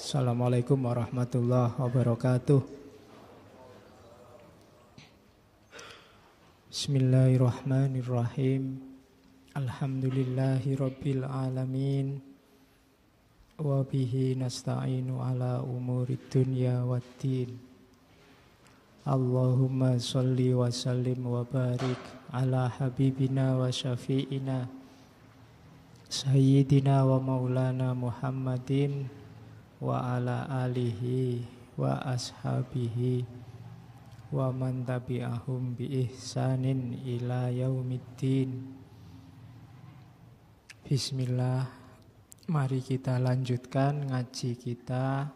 Assalamualaikum warahmatullahi wabarakatuh. Bismillahirrahmanirrahim. Alhamdulillahi rabbil alamin. Wa bihi nasta'inu ala umurid dunya waddin. Allahumma salli wa sallim wa barik ala habibina wa syafi'ina Sayyidina wa maulana Muhammadin wa ala alihi wa ashabihi wa man tabi'ahum bi ihsanin ila yaumiddin. Bismillah, mari kita lanjutkan ngaji kita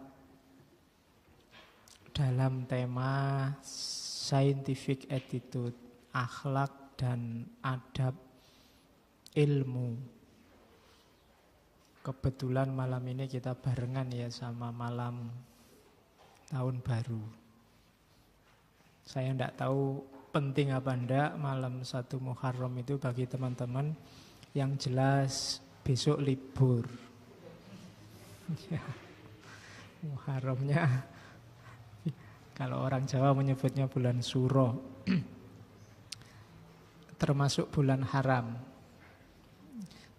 dalam tema scientific attitude, akhlak dan adab ilmu. Kebetulan malam ini kita barengan ya sama malam tahun baru. Saya tidak tahu penting apa enggak malam 1 Muharram itu bagi teman-teman. Yang jelas besok libur. Muharramnya kalau orang Jawa menyebutnya bulan Suro. Termasuk bulan haram.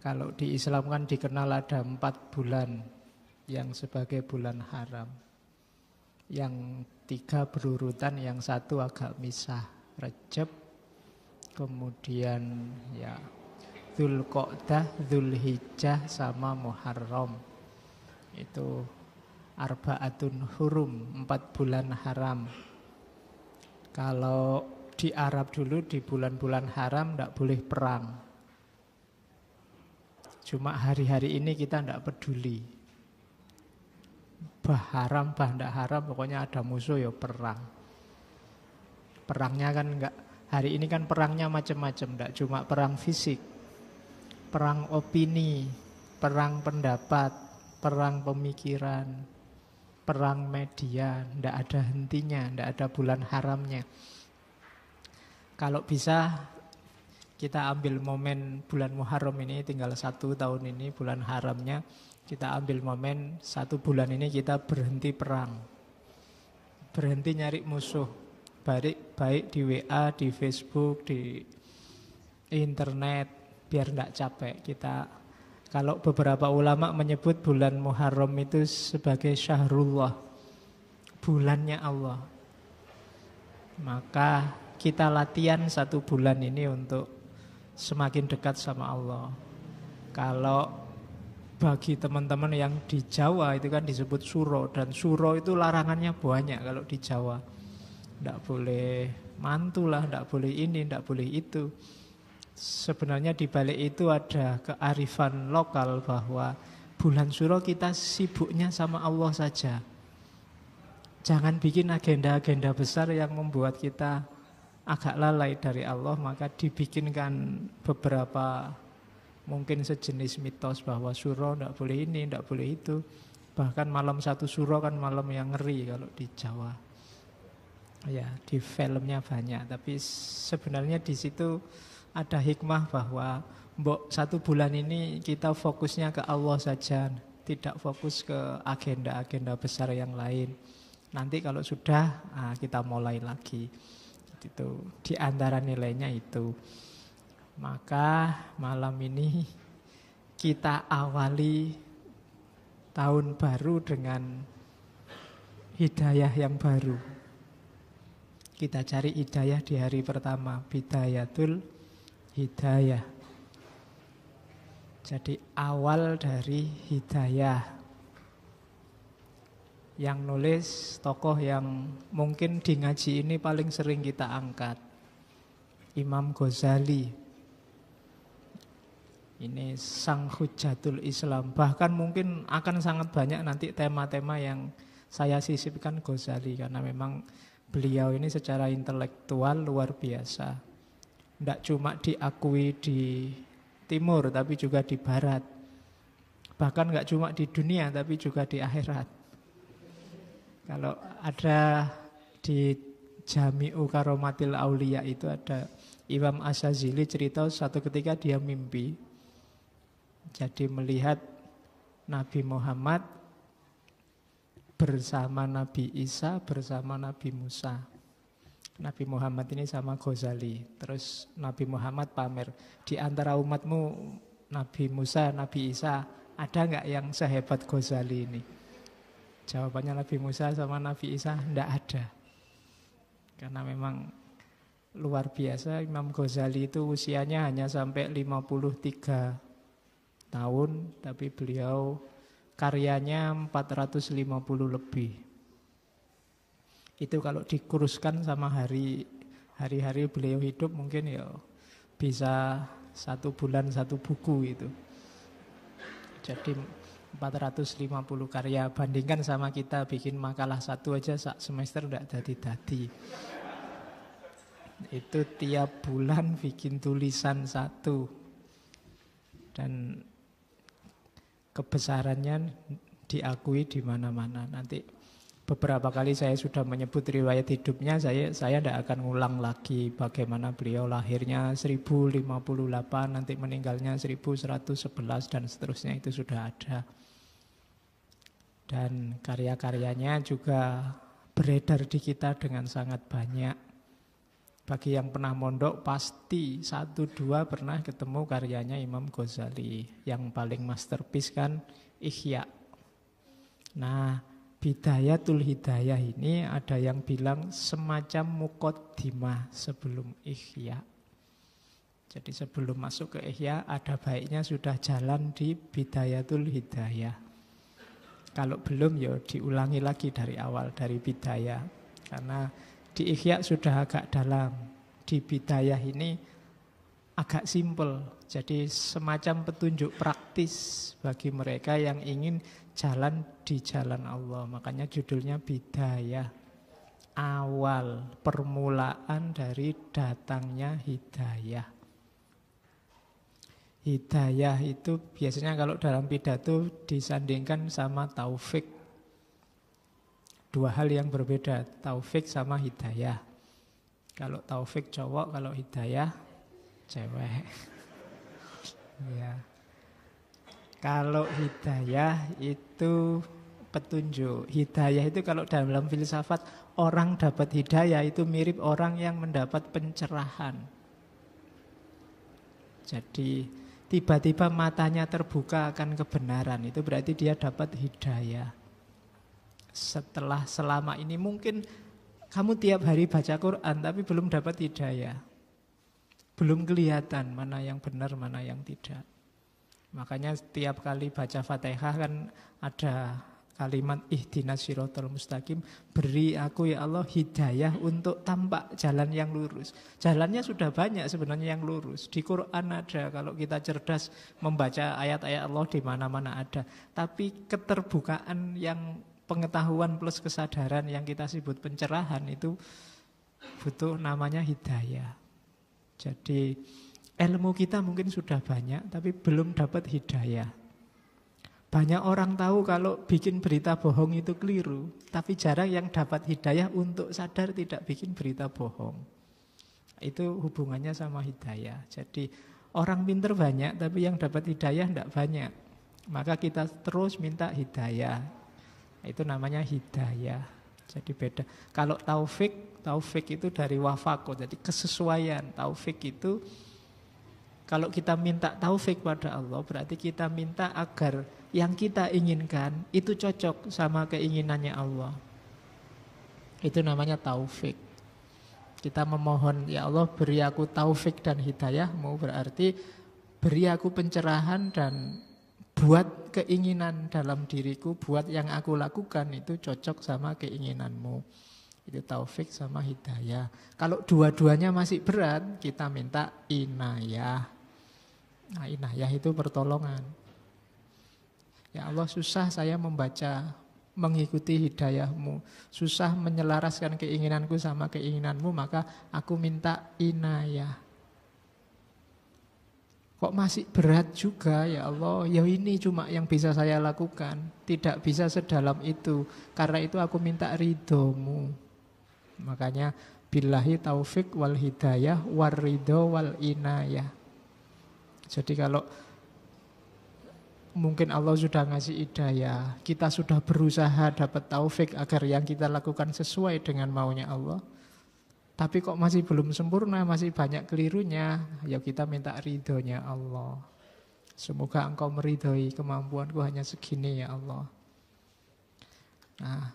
Kalau di Islam kan dikenal ada 4 bulan yang sebagai bulan haram. Yang 3 berurutan, yang 1 agak misah. Rejab, kemudian ya Dzulqa'dah, Dzulhijjah sama Muharram. Itu Arba'atun Hurum, 4 bulan haram. Kalau di Arab dulu di bulan-bulan haram tidak boleh perang. Cuma hari-hari ini kita tidak peduli. Bah haram, bah tidak haram, pokoknya ada musuh ya perang. Perangnya kan enggak, hari ini kan perangnya macam-macam, tidak cuma perang fisik. Perang opini, perang pendapat, perang pemikiran, perang media, tidak ada hentinya, tidak ada bulan haramnya. Kalau bisa kita ambil momen bulan Muharram ini, tinggal 1 tahun ini bulan haramnya. Kita ambil momen 1 bulan ini kita berhenti perang. Berhenti nyari musuh. Baik di WA, di Facebook, di internet. Biar tidak capek. Kalau beberapa ulama menyebut bulan Muharram itu sebagai syahrullah. Bulannya Allah. Maka kita latihan 1 bulan ini untuk semakin dekat sama Allah. Kalau bagi teman-teman yang di Jawa itu kan disebut suro, dan suro itu larangannya banyak kalau di Jawa. Tidak boleh mantu lah, tidak boleh ini, tidak boleh itu. Sebenarnya di balik itu ada kearifan lokal bahwa bulan suro kita sibuknya sama Allah saja. Jangan bikin agenda-agenda besar yang membuat kita agak lalai dari Allah, maka dibikinkan beberapa mungkin sejenis mitos bahwa suro tidak boleh ini, tidak boleh itu. Bahkan malam 1 suro kan malam yang ngeri kalau di Jawa. Ya, di filmnya banyak, tapi sebenarnya di situ ada hikmah bahwa 1 bulan ini kita fokusnya ke Allah saja, tidak fokus ke agenda-agenda besar yang lain. Nanti kalau sudah, kita mulai lagi. Itu di antara nilainya itu. Maka malam ini kita awali tahun baru dengan hidayah yang baru. Kita cari hidayah di hari pertama, bidayatul hidayah. Jadi awal dari hidayah. Yang nulis tokoh yang mungkin di ngaji ini paling sering kita angkat, Imam Ghazali. Ini sang hujatul Islam. Bahkan mungkin akan sangat banyak nanti tema-tema yang saya sisipkan Ghazali, karena memang beliau ini secara intelektual luar biasa. Tidak cuma diakui di timur, tapi juga di barat. Bahkan tidak cuma di dunia, tapi juga di akhirat. Kalau ada di Jami'u Karomatil Aulia itu ada Imam Asyazili cerita suatu ketika dia mimpi. Jadi melihat Nabi Muhammad bersama Nabi Isa, bersama Nabi Musa. Nabi Muhammad ini sama Ghazali. Terus Nabi Muhammad pamer, di antara umatmu Nabi Musa, Nabi Isa, ada nggak yang sehebat Ghazali ini? Jawabannya Nabi Musa sama Nabi Isa, enggak ada. Karena memang luar biasa, Imam Ghazali itu usianya hanya sampai 53 tahun, tapi beliau karyanya 450 lebih. Itu kalau dikuruskan sama hari-hari beliau hidup mungkin ya bisa 1 bulan 1 buku itu. Jadi 450 karya, bandingkan sama kita bikin makalah 1 aja sak semester udah dadi-dadi. Itu tiap bulan bikin tulisan 1. Dan kebesarannya diakui di mana-mana. Nanti beberapa kali saya sudah menyebut riwayat hidupnya, saya tidak akan ngulang lagi bagaimana beliau lahirnya 1058, nanti meninggalnya 1111 dan seterusnya, itu sudah ada. Dan karya-karyanya juga beredar di kita dengan sangat banyak. Bagi yang pernah mondok pasti 1-2 pernah ketemu karyanya Imam Ghazali. Yang paling masterpiece kan Ihya. Nah, Bidayatul Hidayah ini ada yang bilang semacam muqaddimah sebelum Ihya. Jadi sebelum masuk ke Ihya ada baiknya sudah jalan di Bidayatul Hidayah. Kalau belum ya diulangi lagi dari awal, dari Bidayah. Karena di Ihya sudah agak dalam, di Bidayah ini agak simpel. Jadi semacam petunjuk praktis bagi mereka yang ingin jalan di jalan Allah. Makanya judulnya Bidayah. Awal, permulaan dari datangnya hidayah. Hidayah itu biasanya kalau dalam pidato disandingkan sama taufik. 2 hal yang berbeda, taufik sama hidayah. Kalau taufik cowok, kalau hidayah cewek. Ya. Kalau hidayah itu petunjuk. Hidayah itu kalau dalam filsafat, orang dapat hidayah itu mirip orang yang mendapat pencerahan. Jadi tiba-tiba matanya terbuka akan kebenaran, itu berarti dia dapat hidayah. Setelah selama ini mungkin kamu tiap hari baca Quran tapi belum dapat hidayah. Belum kelihatan mana yang benar, mana yang tidak. Makanya setiap kali baca Fatihah kan ada kalimat ihdinas siratal mustaqim, beri aku ya Allah hidayah untuk tampak jalan yang lurus. Jalannya sudah banyak sebenarnya yang lurus. Di Quran ada, kalau kita cerdas membaca ayat-ayat Allah di mana-mana ada. Tapi keterbukaan yang pengetahuan plus kesadaran yang kita sebut pencerahan itu butuh namanya hidayah. Jadi ilmu kita mungkin sudah banyak tapi belum dapat hidayah. Banyak orang tahu kalau bikin berita bohong itu keliru, tapi jarang yang dapat hidayah untuk sadar tidak bikin berita bohong. Itu hubungannya sama hidayah. Jadi orang pintar banyak, tapi yang dapat hidayah tidak banyak. Maka kita terus minta hidayah. Itu namanya hidayah. Jadi beda. Kalau taufik itu dari wafaqo, jadi kesesuaian. Taufik itu kalau kita minta taufik pada Allah, berarti kita minta agar yang kita inginkan itu cocok sama keinginannya Allah. Itu namanya taufik. Kita memohon, ya Allah beri aku taufik dan hidayahmu, berarti beri aku pencerahan dan buat keinginan dalam diriku, buat yang aku lakukan itu cocok sama keinginanmu. Itu taufik sama hidayah. Kalau dua-duanya masih berat, kita minta inayah. Nah, inayah itu pertolongan. Ya Allah, susah saya membaca, mengikuti hidayahmu. Susah menyelaraskan keinginanku sama keinginanmu, maka aku minta inayah. Kok masih berat juga ya Allah, ya ini cuma yang bisa saya lakukan. Tidak bisa sedalam itu. Karena itu aku minta ridhomu. Makanya billahi taufik wal hidayah war ridho wal inayah. Jadi kalau mungkin Allah sudah ngasih hidayah, kita sudah berusaha dapat taufik agar yang kita lakukan sesuai dengan maunya Allah. Tapi kok masih belum sempurna, masih banyak kelirunya, ya kita minta ridhonya Allah. Semoga engkau meridhoi kemampuanku hanya segini ya Allah. Nah,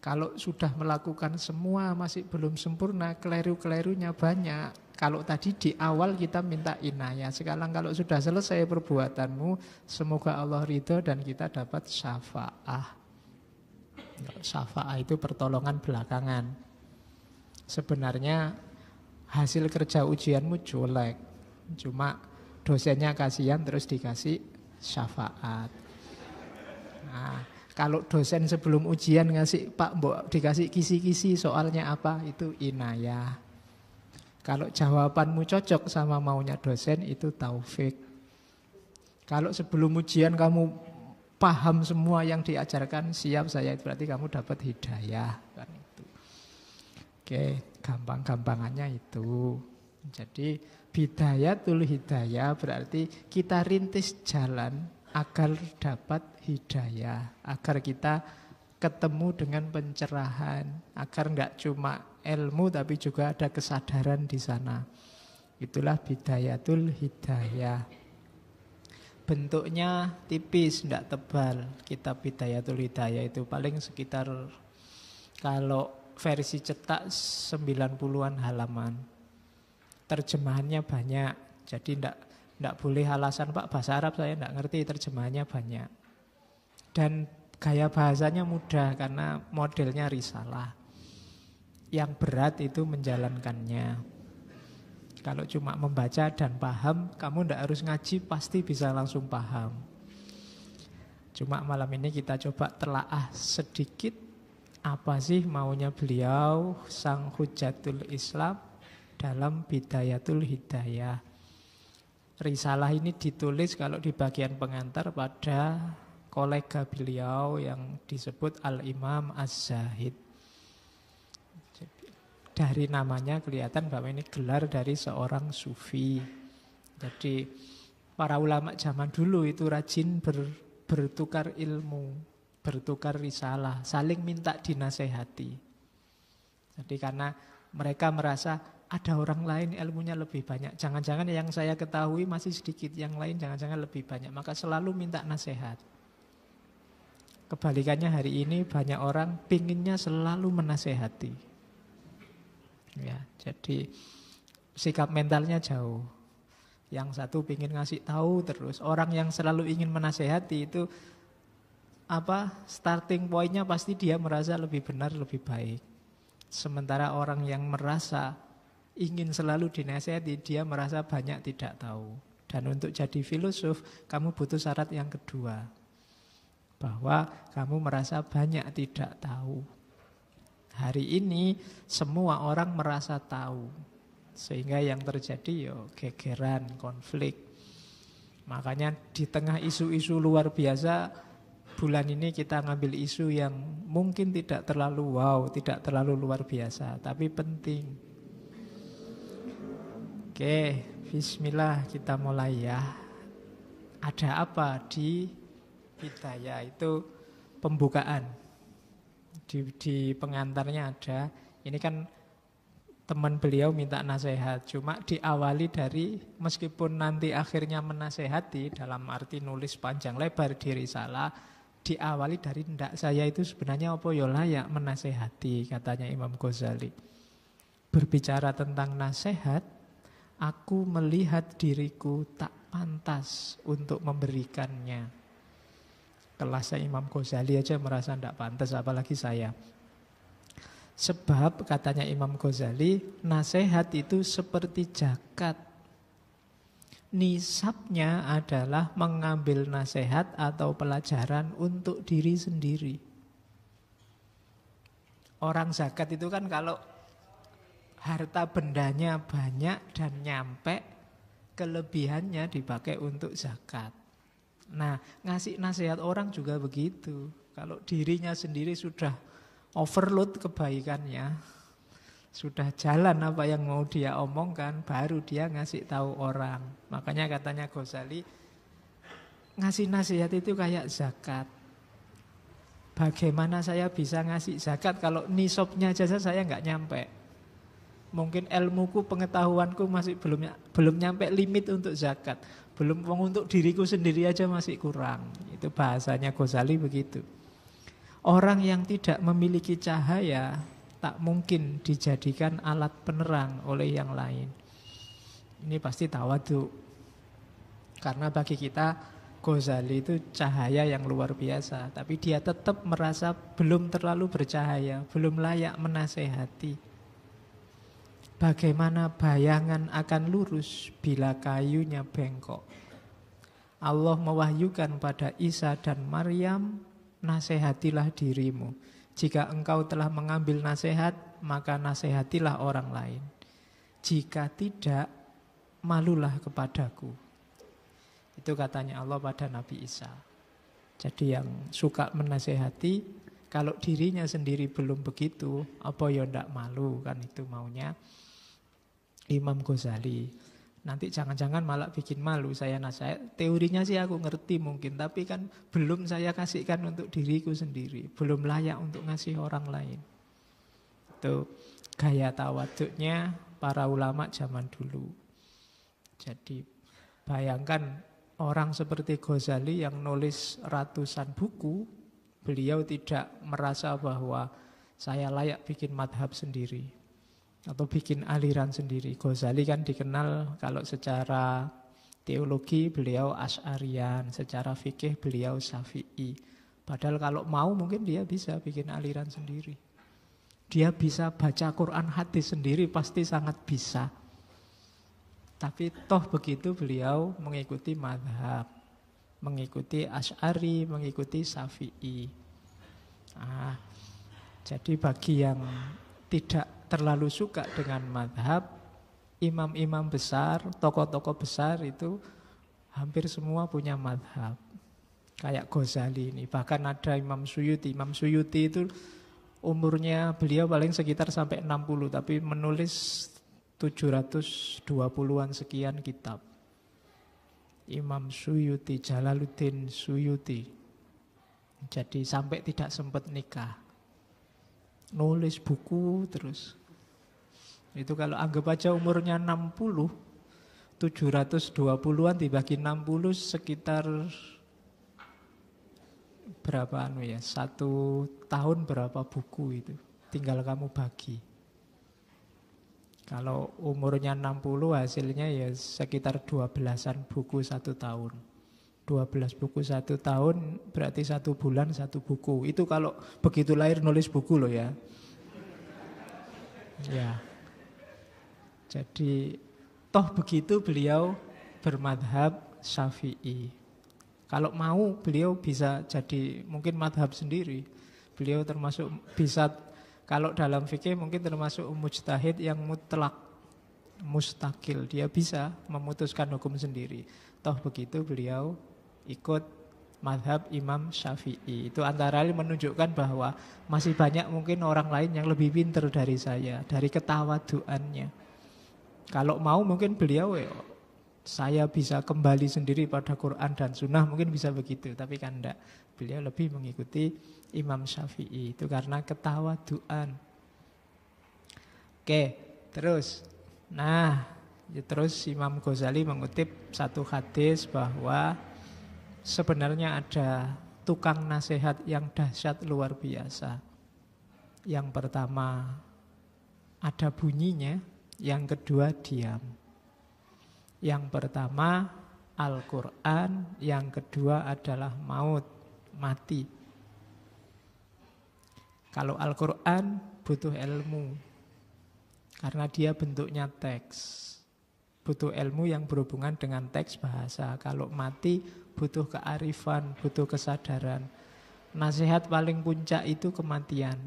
kalau sudah melakukan semua masih belum sempurna, keliru-kelirunya banyak. Kalau tadi di awal kita minta inayah, sekarang kalau sudah selesai perbuatanmu, semoga Allah ridho dan kita dapat syafa'ah. Syafa'ah itu pertolongan belakangan. Sebenarnya hasil kerja ujianmu jelek, cuma dosennya kasihan terus dikasih syafaat. Nah, kalau dosen sebelum ujian ngasih, Pak, mbok dikasih kisi-kisi soalnya apa, itu inayah. Kalau jawabanmu cocok sama maunya dosen, itu taufik. Kalau sebelum ujian kamu paham semua yang diajarkan, siap saya, berarti kamu dapat hidayah. Kan itu. Oke, gampang-gampangannya itu. Jadi bidayatul hidayah berarti kita rintis jalan agar dapat hidayah, agar kita ketemu dengan pencerahan, agar enggak cuma ilmu tapi juga ada kesadaran di sana. Itulah bidayatul hidayah. Bentuknya tipis, enggak tebal. Kitab Bidayatul Hidayah itu paling sekitar, kalau versi cetak 90-an halaman. Terjemahannya banyak, jadi enggak boleh alasan, Pak, bahasa Arab saya enggak ngerti, terjemahannya banyak. Dan gaya bahasanya mudah karena modelnya risalah. Yang berat itu menjalankannya. Kalau cuma membaca dan paham, kamu enggak harus ngaji, pasti bisa langsung paham. Cuma malam ini kita coba telaah sedikit apa sih maunya beliau, sang Hujatul Islam, dalam Bidayatul Hidayah. Risalah ini ditulis kalau di bagian pengantar pada kolega beliau yang disebut Al-Imam Az-Zahid. Dari namanya kelihatan bahwa ini gelar dari seorang sufi. Jadi para ulama zaman dulu itu rajin bertukar ilmu, bertukar risalah, saling minta dinasehati. Jadi karena mereka merasa ada orang lain ilmunya lebih banyak, jangan-jangan yang saya ketahui masih sedikit, yang lain jangan-jangan lebih banyak, maka selalu minta nasihat. Kebalikannya hari ini banyak orang pinginnya selalu menasehati. Ya, jadi sikap mentalnya jauh. Yang satu pingin ngasih tahu terus. Orang yang selalu ingin menasehati itu starting pointnya pasti dia merasa lebih benar, lebih baik. Sementara orang yang merasa ingin selalu dinasehati, dia merasa banyak tidak tahu. Dan untuk jadi filosof, kamu butuh syarat yang kedua, bahwa kamu merasa banyak tidak tahu. Hari ini semua orang merasa tahu, sehingga yang terjadi gegeran, konflik. Makanya di tengah isu-isu luar biasa, bulan ini kita ngambil isu yang mungkin tidak terlalu wow, tidak terlalu luar biasa, tapi penting. Oke, bismillah, kita mulai ya. Ada apa di Hidayah? Itu pembukaan. Di pengantarnya ada. Ini kan teman beliau minta nasihat. Cuma diawali dari, meskipun nanti akhirnya menasehati, dalam arti nulis panjang lebar di risalah, diawali dari ndak saya itu sebenarnya apa ya layak menasehati, katanya Imam Ghazali. Berbicara tentang nasihat, aku melihat diriku tak pantas untuk memberikannya. Kelasnya Imam Ghazali aja merasa tidak pantas, apalagi saya. Sebab katanya Imam Ghazali, nasihat itu seperti zakat. Nisabnya adalah mengambil nasihat atau pelajaran untuk diri sendiri. Orang zakat itu kan kalau harta bendanya banyak dan nyampe, kelebihannya dipakai untuk zakat. Nah, ngasih nasihat orang juga begitu. Kalau dirinya sendiri sudah overload kebaikannya, sudah jalan apa yang mau dia omongkan, baru dia ngasih tahu orang. Makanya katanya Ghazali, ngasih nasihat itu kayak zakat. Bagaimana saya bisa ngasih zakat kalau nisabnya aja saya nggak nyampe. Mungkin ilmuku, pengetahuanku masih belum nyampe limit untuk zakat. Belum untuk diriku sendiri aja masih kurang. Itu bahasanya Ghazali begitu. Orang yang tidak memiliki cahaya tak mungkin dijadikan alat penerang oleh yang lain. Ini pasti tawadhu. Karena bagi kita Ghazali itu cahaya yang luar biasa. Tapi dia tetap merasa belum terlalu bercahaya, belum layak menasehati. Bagaimana bayangan akan lurus bila kayunya bengkok? Allah mewahyukan pada Isa dan Maryam, nasehatilah dirimu. Jika engkau telah mengambil nasihat, maka nasehatilah orang lain. Jika tidak, malulah kepadaku. Itu katanya Allah pada Nabi Isa. Jadi yang suka menasehati, kalau dirinya sendiri belum begitu, apa ya ndak malu, kan itu maunya Imam Ghazali. Nanti jangan-jangan malah bikin malu saya nasihat. Teorinya sih aku ngerti mungkin, tapi kan belum saya kasihkan untuk diriku sendiri. Belum layak untuk ngasih orang lain. Itu gaya tawaduknya para ulama zaman dulu. Jadi bayangkan orang seperti Ghazali yang nulis ratusan buku, beliau tidak merasa bahwa saya layak bikin madhab sendiri atau bikin aliran sendiri. Ghazali kan dikenal kalau secara teologi beliau Asy'arian, secara fikih beliau Syafi'i. Padahal kalau mau mungkin dia bisa bikin aliran sendiri. Dia bisa baca Quran hadis sendiri, pasti sangat bisa. Tapi toh begitu beliau mengikuti madhab, mengikuti Asy'ari, mengikuti Syafi'i. Jadi bagi yang tidak terlalu suka dengan madhab, imam-imam besar, tokoh-tokoh besar itu hampir semua punya madhab. Kayak Ghazali ini, bahkan ada Imam Suyuti. Imam Suyuti itu umurnya beliau paling sekitar sampai 60, tapi menulis 720-an sekian kitab. Imam Suyuti, Jalaluddin Suyuti. Jadi sampai tidak sempat nikah. Nulis buku terus. Itu kalau anggap aja umurnya 60, 720-an dibagi 60 sekitar berapa ya? 1 tahun berapa buku itu? Tinggal kamu bagi. Kalau umurnya 60 hasilnya ya sekitar 12-an buku 1 tahun. 12 buku 1 tahun berarti 1 bulan 1 buku. Itu kalau begitu lahir nulis buku loh ya. Ya. Jadi toh begitu beliau bermadhab Syafi'i. Kalau mau beliau bisa jadi mungkin madhab sendiri. Beliau termasuk bisa, kalau dalam fikih mungkin termasuk mujtahid yang mutlak, mustakil. Dia bisa memutuskan hukum sendiri. Toh begitu beliau ikut madhab Imam Syafi'i. Itu antara lain menunjukkan bahwa masih banyak mungkin orang lain yang lebih pintar dari saya, dari ketawaduannya. Kalau mau mungkin beliau saya bisa kembali sendiri pada Quran dan Sunnah, mungkin bisa begitu. Tapi kan enggak, beliau lebih mengikuti Imam Syafi'i. Itu karena ketawaduan. Oke, terus. Nah, terus Imam Ghazali mengutip satu hadis bahwa sebenarnya ada tukang nasihat yang dahsyat luar biasa. Yang pertama ada bunyinya, yang kedua diam. Yang pertama Al-Quran, yang kedua adalah maut, mati. Kalau Al-Quran butuh ilmu, karena dia bentuknya teks. Butuh ilmu yang berhubungan dengan teks bahasa. Kalau mati butuh kearifan, butuh kesadaran. Nasihat paling puncak itu kematian.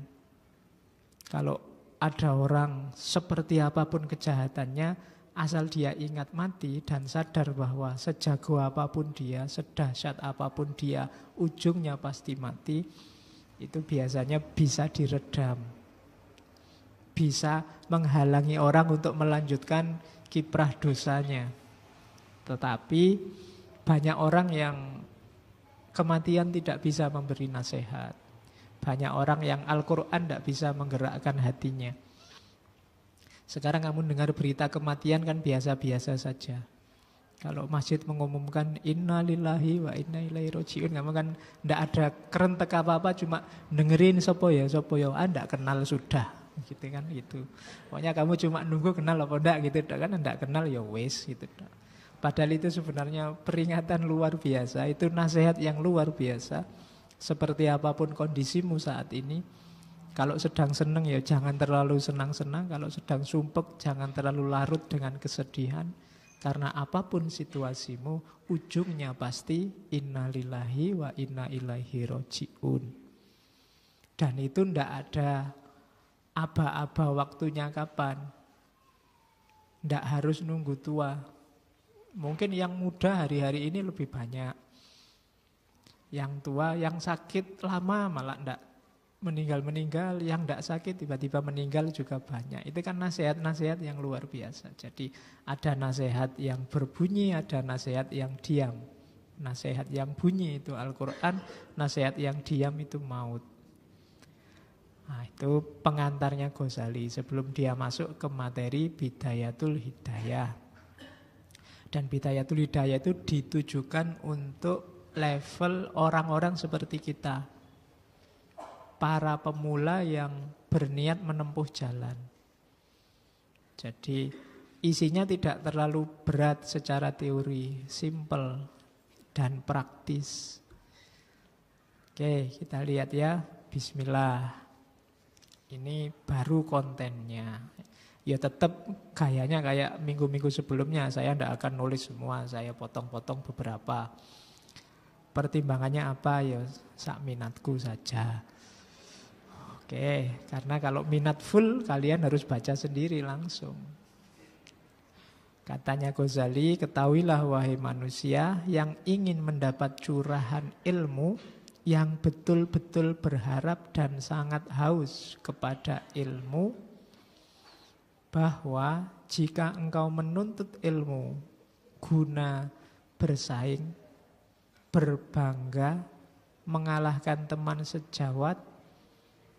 Kalau ada orang seperti apapun kejahatannya, asal dia ingat mati dan sadar bahwa sejago apapun dia, sedahsyat apapun dia, ujungnya pasti mati, itu biasanya bisa diredam. Bisa menghalangi orang untuk melanjutkan kiprah dosanya. Tetapi banyak orang yang kematian tidak bisa memberi nasihat. Banyak orang yang Al-Quran tidak bisa menggerakkan hatinya. Sekarang kamu dengar berita kematian kan biasa-biasa saja. Kalau masjid mengumumkan inna lillahi wa inna ilaihi roji'un, kamu kan tidak ada kerentek apa-apa, cuma dengerin sopo ya, tidak kenal sudah, gitu kan gitu. Pokoknya kamu cuma nunggu kenal apa enggak gitu, kan tidak kenal ya wes gitu. Padahal itu sebenarnya peringatan luar biasa, itu nasihat yang luar biasa. Seperti apapun kondisimu saat ini, kalau sedang senang ya jangan terlalu senang-senang, kalau sedang sumpek jangan terlalu larut dengan kesedihan. Karena apapun situasimu, ujungnya pasti innalillahi wa inna ilaihi roji'un. Dan itu ndak ada aba-aba waktunya kapan. Ndak harus nunggu tua. Mungkin yang muda hari-hari ini lebih banyak. Yang tua, yang sakit lama malah ndak meninggal-meninggal, yang tidak sakit tiba-tiba meninggal juga banyak. Itu kan nasihat-nasihat yang luar biasa. Jadi ada nasihat yang berbunyi, ada nasihat yang diam. Nasihat yang bunyi itu Al-Quran, nasihat yang diam itu maut. Nah, itu pengantarnya Ghazali sebelum dia masuk ke materi Bidayatul Hidayah. Dan Bidayatul Hidayah itu ditujukan untuk level orang-orang seperti kita, para pemula yang berniat menempuh jalan. Jadi isinya tidak terlalu berat secara teori, simple dan praktis. Oke, kita lihat ya. Bismillah. Ini baru kontennya. Ya tetap gayanya kayak minggu-minggu sebelumnya. Saya tidak akan nulis semua, saya potong-potong beberapa. Pertimbangannya apa ya, sak minatku saja. Oke, karena kalau minat full kalian harus baca sendiri langsung. Katanya Ghazali, ketahuilah wahai manusia yang ingin mendapat curahan ilmu, yang betul-betul berharap dan sangat haus kepada ilmu, bahwa jika engkau menuntut ilmu guna bersaing, berbangga, mengalahkan teman sejawat,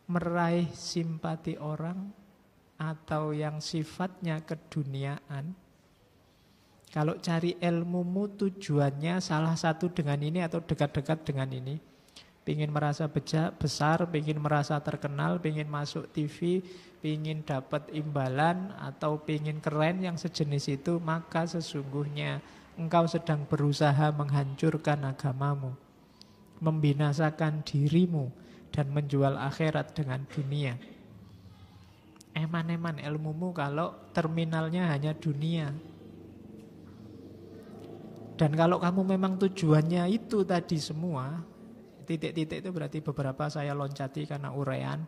meraih simpati orang, atau yang sifatnya keduniaan. Kalau cari ilmumu tujuannya salah satu dengan ini atau dekat-dekat dengan ini, pingin merasa besar, pingin merasa terkenal, pingin masuk TV, pingin dapat imbalan, atau pingin keren yang sejenis itu, maka sesungguhnya engkau sedang berusaha menghancurkan agamamu, membinasakan dirimu, dan menjual akhirat dengan dunia. Eman-eman ilmumu kalau terminalnya hanya dunia. Dan kalau kamu memang tujuannya itu tadi semua, titik-titik itu berarti beberapa saya loncati karena uraian,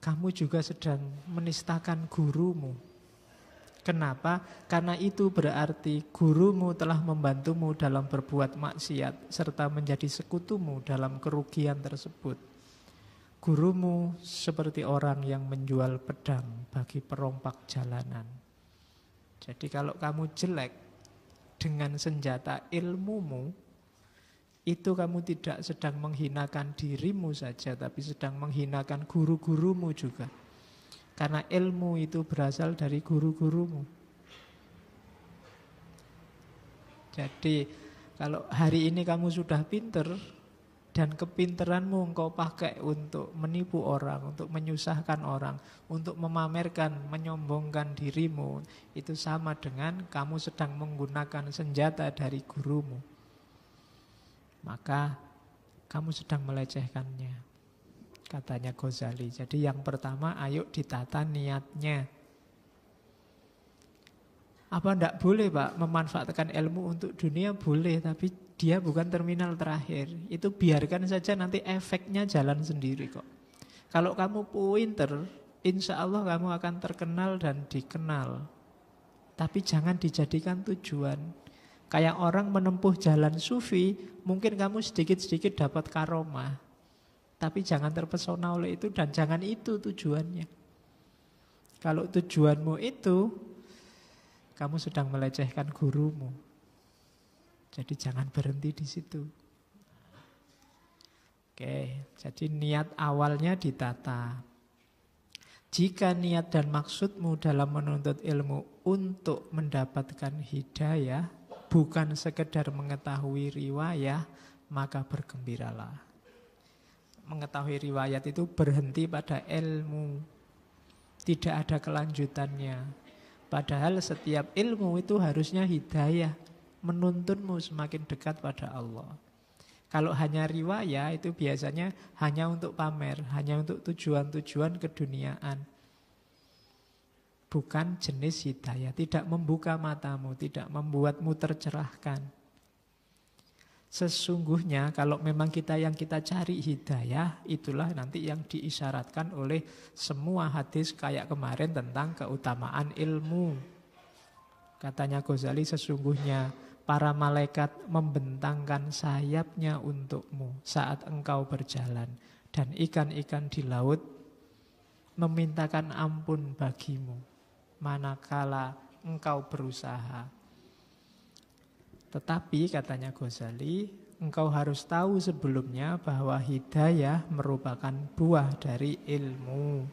kamu juga sedang menistakan gurumu. Kenapa? Karena itu berarti gurumu telah membantumu dalam berbuat maksiat serta menjadi sekutumu dalam kerugian tersebut. Gurumu seperti orang yang menjual pedang bagi perompak jalanan. Jadi kalau kamu jelek dengan senjata ilmumu, itu kamu tidak sedang menghinakan dirimu saja, tapi sedang menghinakan guru-gurumu juga. Karena ilmu itu berasal dari guru-gurumu. Jadi kalau hari ini kamu sudah pinter dan kepinteranmu engkau pakai untuk menipu orang, untuk menyusahkan orang, untuk memamerkan, menyombongkan dirimu, itu sama dengan kamu sedang menggunakan senjata dari gurumu. Maka kamu sedang melecehkannya. Katanya Ghazali. Jadi yang pertama, ayo ditata niatnya. Apa enggak boleh Pak memanfaatkan ilmu untuk dunia? Boleh, tapi dia bukan terminal terakhir. Itu biarkan saja, nanti efeknya jalan sendiri kok. Kalau kamu pinter, insya Allah kamu akan terkenal dan dikenal. Tapi jangan dijadikan tujuan. Kayak orang menempuh jalan sufi, mungkin kamu sedikit-sedikit dapat karomah. Tapi jangan terpesona oleh itu dan jangan itu tujuannya. Kalau tujuanmu itu, kamu sedang melecehkan gurumu. Jadi jangan berhenti di situ. Oke, jadi niat awalnya ditata. Jika niat dan maksudmu dalam menuntut ilmu untuk mendapatkan hidayah, bukan sekedar mengetahui riwayah, maka bergembiralah. Mengetahui riwayat itu berhenti pada ilmu, tidak ada kelanjutannya. Padahal setiap ilmu itu harusnya hidayah, menuntunmu semakin dekat pada Allah. Kalau hanya riwayah itu biasanya hanya untuk pamer, hanya untuk tujuan-tujuan keduniaan. Bukan jenis hidayah, tidak membuka matamu, tidak membuatmu tercerahkan. Sesungguhnya kalau memang yang kita cari hidayah, itulah nanti yang diisyaratkan oleh semua hadis kayak kemarin tentang keutamaan ilmu. Katanya Ghazali, sesungguhnya para malaikat membentangkan sayapnya untukmu saat engkau berjalan, dan ikan-ikan di laut memintakan ampun bagimu manakala engkau berusaha. Tetapi katanya Ghazali, engkau harus tahu sebelumnya bahwa hidayah merupakan buah dari ilmu.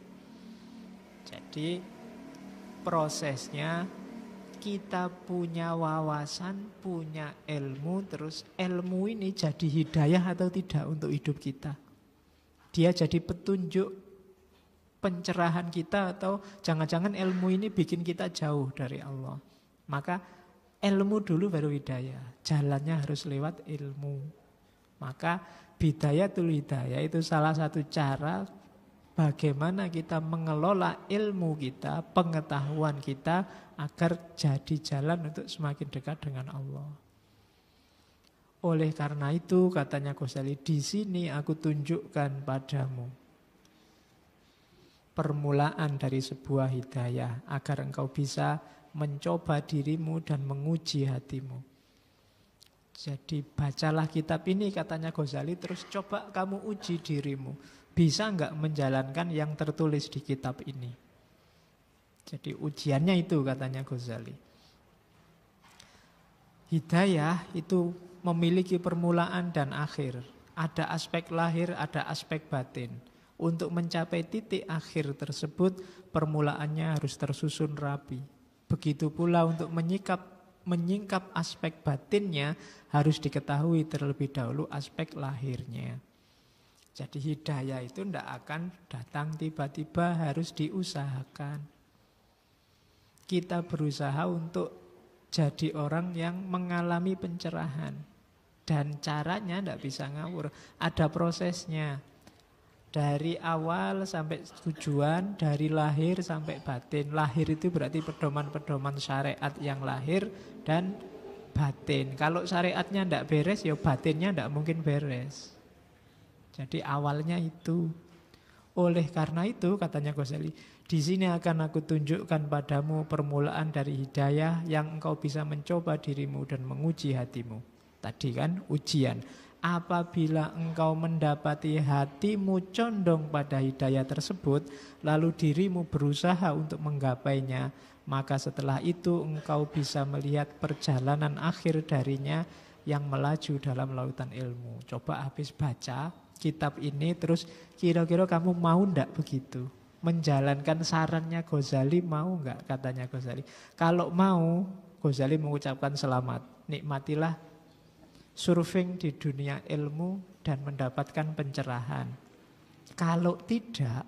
Jadi prosesnya kita punya wawasan, punya ilmu, terus ilmu ini jadi hidayah atau tidak untuk hidup kita. Dia jadi petunjuk pencerahan kita, atau jangan-jangan ilmu ini bikin kita jauh dari Allah. Maka ilmu dulu baru hidayah. Jalannya harus lewat ilmu. Maka bidayatul hidayah itu salah satu cara bagaimana kita mengelola ilmu kita, pengetahuan kita agar jadi jalan untuk semakin dekat dengan Allah. Oleh karena itu katanya Ghazali, di sini aku tunjukkan padamu permulaan dari sebuah hidayah agar engkau bisa mencoba dirimu dan menguji hatimu. Jadi bacalah kitab ini katanya Ghazali, terus coba kamu uji dirimu. Bisa enggak menjalankan yang tertulis di kitab ini? Jadi ujiannya itu katanya Ghazali. Hidayah itu memiliki permulaan dan akhir. Ada aspek lahir, ada aspek batin. Untuk mencapai titik akhir tersebut, permulaannya harus tersusun rapi. Begitu pula untuk menyingkap aspek batinnya, harus diketahui terlebih dahulu aspek lahirnya. Jadi hidayah itu tidak akan datang tiba-tiba, harus diusahakan. Kita berusaha untuk jadi orang yang mengalami pencerahan. Dan caranya tidak bisa ngawur, ada prosesnya. Dari awal sampai tujuan, dari lahir sampai batin. Lahir itu berarti pedoman-pedoman syariat yang lahir dan batin. Kalau syariatnya tidak beres, ya batinnya tidak mungkin beres. Jadi awalnya itu. Oleh karena itu katanya Ghazali, di sini akan aku tunjukkan padamu permulaan dari hidayah yang engkau bisa mencoba dirimu dan menguji hatimu. Tadi kan ujian. Apabila engkau mendapati hatimu condong pada hidayah tersebut, lalu dirimu berusaha untuk menggapainya, maka setelah itu engkau bisa melihat perjalanan akhir darinya yang melaju dalam lautan ilmu. Coba habis baca kitab ini, terus kira-kira kamu mau ndak begitu? Menjalankan sarannya Ghazali, mau nggak katanya Ghazali? Kalau mau, Ghazali mengucapkan selamat, nikmatilah surfing di dunia ilmu dan mendapatkan pencerahan. Kalau tidak,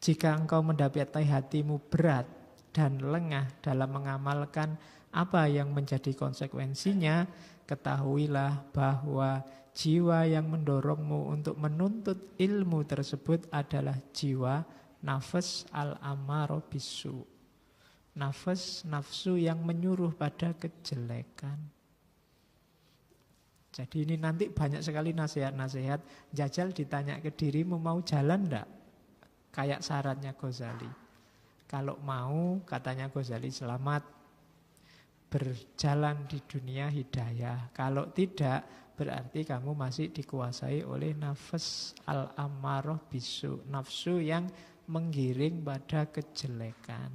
jika engkau mendapati hatimu berat dan lengah dalam mengamalkan apa yang menjadi konsekuensinya, ketahuilah bahwa jiwa yang mendorongmu untuk menuntut ilmu tersebut adalah jiwa nafas al-amaro bisu. Nafsu yang menyuruh pada kejelekan. Jadi ini nanti banyak sekali nasihat-nasihat. Jajal ditanya ke dirimu, mau jalan enggak? Kayak syaratnya Ghazali. Kalau mau, katanya Ghazali, selamat berjalan di dunia hidayah. Kalau tidak, berarti kamu masih dikuasai oleh nafas al-ammaroh bisu. Nafsu yang menggiring pada kejelekan.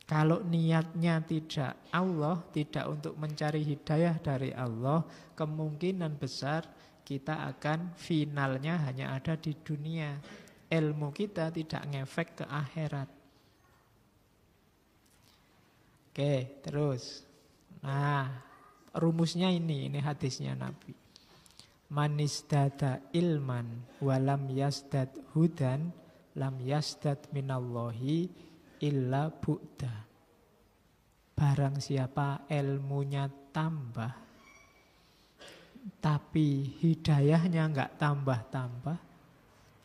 Kalau niatnya tidak Allah, tidak untuk mencari hidayah dari Allah, kemungkinan besar kita akan finalnya hanya ada di dunia. Ilmu kita tidak ngefek ke akhirat. Oke, terus. Nah, rumusnya ini hadisnya Nabi. Manisdada ilman walam yasdad hudan lam yasdad minallahi illa bu'da. Barang siapa ilmunya tambah tapi hidayahnya enggak tambah-tambah.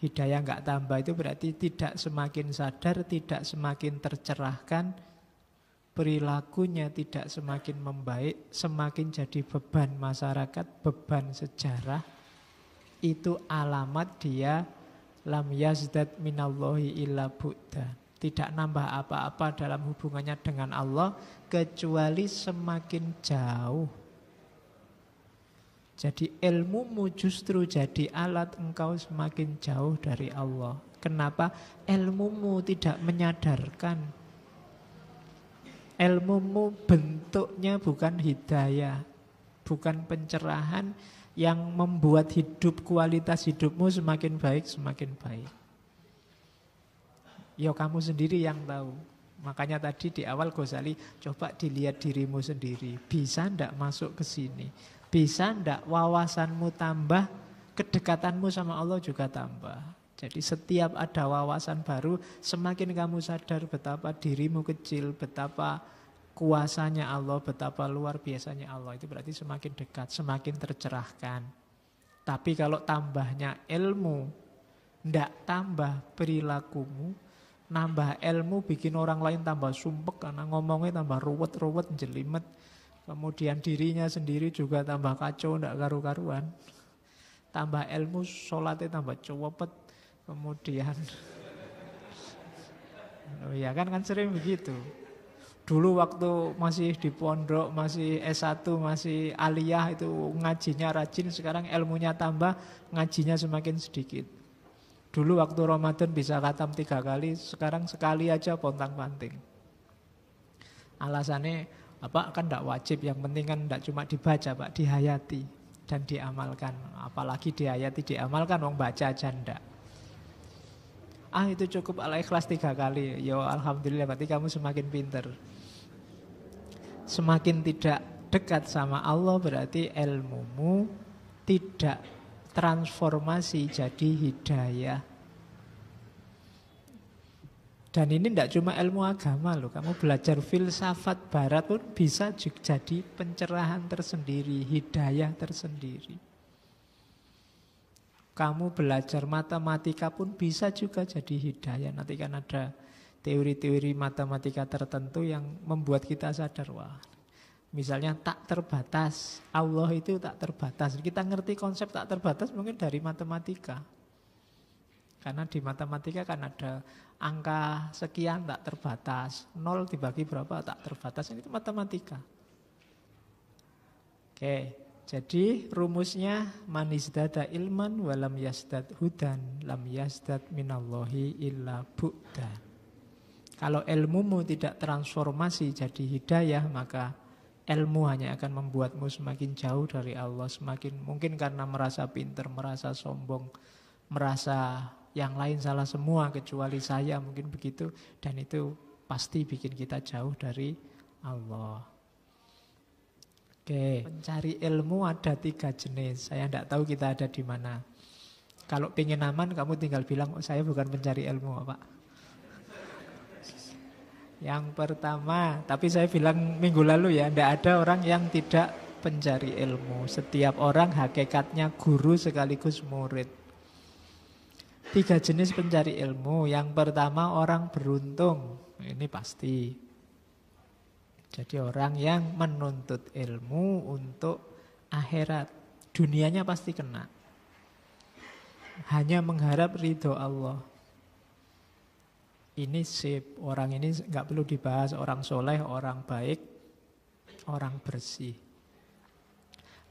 Hidayah enggak tambah itu berarti tidak semakin sadar, tidak semakin tercerahkan, perilakunya tidak semakin membaik, semakin jadi beban masyarakat, beban sejarah. Itu alamat dia lam yazdad minallahi illa bu'da. Tidak nambah apa-apa dalam hubungannya dengan Allah kecuali semakin jauh. Jadi ilmumu justru jadi alat engkau semakin jauh dari Allah. Kenapa? Ilmumu tidak menyadarkan. Ilmumu bentuknya bukan hidayah, bukan pencerahan yang membuat kualitas hidupmu semakin baik, semakin baik. Ya kamu sendiri yang tahu. Makanya tadi di awal Ghazali, coba dilihat dirimu sendiri. Bisa ndak masuk ke sini? Bisa ndak wawasanmu tambah, kedekatanmu sama Allah juga tambah. Jadi setiap ada wawasan baru, semakin kamu sadar betapa dirimu kecil, betapa kuasanya Allah, betapa luar biasanya Allah. Itu berarti semakin dekat, semakin tercerahkan. Tapi kalau tambahnya ilmu, ndak tambah perilakumu, nambah ilmu bikin orang lain tambah sumpek karena ngomongnya tambah ruwet-ruwet, jelimet. Kemudian dirinya sendiri juga tambah kacau, ndak karu-karuan. Tambah ilmu, sholatnya tambah cowopet. Kemudian, oh ya kan sering begitu. Dulu waktu masih di pondok, masih S1, masih aliyah itu ngajinya rajin. Sekarang ilmunya tambah, ngajinya semakin sedikit. Dulu waktu Ramadan bisa khatam 3 kali, sekarang sekali aja pontang-panting. Alasannya apa? Kan tidak wajib, yang penting kan tidak cuma dibaca Pak, dihayati dan diamalkan. Apalagi dihayati, diamalkan, wong baca aja ndak. Itu cukup Al-Ikhlas 3 kali. Ya alhamdulillah, berarti kamu semakin pinter. Semakin tidak dekat sama Allah berarti ilmumu tidak transformasi jadi hidayah. Dan ini tidak cuma ilmu agama loh. Kamu belajar filsafat barat pun bisa jadi pencerahan tersendiri, hidayah tersendiri. Kamu belajar matematika pun bisa juga jadi hidayah. Nanti kan ada teori-teori matematika tertentu yang membuat kita sadar, wah, misalnya tak terbatas, Allah itu tak terbatas. Kita ngerti konsep tak terbatas mungkin dari matematika. Karena di matematika kan ada angka sekian tak terbatas, 0 dibagi berapa tak terbatas, itu matematika. Oke, jadi rumusnya manisdada ilman walam yasdad hudan lam yasdad minallahi illa bu'da. Kalau ilmumu tidak transformasi jadi hidayah, maka ilmu hanya akan membuatmu semakin jauh dari Allah. Semakin mungkin karena merasa pintar, merasa sombong, merasa yang lain salah semua kecuali saya, mungkin begitu. Dan itu pasti bikin kita jauh dari Allah. Oke, pencari ilmu ada 3 jenis. Saya tidak tahu kita ada di mana. Kalau pengen aman, kamu tinggal bilang, saya bukan pencari ilmu, Pak. Yang pertama, tapi saya bilang minggu lalu ya, tidak ada orang yang tidak pencari ilmu. Setiap orang hakikatnya guru sekaligus murid. 3 jenis pencari ilmu. Yang pertama orang beruntung, ini pasti. Jadi orang yang menuntut ilmu untuk akhirat, dunianya pasti kena. Hanya mengharap ridho Allah. Ini sip, orang ini nggak perlu dibahas, orang soleh, orang baik, orang bersih.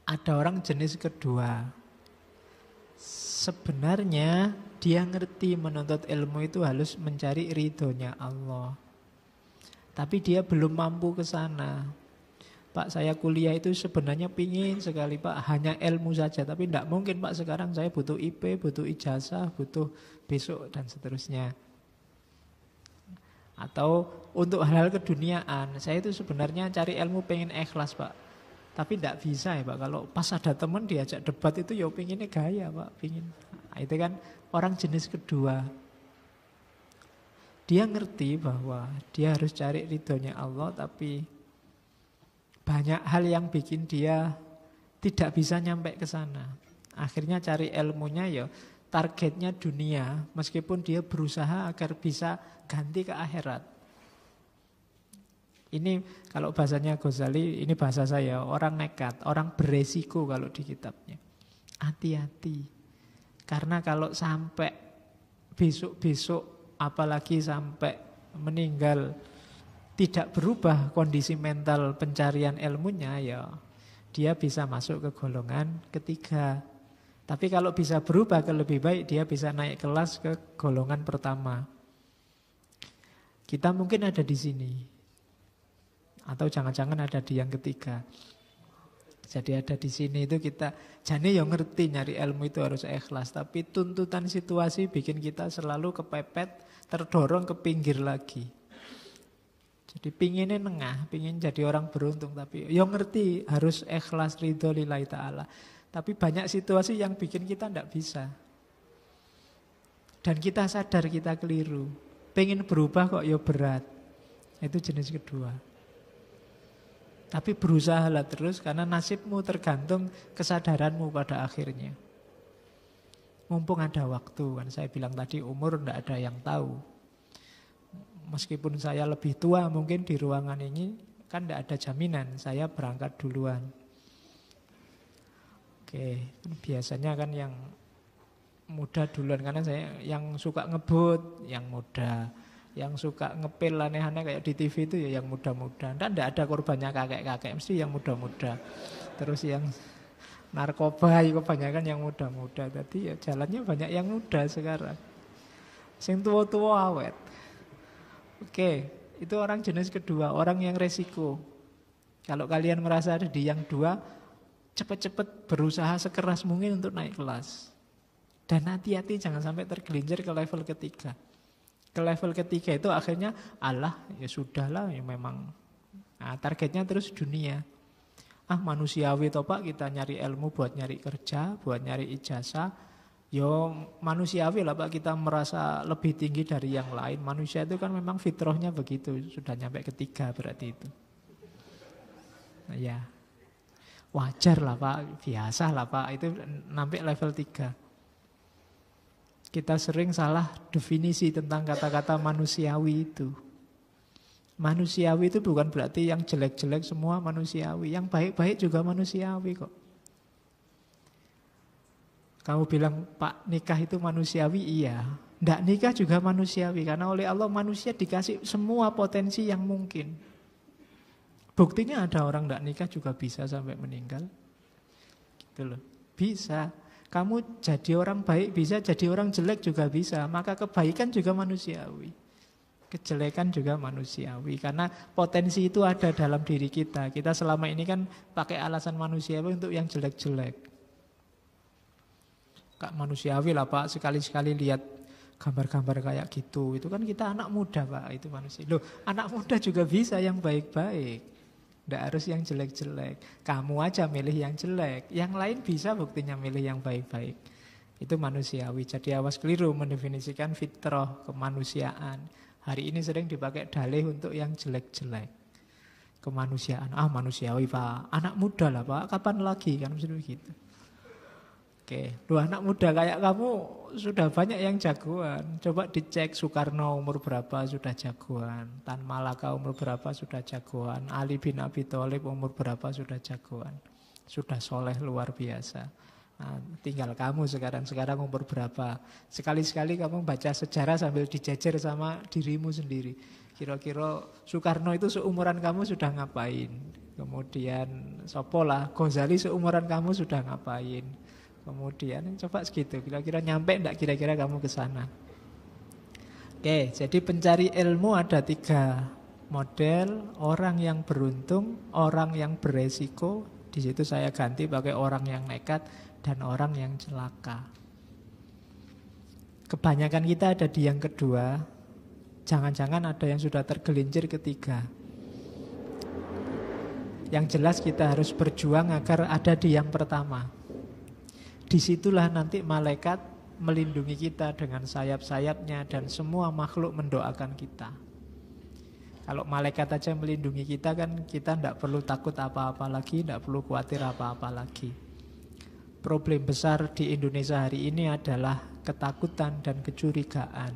Ada orang jenis kedua. Sebenarnya dia ngerti menuntut ilmu itu harus mencari ridhonya Allah. Tapi dia belum mampu ke sana. Pak, saya kuliah itu sebenarnya pingin sekali Pak, hanya ilmu saja. Tapi tidak mungkin Pak, sekarang saya butuh IP, butuh ijazah, butuh besok dan seterusnya. Atau untuk hal-hal keduniaan, saya itu sebenarnya cari ilmu pengen ikhlas Pak. Tapi tidak bisa ya Pak, kalau pas ada teman diajak debat itu ya pengennya gaya Pak. Pengen. Nah, itu kan orang jenis kedua. Dia ngerti bahwa dia harus cari ridhonya Allah, tapi banyak hal yang bikin dia tidak bisa nyampe ke sana. Akhirnya cari ilmunya ya targetnya dunia, meskipun dia berusaha agar bisa ganti ke akhirat. Ini kalau bahasanya Ghazali, ini bahasa saya, orang nekat, orang beresiko kalau di kitabnya. Hati-hati. Karena kalau sampai besok-besok, apalagi sampai meninggal, tidak berubah kondisi mental pencarian ilmunya, ya dia bisa masuk ke golongan ketiga. Tapi kalau bisa berubah ke lebih baik, dia bisa naik kelas ke golongan pertama. Kita mungkin ada di sini. Atau jangan-jangan ada di yang ketiga. Jadi ada di sini itu kita, jane yang ngerti nyari ilmu itu harus ikhlas. Tapi tuntutan situasi bikin kita selalu kepepet, terdorong ke pinggir lagi. Jadi pinginnya nengah, pingin jadi orang beruntung. Tapi yang ngerti harus ikhlas ridho lillahi ta'ala. Tapi banyak situasi yang bikin kita tidak bisa. Dan kita sadar kita keliru. Pengen berubah kok ya berat. Itu jenis kedua. Tapi berusahalah terus karena nasibmu tergantung kesadaranmu pada akhirnya. Mumpung ada waktu, kan saya bilang tadi umur tidak ada yang tahu. Meskipun saya lebih tua mungkin di ruangan ini, kan tidak ada jaminan saya berangkat duluan. Oke, biasanya kan yang muda duluan karena saya yang suka ngebut, yang muda, yang suka ngepil aneh-aneh kayak di TV itu ya yang muda-muda. Dan tidak ada korbannya kakek-kakek, mesti yang muda-muda. Terus yang narkoba itu kebanyakan yang muda-muda. Tadi ya jalannya banyak yang muda sekarang. Sing tua-tua awet. Oke, itu orang jenis kedua, orang yang resiko. Kalau kalian merasa ada di yang dua, cepat-cepat berusaha sekeras mungkin untuk naik kelas. Dan hati-hati jangan sampai tergelincir ke level ketiga. Ke level ketiga itu akhirnya Allah, ya sudahlah ya memang. Nah, targetnya terus dunia. Manusiawi toh Pak, kita nyari ilmu buat nyari kerja, buat nyari ijazah. Yo manusiawi lah Pak, kita merasa lebih tinggi dari yang lain. Manusia itu kan memang fitrahnya begitu. Sudah nyampe ketiga berarti itu. Nah, ya wajar lah Pak, biasa lah Pak. Itu sampai level 3. Kita sering salah definisi tentang kata-kata manusiawi itu. Manusiawi itu bukan berarti yang jelek-jelek semua manusiawi. Yang baik-baik juga manusiawi kok. Kamu bilang, Pak, nikah itu manusiawi? Iya. Nggak nikah juga manusiawi. Karena oleh Allah manusia dikasih semua potensi yang mungkin. Buktinya ada orang nggak nikah juga bisa sampai meninggal. Gitu loh. Bisa. Kamu jadi orang baik bisa, jadi orang jelek juga bisa. Maka kebaikan juga manusiawi. Kejelekan juga manusiawi. Karena potensi itu ada dalam diri kita. Kita selama ini kan pakai alasan manusiawi untuk yang jelek-jelek. Kak manusiawi lah Pak, sekali-sekali lihat gambar-gambar kayak gitu. Itu kan kita anak muda Pak, itu manusia. Loh, anak muda juga bisa yang baik-baik. Tidak harus yang jelek-jelek. Kamu aja milih yang jelek. Yang lain bisa buktinya milih yang baik-baik. Itu manusiawi. Jadi awas keliru mendefinisikan fitrah kemanusiaan. Hari ini sering dipakai dalih untuk yang jelek-jelek. Kemanusiaan. Manusiawi Pak. Anak muda lah Pak, kapan lagi? Kan mesti begitu. Oke, dua anak muda kayak kamu sudah banyak yang jagoan. Coba dicek Soekarno umur berapa sudah jagoan, Tan Malaka umur berapa sudah jagoan, Ali bin Abi Thalib umur berapa sudah jagoan. Sudah soleh luar biasa. Nah, tinggal kamu sekarang umur berapa. Sekali-sekali kamu baca sejarah sambil dijejer sama dirimu sendiri. Kira-kira Soekarno itu seumuran kamu sudah ngapain. Kemudian sopolah Ghazali seumuran kamu sudah ngapain. Kemudian coba segitu, kira-kira nyampe enggak kira-kira kamu ke sana. Oke, jadi pencari ilmu ada 3 model orang yang beruntung, orang yang beresiko. Di situ saya ganti pakai orang yang nekat dan orang yang celaka. Kebanyakan kita ada di yang kedua. Jangan-jangan ada yang sudah tergelincir ketiga. Yang jelas kita harus berjuang agar ada di yang pertama. Disitulah nanti malaikat melindungi kita dengan sayap-sayapnya dan semua makhluk mendoakan kita. Kalau malaikat aja melindungi kita kan kita tidak perlu takut apa-apa lagi, tidak perlu khawatir apa-apa lagi. Problem besar di Indonesia hari ini adalah ketakutan dan kecurigaan.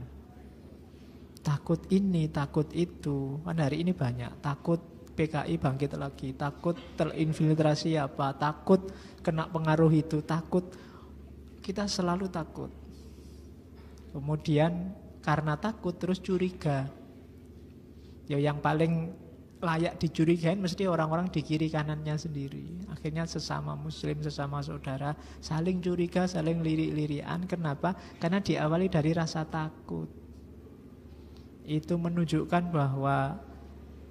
Takut ini, takut itu. Kan hari ini banyak. Takut PKI bangkit lagi, takut terinfiltrasi apa, takut kena pengaruh itu, takut. Kita selalu takut. Kemudian karena takut terus curiga. Ya yang paling layak dicurigain mesti orang-orang di kiri kanannya sendiri. Akhirnya sesama muslim, sesama saudara saling curiga, saling lirik-lirikan. Kenapa? Karena diawali dari rasa takut. Itu menunjukkan bahwa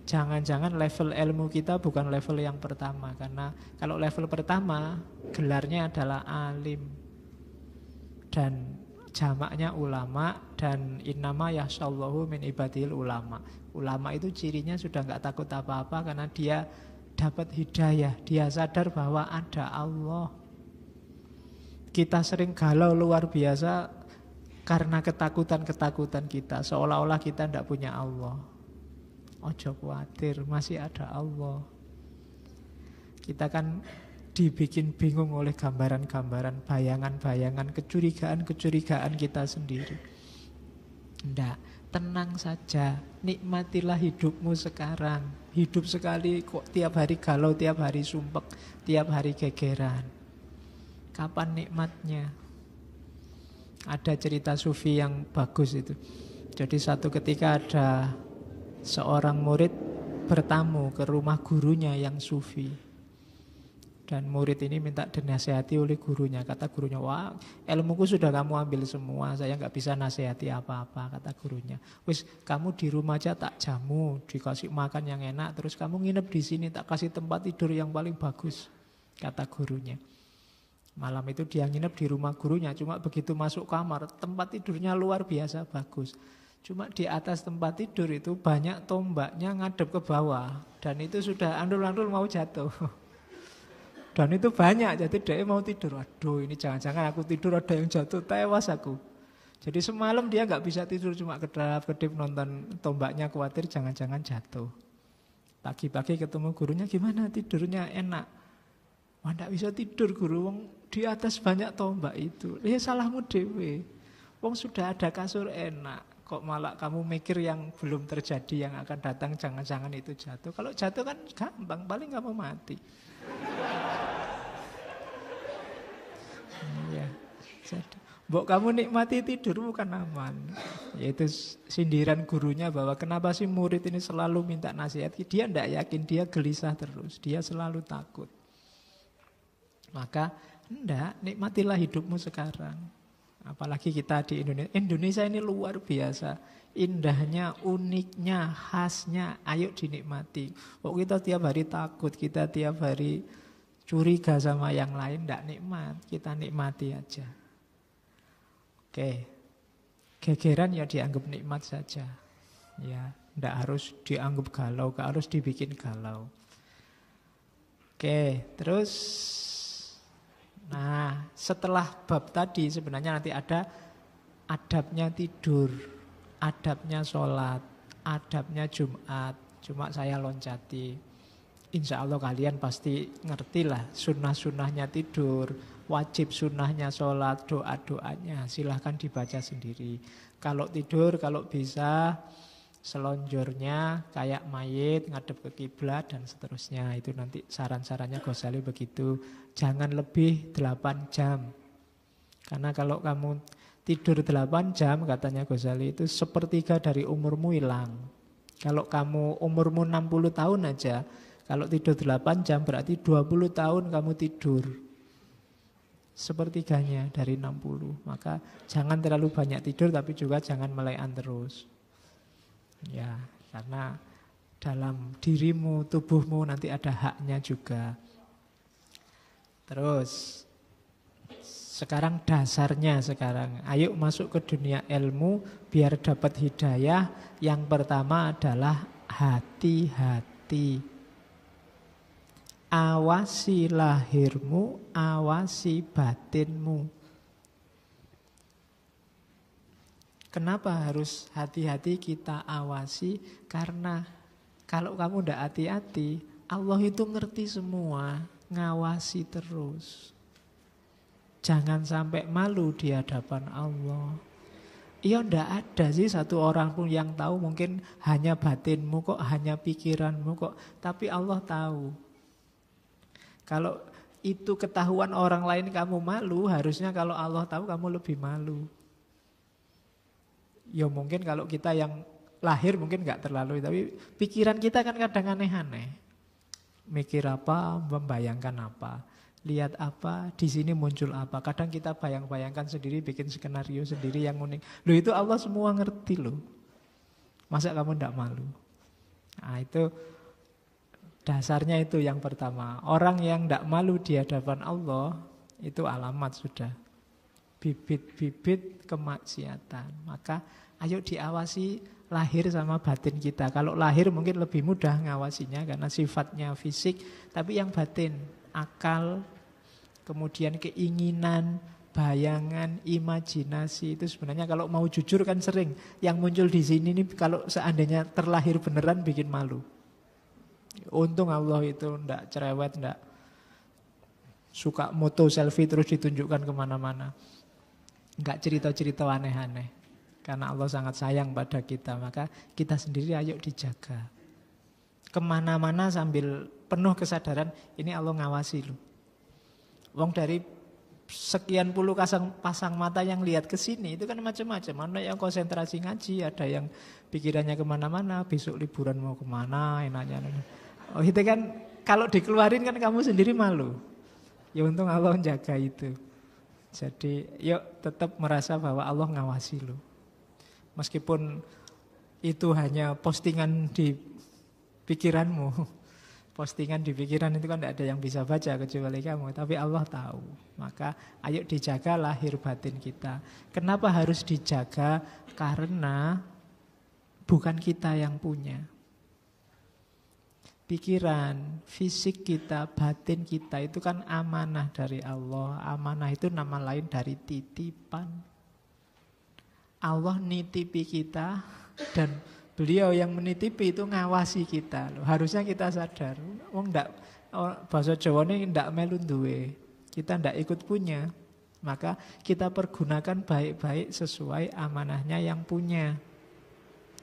jangan-jangan level ilmu kita bukan level yang pertama. Karena kalau level pertama gelarnya adalah alim dan jamaknya ulama, dan innama yahsyallahu min ibadil ulama. Ulama itu cirinya sudah nggak takut apa-apa karena dia dapat hidayah, dia sadar bahwa ada Allah. Kita sering galau luar biasa karena ketakutan-ketakutan kita, seolah-olah kita tidak punya Allah. Ojo khawatir, masih ada Allah. Kita kan dibikin bingung oleh gambaran-gambaran, bayangan-bayangan, kecurigaan-kecurigaan kita sendiri. Ndak, tenang saja, nikmatilah hidupmu sekarang. Hidup sekali kok tiap hari galau, tiap hari sumpek, tiap hari gegeran. Kapan nikmatnya? Ada cerita sufi yang bagus itu. Jadi satu ketika ada seorang murid bertamu ke rumah gurunya yang sufi. Dan murid ini minta dinasehati oleh gurunya. Kata gurunya, wah ilmuku sudah kamu ambil semua, saya nggak bisa nasihati apa-apa. Kata gurunya, wis kamu di rumah aja tak jamu, dikasih makan yang enak, terus kamu nginep di sini, tak kasih tempat tidur yang paling bagus. Kata gurunya. Malam itu dia nginep di rumah gurunya, cuma begitu masuk kamar, tempat tidurnya luar biasa bagus. Cuma di atas tempat tidur itu banyak tombaknya ngadep ke bawah, dan itu sudah andul-andul mau jatuh. Dan itu banyak, jadi dia mau tidur. Aduh, ini jangan-jangan aku tidur ada yang jatuh, tewas aku. Jadi semalam dia nggak bisa tidur, cuma kedap-kedip nonton tombaknya, khawatir jangan-jangan jatuh. Pagi-pagi ketemu gurunya, gimana tidurnya enak? Wah, nggak bisa tidur guru, wong di atas banyak tombak itu. Ya salahmu dewe. Wong sudah ada kasur enak, kok malah kamu mikir yang belum terjadi, yang akan datang, jangan-jangan itu jatuh. Kalau jatuh kan gampang, paling kamu mati. Ya, mbok kamu nikmati tidur bukan aman. Yaitu sindiran gurunya bahwa kenapa sih murid ini selalu minta nasihat. Dia tidak yakin, dia gelisah terus, dia selalu takut. Maka enggak, nikmatilah hidupmu sekarang. Apalagi kita di Indonesia. Indonesia ini luar biasa, indahnya, uniknya, khasnya. Ayo dinikmati. Kok kita tiap hari takut, kita tiap hari curiga sama yang lain, tidak nikmat. Kita nikmati aja. Oke. Gegeran ya dianggap nikmat saja. Ya, tidak harus dianggap galau, tidak harus dibikin galau. Oke, terus nah, setelah bab tadi sebenarnya nanti ada adabnya tidur, adabnya sholat, adabnya Jumat. Cuma saya loncati. Insya Allah kalian pasti ngerti lah sunnah-sunnahnya tidur, wajib sunnahnya sholat, doa-doanya. Silahkan dibaca sendiri. Kalau tidur, kalau bisa selonjornya kayak mayit, ngadep ke kiblat dan seterusnya. Itu nanti saran-sarannya Ghazali begitu. Jangan lebih 8 jam. Karena kalau kamu tidur 8 jam, katanya Ghazali, itu sepertiga dari umurmu hilang. Kalau kamu umurmu 60 tahun aja, kalau tidur 8 jam berarti 20 tahun kamu tidur. Sepertiganya dari 60. Maka jangan terlalu banyak tidur, tapi juga jangan melekan terus. Ya, karena dalam dirimu, tubuhmu, nanti ada haknya juga. Terus sekarang dasarnya sekarang, ayo masuk ke dunia ilmu biar dapat hidayah. Yang pertama adalah hati-hati. Awasi lahirmu, awasi batinmu. Kenapa harus hati-hati kita awasi? Karena kalau kamu tidak hati-hati, Allah itu ngerti semua, ngawasi terus. Jangan sampai malu di hadapan Allah. Iya, ndak ada sih satu orang pun yang tahu, mungkin hanya batinmu kok, hanya pikiranmu kok. Tapi Allah tahu. Kalau itu ketahuan orang lain kamu malu, harusnya kalau Allah tahu kamu lebih malu. Ya mungkin kalau kita yang lahir mungkin nggak terlalu, tapi pikiran kita kan kadang aneh-aneh. Mikir apa, membayangkan apa, lihat apa, di sini muncul apa. Kadang kita bayang-bayangkan sendiri, bikin skenario sendiri yang unik. Loh itu Allah semua ngerti loh. Masa kamu ndak malu? Nah itu dasarnya itu yang pertama. Orang yang ndak malu di hadapan Allah itu alamat sudah. Bibit-bibit kemaksiatan. Maka ayo diawasi lahir sama batin kita. Kalau lahir mungkin lebih mudah ngawasinya karena sifatnya fisik. Tapi yang batin, akal, kemudian keinginan, bayangan, imajinasi itu sebenarnya kalau mau jujur kan sering yang muncul di sini nih kalau seandainya terlahir beneran bikin malu. Untung Allah itu ndak cerewet, ndak suka moto selfie terus ditunjukkan kemana-mana. Nggak cerita-cerita aneh-aneh. Karena Allah sangat sayang pada kita, maka kita sendiri ayo dijaga. Kemana-mana sambil penuh kesadaran, ini Allah ngawasi loh. Wong dari sekian puluh pasang mata yang lihat ke sini itu kan macam-macam. Ada yang konsentrasi ngaji, ada yang pikirannya kemana-mana, besok liburan mau kemana, enaknya. Oh itu kan kalau dikeluarin kan kamu sendiri malu. Ya untung Allah menjaga itu. Jadi yuk tetap merasa bahwa Allah ngawasi lo. Meskipun itu hanya postingan di pikiranmu. Postingan di pikiran itu kan tidak ada yang bisa baca kecuali kamu. Tapi Allah tahu. Maka ayo dijaga lahir batin kita. Kenapa harus dijaga? Karena bukan kita yang punya. Pikiran, fisik kita, batin kita itu kan amanah dari Allah. Amanah itu nama lain dari titipan. Allah nitipi kita dan beliau yang menitipi itu ngawasi kita. Harusnya kita sadar. Wong ndak bahasa Jawa ini ndak melu duwe. Kita ndak ikut punya. Maka kita pergunakan baik-baik sesuai amanahnya yang punya.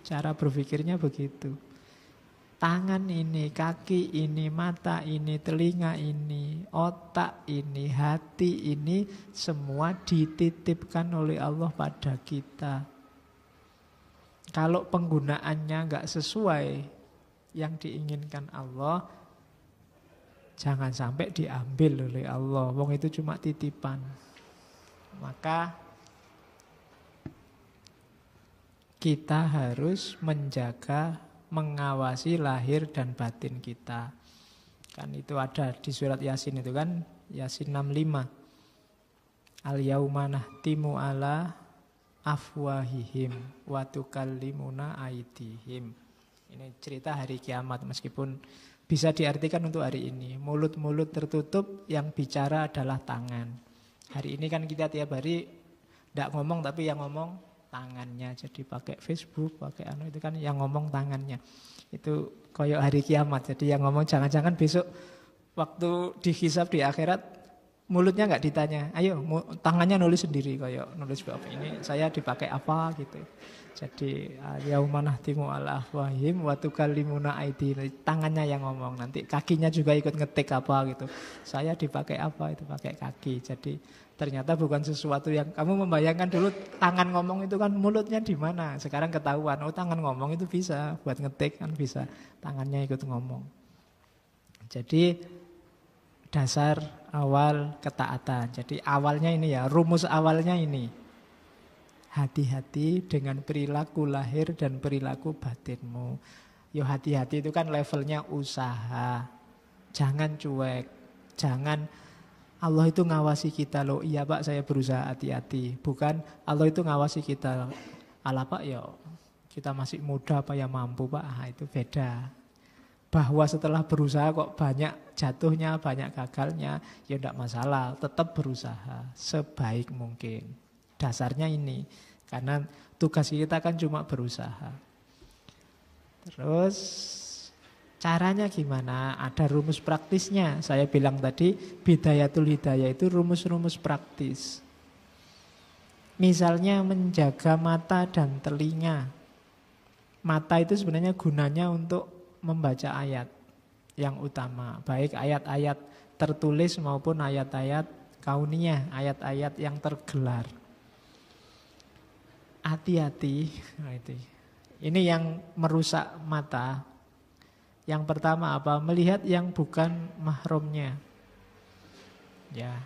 Cara berpikirnya begitu. Tangan ini, kaki ini, mata ini, telinga ini, otak ini, hati ini, semua dititipkan oleh Allah pada kita. Kalau penggunaannya nggak sesuai yang diinginkan Allah, jangan sampai diambil oleh Allah. Wong itu cuma titipan. Maka kita harus menjaga, mengawasi lahir dan batin kita. Kan itu ada di surat Yasin itu kan, Yasin 65. Al-yauma nahtimu ala afwahihim wa tukallimuna aydihim. Ini cerita hari kiamat, meskipun bisa diartikan untuk hari ini. Mulut-mulut tertutup, yang bicara adalah tangan. Hari ini kan kita tiap hari tidak ngomong, tapi yang ngomong tangannya. Jadi pakai Facebook, pakai itu kan yang ngomong tangannya. Itu koyok hari kiamat. Jadi yang ngomong jangan-jangan besok waktu dihisab di akhirat mulutnya nggak ditanya. Ayo tangannya nulis sendiri, koyok nulis bab ini saya dipakai apa gitu. Jadi yauma nahtimu ala afwahim wa tukallimuna aydihim. Tangannya yang ngomong, nanti kakinya juga ikut ngetik apa gitu. Saya dipakai apa, itu pakai kaki. Jadi ternyata bukan sesuatu yang kamu membayangkan dulu tangan ngomong itu kan mulutnya di mana. Sekarang ketahuan, oh tangan ngomong itu bisa buat ngetik kan bisa. Tangannya ikut ngomong. Jadi dasar awal ketaatan. Jadi awalnya ini ya, rumus awalnya ini. Hati-hati dengan perilaku lahir dan perilaku batinmu. Yo hati-hati itu kan levelnya usaha. Jangan cuek. Jangan Allah itu ngawasi kita loh. Iya Pak, saya berusaha hati-hati. Bukan Allah itu ngawasi kita. Alah Pak, ya kita masih muda apa ya mampu Pak. Itu beda. Bahwa setelah berusaha kok banyak jatuhnya, banyak gagalnya, ya tidak masalah. Tetap berusaha sebaik mungkin. Dasarnya ini. Karena tugas kita kan cuma berusaha. Terus caranya gimana? Ada rumus praktisnya. Saya bilang tadi bidayatul hidayah itu rumus-rumus praktis. Misalnya menjaga mata dan telinga. Mata itu sebenarnya gunanya untuk membaca ayat yang utama. Baik ayat-ayat tertulis maupun ayat-ayat kauniyah, ayat-ayat yang tergelar. Hati-hati. Ini yang merusak mata. Yang pertama apa? Melihat yang bukan mahramnya. Ya.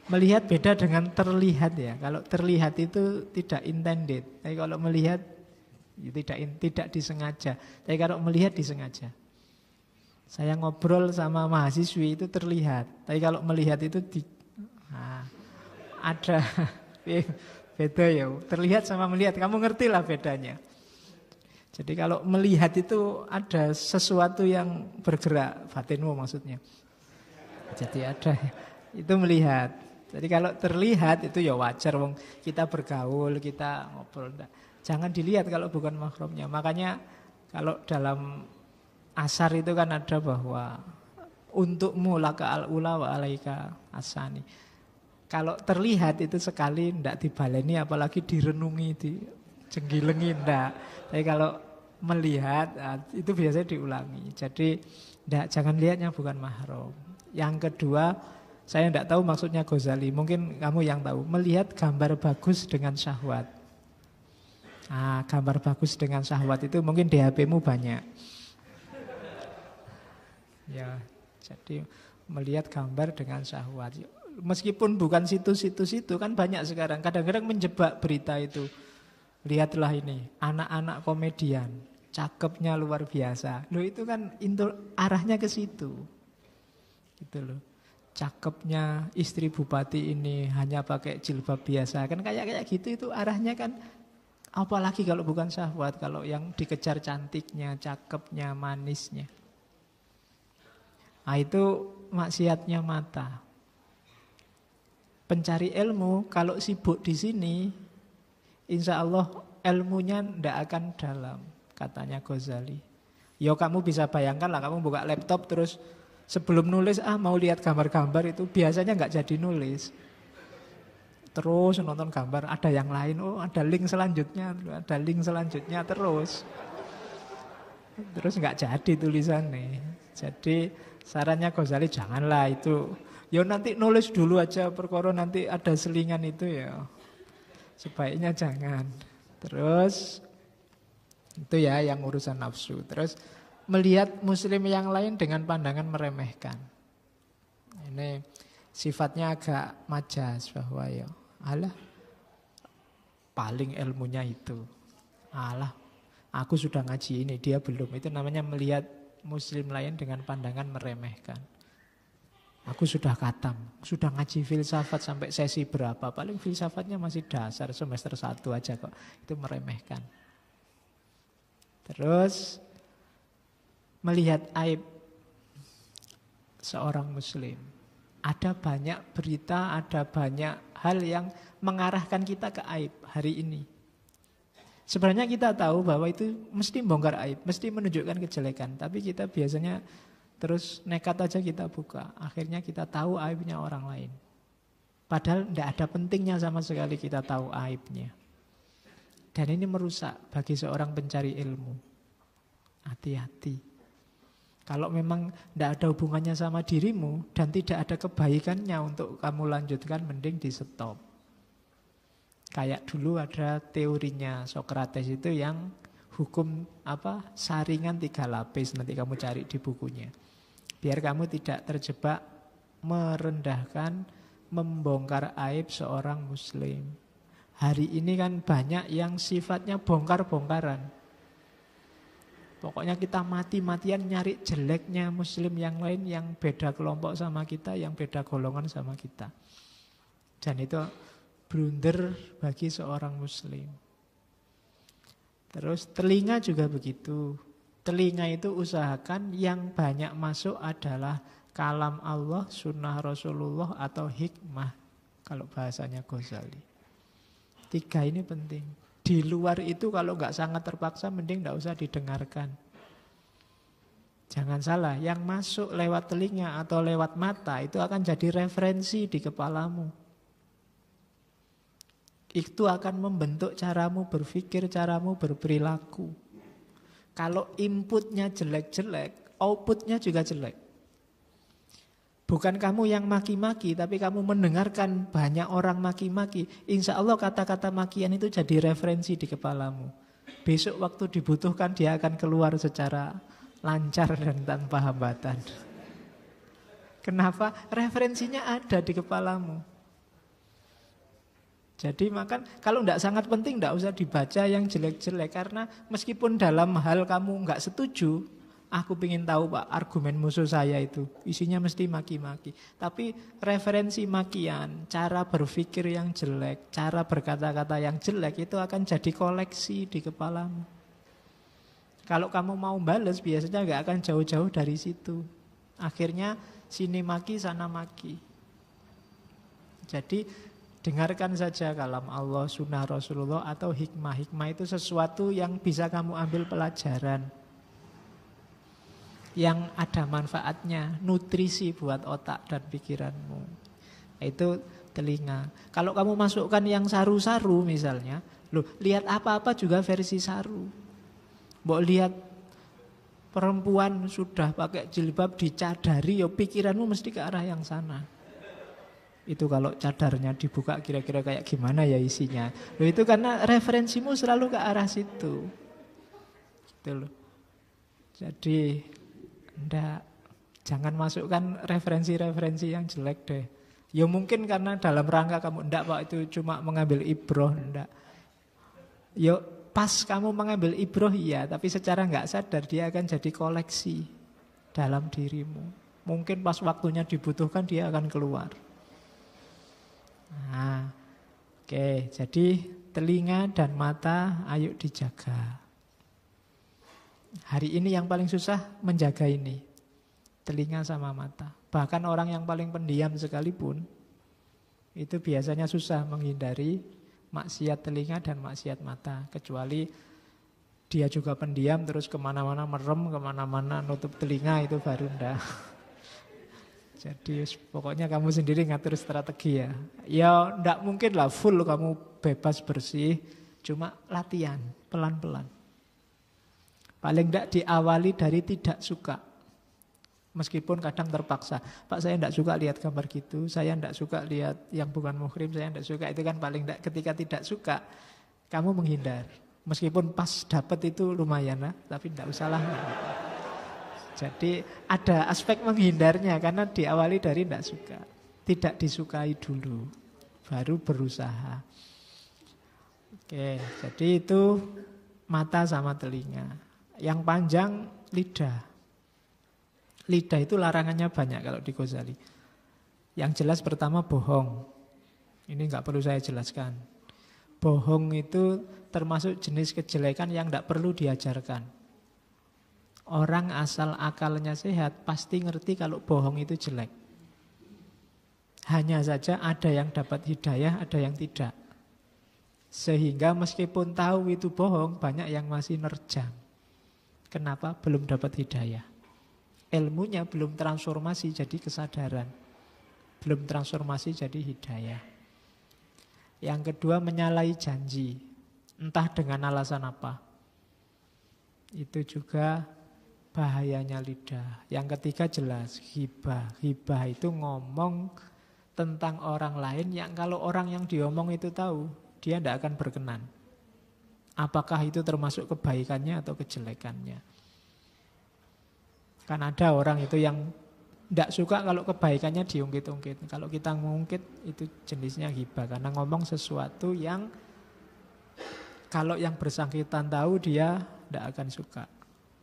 Melihat beda dengan terlihat ya. Kalau terlihat itu tidak intended. Tapi kalau melihat tidak disengaja. Tapi kalau melihat disengaja. Saya ngobrol sama mahasiswi itu terlihat. Tapi kalau melihat itu ada beda ya. Terlihat sama melihat. Kamu ngerti lah bedanya. Jadi kalau melihat itu ada sesuatu yang bergerak, batinmu maksudnya. Jadi ada, itu melihat. Jadi kalau terlihat itu ya wajar, wong kita bergaul, kita ngobrol. Jangan dilihat kalau bukan mahramnya. Makanya kalau dalam asar itu kan ada bahwa untukmu laka al-ula wa alaika asani. Kalau terlihat itu sekali tidak dibaleni, apalagi direnungi, dijenggilengi, tidak. Tapi kalau melihat itu biasanya diulangi. Jadi jangan lihatnya bukan mahram. Yang kedua, saya tidak tahu maksudnya Ghazali. Mungkin kamu yang tahu. Melihat gambar bagus dengan syahwat. Gambar bagus dengan syahwat itu mungkin di HP-mu banyak. Ya, jadi melihat gambar dengan syahwat. Meskipun bukan situs-situs itu kan banyak sekarang. Kadang-kadang menjebak berita itu. Lihatlah ini, anak-anak komedian, cakepnya luar biasa. Loh itu kan arahnya ke situ. Gitu loh. Cakepnya istri bupati ini hanya pakai jilbab biasa. Kan kayak gitu itu arahnya kan. Apalagi kalau bukan syahwat, kalau yang dikejar cantiknya, cakepnya, manisnya. Itu maksiatnya mata. Pencari ilmu kalau sibuk di sini, insya Allah ilmunya tidak akan dalam, katanya Ghazali. Ya kamu bisa bayangkan lah, kamu buka laptop terus sebelum nulis mau lihat gambar-gambar itu biasanya nggak jadi nulis. Terus nonton gambar, ada yang lain, ada link selanjutnya, terus nggak jadi tulisannya. Jadi sarannya Ghazali janganlah itu. Ya nanti nulis dulu aja perkara nanti ada selingan itu ya. Sebaiknya jangan. Terus itu ya yang urusan nafsu. Terus melihat muslim yang lain dengan pandangan meremehkan. Ini sifatnya agak majas bahwa ya alah paling ilmunya itu. Alah aku sudah ngaji ini, dia belum. Itu namanya melihat muslim lain dengan pandangan meremehkan. Aku sudah khatam, sudah ngaji filsafat sampai sesi berapa. Paling filsafatnya masih dasar, semester 1 aja kok. Itu meremehkan. Terus melihat aib seorang muslim. Ada banyak berita, ada banyak hal yang mengarahkan kita ke aib hari ini. Sebenarnya kita tahu bahwa itu mesti bongkar aib, mesti menunjukkan kejelekan. Tapi kita biasanya terus nekat aja kita buka. Akhirnya kita tahu aibnya orang lain. Padahal tidak ada pentingnya sama sekali kita tahu aibnya. Dan ini merusak bagi seorang pencari ilmu. Hati-hati. Kalau memang tidak ada hubungannya sama dirimu dan tidak ada kebaikannya untuk kamu lanjutkan, mending di stop. Kayak dulu ada teorinya Socrates itu yang hukum saringan 3 lapis, nanti kamu cari di bukunya. Biar kamu tidak terjebak merendahkan, membongkar aib seorang muslim. Hari ini kan banyak yang sifatnya bongkar-bongkaran. Pokoknya kita mati-matian nyari jeleknya muslim yang lain yang beda kelompok sama kita, yang beda golongan sama kita. Dan itu blunder bagi seorang muslim. Terus telinga juga begitu. Telinga itu usahakan yang banyak masuk adalah kalam Allah, sunnah Rasulullah atau hikmah. Kalau bahasanya Ghazali. 3 ini penting. Di luar itu kalau nggak sangat terpaksa mending nggak usah didengarkan. Jangan salah, yang masuk lewat telinga atau lewat mata itu akan jadi referensi di kepalamu. Itu akan membentuk caramu berpikir, caramu berperilaku. Kalau inputnya jelek-jelek, outputnya juga jelek. Bukan kamu yang maki-maki, tapi kamu mendengarkan banyak orang maki-maki. Insya Allah kata-kata makian itu jadi referensi di kepalamu. Besok waktu dibutuhkan dia akan keluar secara lancar dan tanpa hambatan. Kenapa? Referensinya ada di kepalamu. Jadi makan kalau tidak sangat penting tidak usah dibaca yang jelek-jelek. Karena meskipun dalam hal kamu nggak setuju, aku ingin tahu Pak, argumen musuh saya itu isinya mesti maki-maki. Tapi referensi makian, cara berpikir yang jelek, cara berkata-kata yang jelek itu akan jadi koleksi di kepalamu. Kalau kamu mau bales biasanya nggak akan jauh-jauh dari situ. Akhirnya sini maki, sana maki. Jadi dengarkan saja kalam Allah, sunnah Rasulullah atau hikmah. Hikmah itu sesuatu yang bisa kamu ambil pelajaran, yang ada manfaatnya, nutrisi buat otak dan pikiranmu. Itu telinga. Kalau kamu masukkan yang saru-saru misalnya, loh, lihat apa-apa juga versi saru. Mbok lihat perempuan sudah pakai jilbab dicadari, ya pikiranmu mesti ke arah yang sana. Itu kalau cadarnya dibuka kira-kira kayak gimana ya isinya. Loh, itu karena referensimu selalu ke arah situ. Gitu loh. Jadi jangan masukkan referensi-referensi yang jelek deh. Ya mungkin karena dalam rangka kamu Pak itu cuma mengambil ibroh, Ya pas kamu mengambil ibroh iya, tapi secara nggak sadar dia akan jadi koleksi dalam dirimu. Mungkin pas waktunya dibutuhkan dia akan keluar. Nah, oke, jadi telinga dan mata ayo dijaga. Hari ini yang paling susah menjaga ini, telinga sama mata. Bahkan orang yang paling pendiam sekalipun itu biasanya susah menghindari maksiat telinga dan maksiat mata. Kecuali dia juga pendiam terus kemana-mana merem, kemana-mana nutup telinga, itu baru ndak. Jadi pokoknya kamu sendiri ngatur strategi ya. Ya ndak mungkin lah full kamu bebas bersih, cuma latihan pelan-pelan. Paling ndak diawali dari tidak suka. Meskipun kadang terpaksa. Pak saya ndak suka lihat gambar gitu, saya ndak suka lihat yang bukan muhrim, saya ndak suka. Itu kan paling ndak ketika tidak suka kamu menghindar. Meskipun pas dapat itu lumayan lah, tapi ndak usahlah. Jadi ada aspek menghindarnya karena diawali dari tidak suka. Tidak disukai dulu, baru berusaha. Oke, jadi itu mata sama telinga. Yang panjang lidah. Lidah itu larangannya banyak kalau di Ghazali. Yang jelas pertama bohong. Ini nggak perlu saya jelaskan. Bohong itu termasuk jenis kejelekan yang tidak perlu diajarkan. Orang asal akalnya sehat pasti ngerti kalau bohong itu jelek. Hanya saja ada yang dapat hidayah, ada yang tidak. Sehingga meskipun tahu itu bohong, banyak yang masih nerjang. Kenapa? Belum dapat hidayah. Ilmunya belum transformasi jadi kesadaran. Belum transformasi jadi hidayah. Yang kedua menyalahi janji. Entah dengan alasan apa. Itu juga bahayanya lidah. Yang ketiga jelas ghibah. Ghibah itu ngomong tentang orang lain yang kalau orang yang diomong itu tahu, dia tidak akan berkenan. Apakah itu termasuk kebaikannya atau kejelekannya? Kan ada orang itu yang tidak suka kalau kebaikannya diungkit-ungkit. Kalau kita ngungkit itu jenisnya ghibah. Karena ngomong sesuatu yang kalau yang bersangkutan tahu dia tidak akan suka.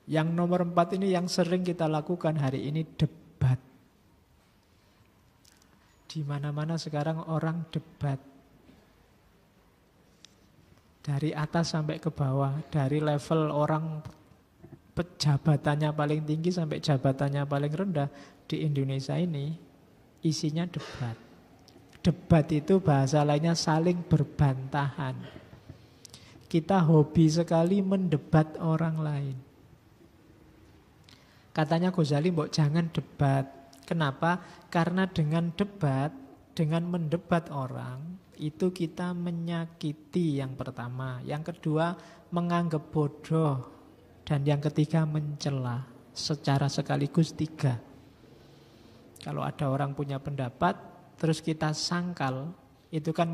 Yang nomor 4 ini yang sering kita lakukan hari ini, debat. Di mana-mana sekarang orang debat. Dari atas sampai ke bawah, dari level orang jabatannya paling tinggi sampai jabatannya paling rendah di Indonesia ini isinya debat. Debat itu bahasa lainnya saling berbantahan. Kita hobi sekali mendebat orang lain. Katanya Ghazali, mbok jangan debat. Kenapa? Karena dengan debat, dengan mendebat orang, itu kita menyakiti yang pertama. Yang kedua, menganggap bodoh. Dan yang ketiga, mencela. Secara sekaligus 3. Kalau ada orang punya pendapat, terus kita sangkal, itu kan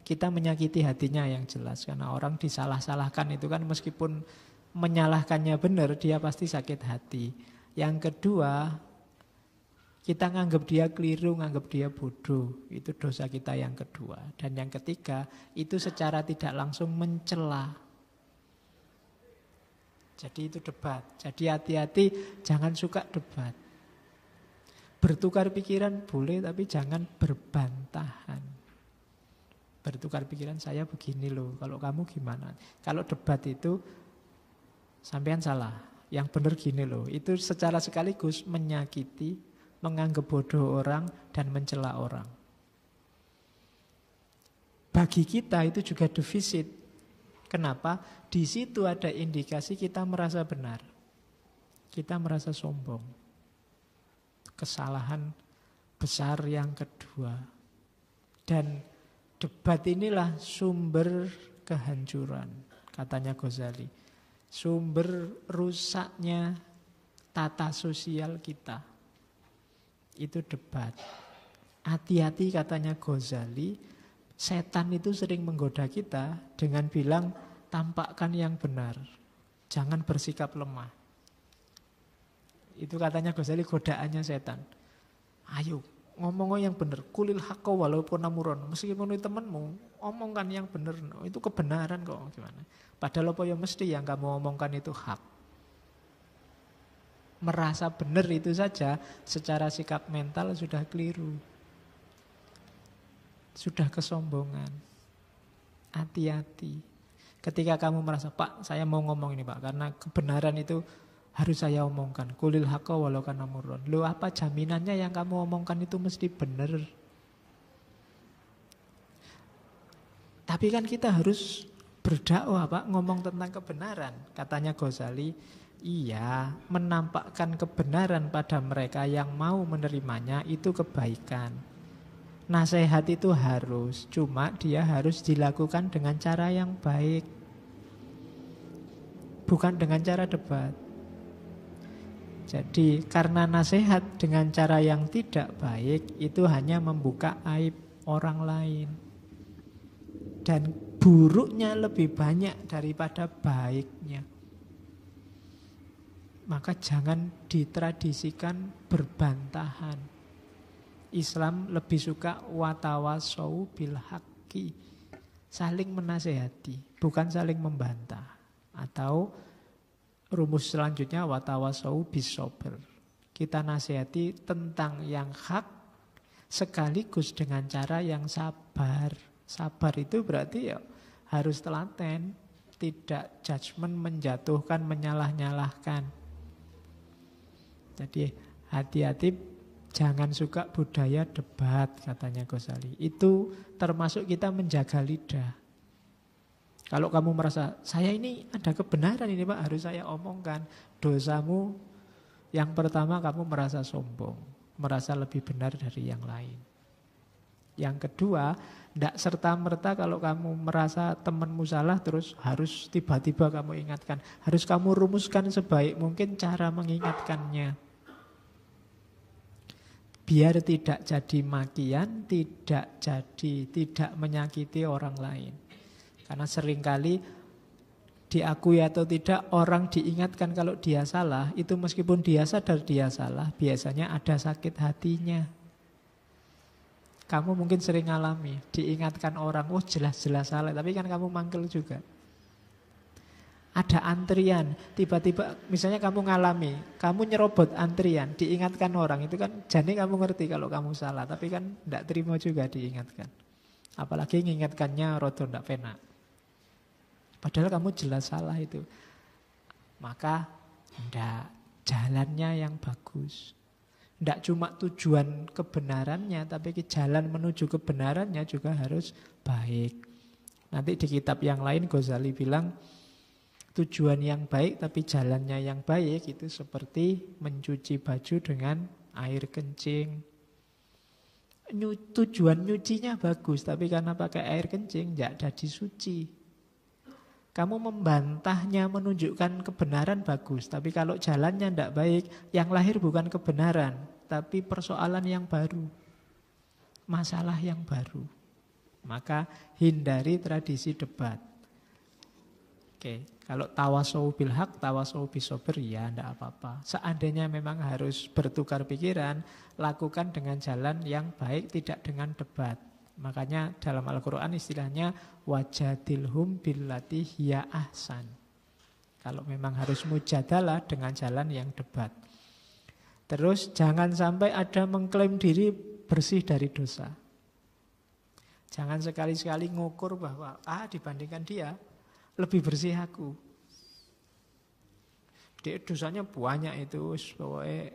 kita menyakiti hatinya yang jelas. Karena orang disalah-salahkan itu kan meskipun menyalahkannya benar, dia pasti sakit hati. Yang kedua, kita nganggap dia keliru, nganggap dia bodoh. Itu dosa kita yang kedua. Dan yang ketiga, itu secara tidak langsung mencela. Jadi itu debat. Jadi hati-hati, jangan suka debat. Bertukar pikiran boleh, tapi jangan berbantahan. Bertukar pikiran, saya begini loh, kalau kamu gimana. Kalau debat itu, sampean salah. Yang benar gini loh, itu secara sekaligus menyakiti, menganggap bodoh orang, dan mencela orang. Bagi kita itu juga defisit. Kenapa? Di situ ada indikasi kita merasa benar. Kita merasa sombong. Kesalahan besar yang kedua. Dan debat inilah sumber kehancuran, katanya Ghazali. Sumber rusaknya tata sosial kita. Itu debat. Hati-hati katanya Ghazali, setan itu sering menggoda kita dengan bilang, tampakkan yang benar, jangan bersikap lemah. Itu katanya Ghazali godaannya setan. Ayo, ngomong yang benar, kulil haqqa walaupun namuron. Meskipun itu temanmu, omongkan yang benar. Itu kebenaran kok, gimana? Padahal apa ya mesti yang kamu omongkan itu hak. Merasa benar itu saja secara sikap mental sudah keliru. Sudah kesombongan. Hati-hati. Ketika kamu merasa, Pak, saya mau ngomong ini Pak, karena kebenaran itu harus saya omongkan. Kulil haqqa walau kana murran. Loh, apa jaminannya yang kamu omongkan itu mesti benar? Tapi kan kita harus berdakwah Pak, ngomong tentang kebenaran. Katanya Ghazali, iya, menampakkan kebenaran pada mereka yang mau menerimanya itu kebaikan. Nasihat itu harus, cuma dia harus dilakukan dengan cara yang baik. Bukan dengan cara debat. Jadi karena nasihat dengan cara yang tidak baik itu hanya membuka aib orang lain. Dan buruknya lebih banyak daripada baiknya. Maka jangan ditradisikan berbantahan. Islam lebih suka watawasau bil haqqi, saling menasehati, bukan saling membantah. Atau rumus selanjutnya watawasau bis sabr. Kita nasihati tentang yang hak sekaligus dengan cara yang sabar. Sabar itu berarti ya harus telaten, tidak judgement, menjatuhkan, menyalah-nyalahkan. Jadi hati-hati, jangan suka budaya debat, katanya Ghazali. Itu termasuk kita menjaga lidah. Kalau kamu merasa, saya ini ada kebenaran ini Pak, harus saya omongkan. Dosamu yang pertama, kamu merasa sombong, merasa lebih benar dari yang lain. Yang kedua, tidak serta-merta kalau kamu merasa temanmu salah terus harus tiba-tiba kamu ingatkan. Harus kamu rumuskan sebaik mungkin cara mengingatkannya. Biar tidak jadi makian, tidak menyakiti orang lain. Karena seringkali diakui atau tidak orang diingatkan kalau dia salah, itu meskipun dia sadar dia salah, biasanya ada sakit hatinya. Kamu mungkin sering alami, diingatkan orang, oh jelas-jelas salah, tapi kan kamu mangkel juga. Ada antrian, tiba-tiba misalnya kamu ngalami, kamu nyerobot antrian, diingatkan orang, itu kan jadi kamu ngerti kalau kamu salah, tapi kan tidak terima juga diingatkan. Apalagi ngingatkannya rodo ndak penak. Padahal kamu jelas salah itu. Maka ndak, jalannya yang bagus. Ndak cuma tujuan kebenarannya, tapi jalan menuju kebenarannya juga harus baik. Nanti di kitab yang lain Ghazali bilang, tujuan yang baik tapi jalannya yang baik itu seperti mencuci baju dengan air kencing. Tujuan nyucinya bagus, tapi karena pakai air kencing tidak jadi suci. Kamu membantahnya menunjukkan kebenaran bagus, tapi kalau jalannya tidak baik, yang lahir bukan kebenaran, tapi persoalan yang baru, masalah yang baru. Maka hindari tradisi debat. Oke, kalau tawasau bil haq, tawasau bis sabr, ya tidak apa-apa. Seandainya memang harus bertukar pikiran, lakukan dengan jalan yang baik, tidak dengan debat. Makanya dalam Al-Quran istilahnya wajadilhum billati hiya ahsan. Kalau memang harus mujadalah dengan jalan yang debat. Terus jangan sampai ada mengklaim diri bersih dari dosa. Jangan sekali-sekali ngukur bahwa dibandingkan dia lebih bersih aku. Dia dosanya banyak itu, pokoknya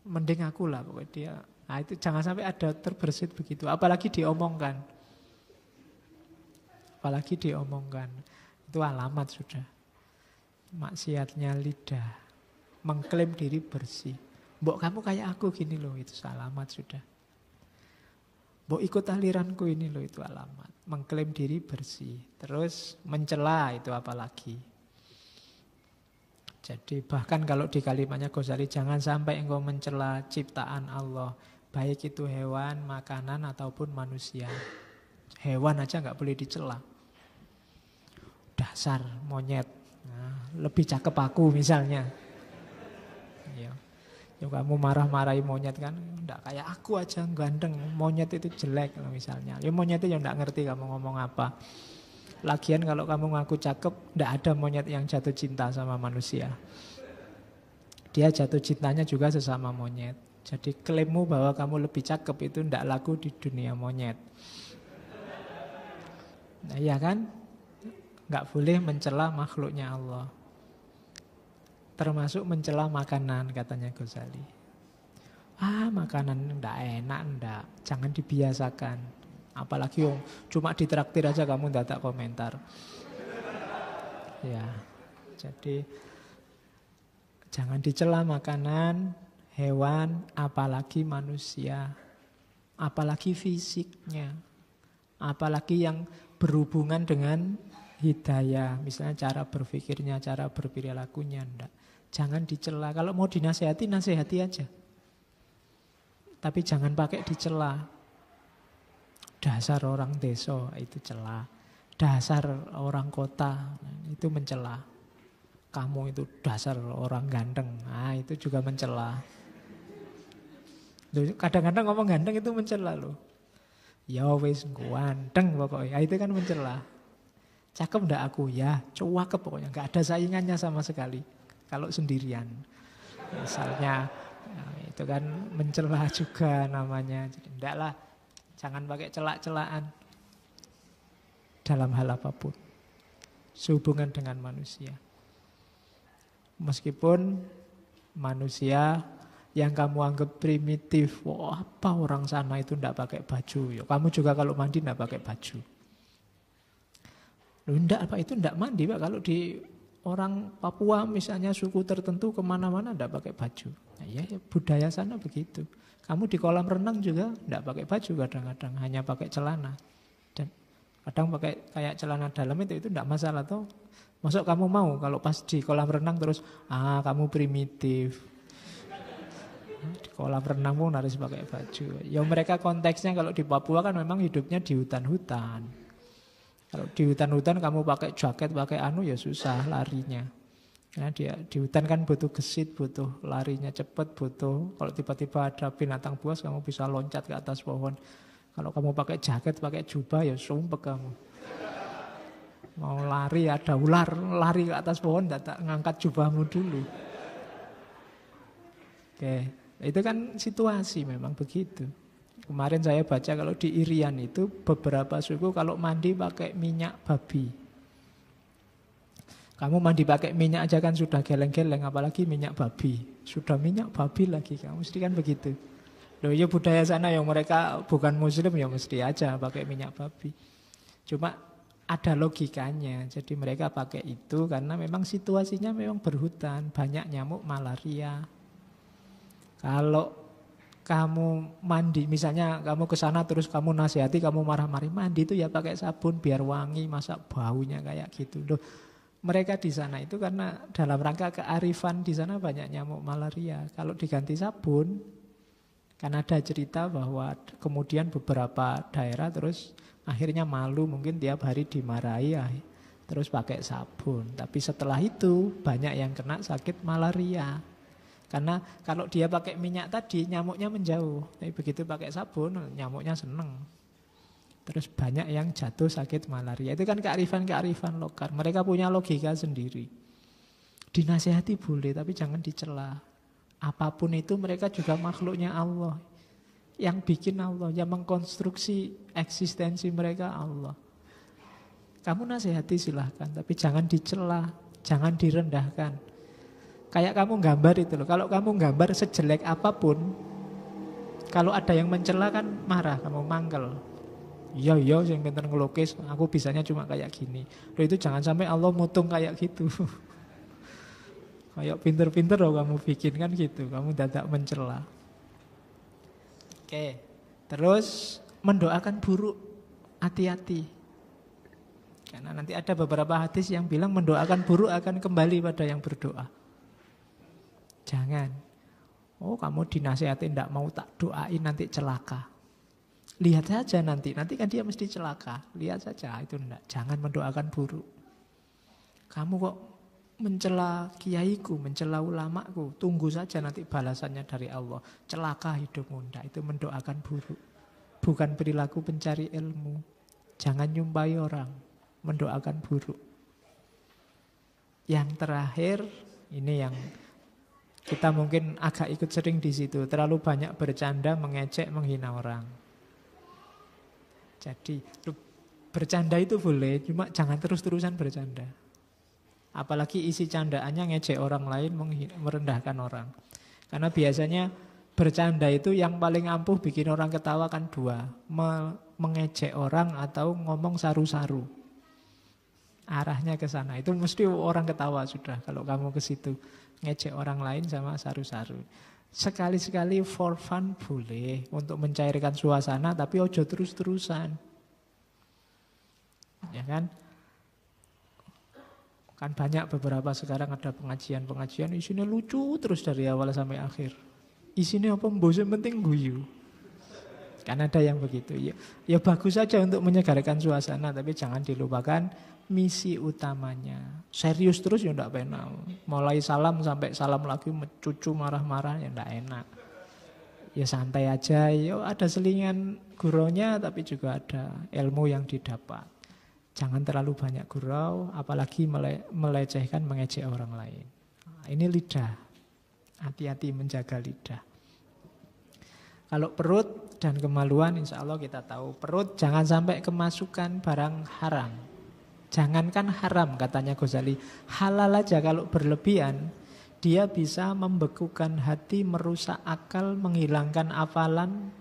mending aku lah pokoknya dia. Nah itu jangan sampai ada terbersit begitu. Apalagi diomongkan. Apalagi diomongkan. Itu alamat sudah. Maksiatnya lidah. Mengklaim diri bersih. Mbok kamu kayak aku gini loh, itu alamat sudah. Mbok ikut aliranku ini loh, itu alamat. Mengklaim diri bersih. Terus mencela itu apalagi. Jadi bahkan kalau di kalimatnya Ghazali, jangan sampai engkau mencela ciptaan Allah. Baik itu hewan, makanan ataupun manusia. Hewan aja nggak boleh dicela. Dasar monyet. Nah, lebih cakep aku misalnya. Ya. Ya kamu marah-marahi monyet kan, enggak kayak aku aja ganteng, monyet itu jelek misalnya. Ya monyet itu enggak ngerti kamu ngomong apa. Lagian kalau kamu ngaku cakep, enggak ada monyet yang jatuh cinta sama manusia. Dia jatuh cintanya juga sesama monyet. Jadi klaimmu bahwa kamu lebih cakep itu enggak laku di dunia monyet. Nah iya kan? Enggak boleh mencela makhluknya Allah. Termasuk mencela makanan katanya Ghazali. Makanan enggak enak, enggak. Jangan dibiasakan. Apalagi cuma ditraktir aja kamu enggak tak komentar. Ya, jadi jangan dicela makanan, hewan, apalagi manusia. Apalagi fisiknya. Apalagi yang berhubungan dengan hidayah. Misalnya cara berpikirnya, cara berperilakunya, enggak. Jangan dicela. Kalau mau dinasehati, nasehati aja. Tapi jangan pakai dicela. Dasar orang desa, itu cela. Dasar orang kota, itu mencela. Kamu itu dasar orang ganteng, itu juga mencela. Kadang-kadang ngomong ganteng itu mencela loh. Ya wis ganteng pokoknya, itu kan mencela. Cakep ndak aku? Ya cakep pokoknya, nggak ada saingannya sama sekali. Kalau sendirian, misalnya, itu kan mencela juga namanya. Jadi ndak lah, jangan pakai celak-celaan dalam hal apapun sehubungan dengan manusia. Meskipun manusia yang kamu anggap primitif, wah apa orang sana itu ndak pakai baju, ya, kamu juga kalau mandi ndak pakai baju. Loh, enggak, Pak, itu enggak mandi, Pak. Kalau di orang Papua misalnya suku tertentu kemana-mana enggak pakai baju. Nah, ya, budaya sana begitu. Kamu di kolam renang juga enggak pakai baju kadang-kadang, hanya pakai celana. Dan kadang pakai kayak celana dalam itu enggak masalah toh. Masuk kamu mau kalau pas di kolam renang terus kamu primitif. Di kolam renang pun harus pakai baju. Ya mereka konteksnya kalau di Papua kan memang hidupnya di hutan-hutan. Kalau di hutan-hutan kamu pakai jaket, pakai ya susah larinya. Karena dia di hutan kan butuh gesit, butuh larinya cepat, butuh kalau tiba-tiba ada binatang buas kamu bisa loncat ke atas pohon. Kalau kamu pakai jaket, pakai jubah ya sumpek kamu. Mau lari ada ular, lari ke atas pohon, tak ngangkat jubahmu dulu. Oke, itu kan situasi memang begitu. Kemarin saya baca kalau di Irian itu beberapa suku kalau mandi pakai minyak babi. Kamu mandi pakai minyak aja kan sudah geleng-geleng, apalagi minyak babi. Sudah minyak babi lagi, kamu mesti kan begitu. Loh ya budaya sana yang mereka bukan muslim ya mesti aja pakai minyak babi. Cuma ada logikanya, jadi mereka pakai itu karena memang situasinya memang berhutan, banyak nyamuk malaria. Kalau kamu mandi, misalnya kamu ke sana terus kamu nasihati, kamu marah-marah, mandi itu ya pakai sabun biar wangi, masa baunya kayak gitu. Loh, mereka di sana itu karena dalam rangka kearifan di sana banyak nyamuk malaria. Kalau diganti sabun, kan ada cerita bahwa kemudian beberapa daerah terus akhirnya malu, mungkin tiap hari dimarahi, terus pakai sabun. Tapi setelah itu banyak yang kena sakit malaria. Karena kalau dia pakai minyak tadi nyamuknya menjauh. Tapi begitu pakai sabun nyamuknya seneng. Terus banyak yang jatuh sakit malaria. Itu kan kearifan-kearifan lokal. Mereka punya logika sendiri. Dinasihati boleh tapi jangan dicela. Apapun itu mereka juga makhluknya Allah. Yang bikin Allah, yang mengkonstruksi eksistensi mereka Allah. Kamu nasihati silahkan, tapi jangan dicela, jangan direndahkan. Kayak kamu gambar itu loh. Kalau kamu gambar sejelek apapun, kalau ada yang mencela kan marah, kamu mangkel. Iya, yang pintar ngelukis, aku bisanya cuma kayak gini. Loh itu jangan sampai Allah mutung kayak gitu. Kayak pinter-pinter loh kamu bikin kan gitu, kamu dadak mencela. Oke, terus mendoakan buruk, hati-hati. Karena nanti ada beberapa hadis yang bilang mendoakan buruk akan kembali pada yang berdoa. Jangan. Oh kamu dinasihati tidak mau tak doain nanti celaka. Lihat saja nanti kan dia mesti celaka. Lihat saja itu enggak. Jangan mendoakan buruk. Kamu kok mencela kiaiku, mencela ulamaku, tunggu saja nanti balasannya dari Allah. Celaka hidupmu, enggak. Itu mendoakan buruk. Bukan perilaku pencari ilmu. Jangan nyumpai orang, mendoakan buruk. Yang terakhir, ini yang kita mungkin agak ikut sering di situ. Terlalu banyak bercanda, mengejek, menghina orang. Jadi bercanda itu boleh, cuma jangan terus-terusan bercanda. Apalagi isi candaannya ngejek orang lain, merendahkan orang. Karena biasanya bercanda itu yang paling ampuh bikin orang ketawa kan dua. Mengejek orang atau ngomong saru-saru. Arahnya ke sana. Itu mesti orang ketawa sudah kalau kamu ke situ. Ngejek orang lain sama saru-saru. Sekali-sekali for fun boleh untuk mencairkan suasana, tapi ojo terus-terusan. Ya kan? Kan banyak beberapa sekarang ada pengajian-pengajian isinya lucu terus dari awal sampai akhir. Isinya apa? Bosan penting guyu. Kan ada yang begitu. Ya bagus saja untuk menyegarkan suasana, tapi jangan dilupakan misi utamanya. Serius terus ya enggak penal. Mulai salam sampai salam lagi cucu marah-marah ya enggak enak. Ya santai aja, ya ada selingan gurunya tapi juga ada ilmu yang didapat. Jangan terlalu banyak gurau, apalagi melecehkan, mengejek orang lain. Nah, ini lidah. Hati-hati menjaga lidah. Kalau perut dan kemaluan insya Allah kita tahu. Perut jangan sampai kemasukan barang haram. Jangankan haram katanya Ghazali, halal aja kalau berlebihan, dia bisa membekukan hati, merusak akal, menghilangkan hafalan,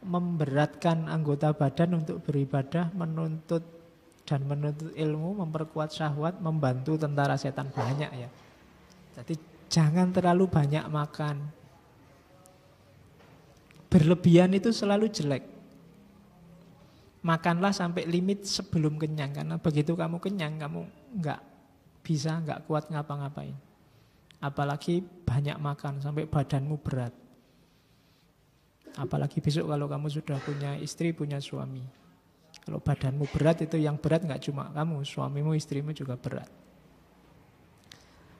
memberatkan anggota badan untuk beribadah, menuntut ilmu, memperkuat syahwat, membantu tentara setan banyak ya. Jadi jangan terlalu banyak makan. Berlebihan itu selalu jelek. Makanlah sampai limit sebelum kenyang. Karena begitu kamu kenyang, kamu nggak kuat ngapa-ngapain. Apalagi banyak makan sampai badanmu berat. Apalagi besok kalau kamu sudah punya istri, punya suami. Kalau badanmu berat itu yang berat nggak cuma kamu, suamimu, istrimu juga berat.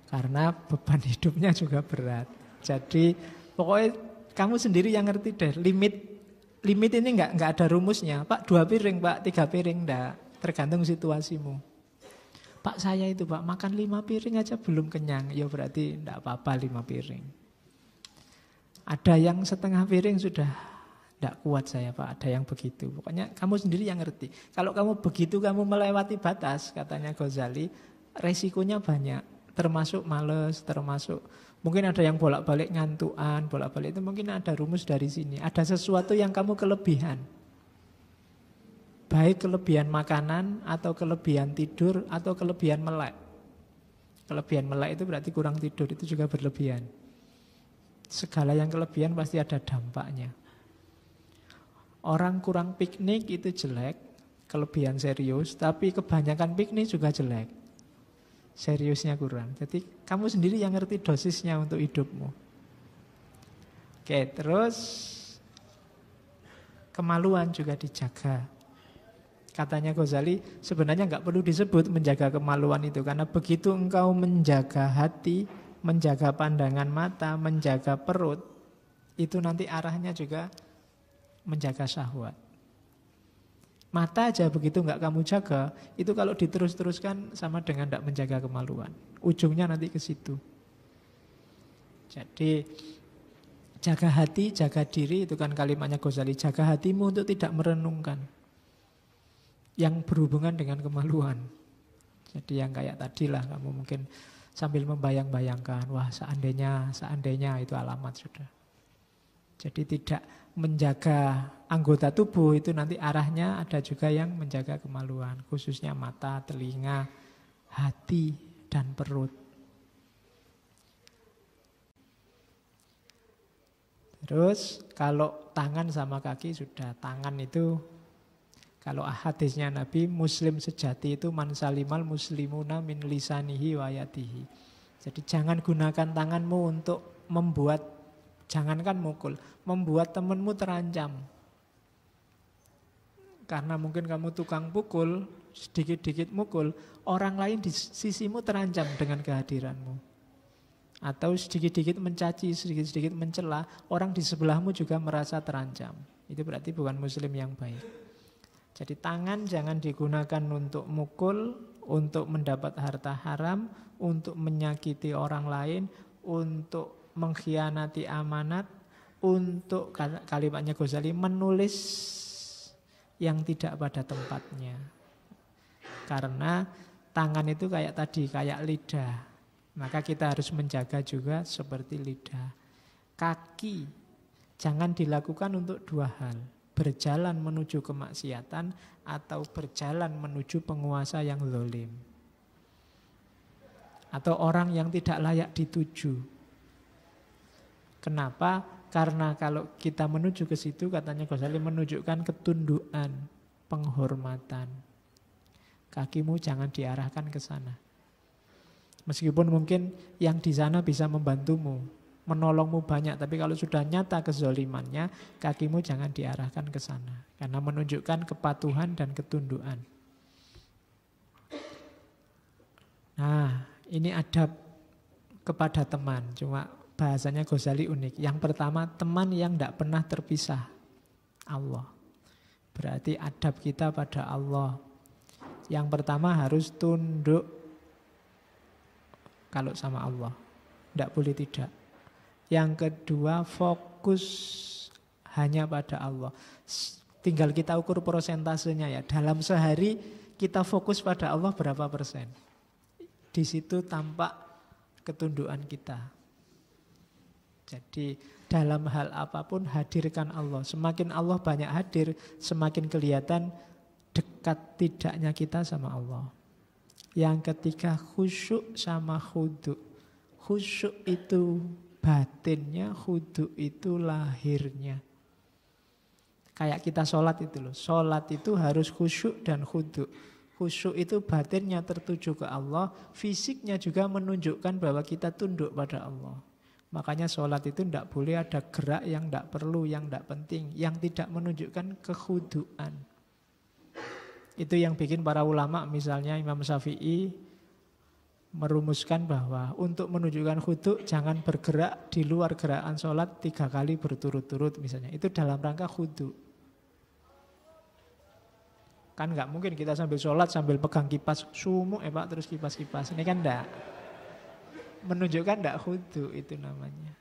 Karena beban hidupnya juga berat. Jadi pokoknya kamu sendiri yang ngerti deh limit ini nggak ada rumusnya. Pak 2 piring, Pak 3 piring, enggak. Tergantung situasimu. Pak saya itu Pak makan 5 piring aja belum kenyang. Ya berarti tidak apa-apa 5 piring. Ada yang setengah piring sudah tidak kuat saya Pak. Ada yang begitu. Pokoknya kamu sendiri yang ngerti. Kalau kamu begitu kamu melewati batas, katanya Ghazali, resikonya banyak. Termasuk males, termasuk mungkin ada yang bolak-balik ngantuan, bolak-balik itu mungkin ada rumus dari sini. Ada sesuatu yang kamu kelebihan. Baik kelebihan makanan atau kelebihan tidur atau kelebihan melek. Kelebihan melek itu berarti kurang tidur, itu juga berlebihan. Segala yang kelebihan pasti ada dampaknya. Orang kurang piknik itu jelek, kelebihan serius, tapi kebanyakan piknik juga jelek. Seriusnya kurang. Jadi kamu sendiri yang ngerti dosisnya untuk hidupmu. Oke, terus kemaluan juga dijaga. Katanya Ghazali, sebenarnya nggak perlu disebut menjaga kemaluan itu, karena begitu engkau menjaga hati, menjaga pandangan mata, menjaga perut, itu nanti arahnya juga menjaga syahwat. Mata aja begitu nggak kamu jaga, itu kalau diterus-teruskan sama dengan tidak menjaga kemaluan. Ujungnya nanti ke situ. Jadi jaga hati, jaga diri, itu kan kalimatnya Ghazali. Jaga hatimu untuk tidak merenungkan yang berhubungan dengan kemaluan. Jadi yang kayak tadi lah, kamu mungkin sambil membayang-bayangkan, wah seandainya itu alamat sudah. Jadi tidak menjaga anggota tubuh itu nanti arahnya ada juga yang menjaga kemaluan. Khususnya mata, telinga, hati, dan perut. Terus kalau tangan sama kaki sudah. Tangan itu kalau hadisnya Nabi, muslim sejati itu man salimal muslimuna min lisanihi wa yadihi. Jadi jangan gunakan tanganmu untuk membuat, jangankan mukul, membuat temanmu terancam. Karena mungkin kamu tukang pukul, sedikit-sedikit mukul, orang lain di sisimu terancam dengan kehadiranmu. Atau sedikit-sedikit mencaci, sedikit-sedikit mencela, orang di sebelahmu juga merasa terancam. Itu berarti bukan muslim yang baik. Jadi tangan jangan digunakan untuk mukul, untuk mendapat harta haram, untuk menyakiti orang lain, untuk mengkhianati amanat, untuk kalimatnya Ghazali menulis yang tidak pada tempatnya. Karena tangan itu kayak tadi, kayak lidah. Maka kita harus menjaga juga seperti lidah. Kaki jangan dilakukan untuk dua hal. Berjalan menuju kemaksiatan atau berjalan menuju penguasa yang zalim. Atau orang yang tidak layak dituju. Kenapa? Karena kalau kita menuju ke situ, katanya Ghazali, menunjukkan ketundukan, penghormatan. Kakimu jangan diarahkan ke sana. Meskipun mungkin yang di sana bisa membantumu, menolongmu banyak, tapi kalau sudah nyata kezolimannya, kakimu jangan diarahkan ke sana. Karena menunjukkan kepatuhan dan ketundukan. Nah, ini adab kepada teman. Cuma bahasanya Ghazali unik. Yang pertama, teman yang tidak pernah terpisah. Allah. Berarti adab kita pada Allah. Yang pertama harus tunduk kalau sama Allah. Tidak boleh tidak. Yang kedua, fokus hanya pada Allah. Tinggal kita ukur persentasenya ya. Dalam sehari kita fokus pada Allah berapa persen. Di situ tampak ketundukan kita. Jadi dalam hal apapun hadirkan Allah. Semakin Allah banyak hadir, semakin kelihatan dekat tidaknya kita sama Allah. Yang ketiga, khusyuk sama khudu'. Khusyuk itu batinnya, khudu' itu lahirnya. Kayak kita sholat itu loh. Sholat itu harus khusyuk dan khudu'. Khusyuk itu batinnya tertuju ke Allah, fisiknya juga menunjukkan bahwa kita tunduk pada Allah. Makanya sholat itu tidak boleh ada gerak yang tidak perlu, yang tidak penting, yang tidak menunjukkan kekhuduan. Itu yang bikin para ulama, misalnya Imam Syafi'i merumuskan bahwa untuk menunjukkan khudu' jangan bergerak di luar gerakan sholat 3 kali berturut-turut misalnya. Itu dalam rangka khudu'. Kan nggak mungkin kita sambil sholat sambil pegang kipas sumuk Pak terus kipas-kipas. Ini kan enggak. Menunjukkan enggak khudu itu namanya.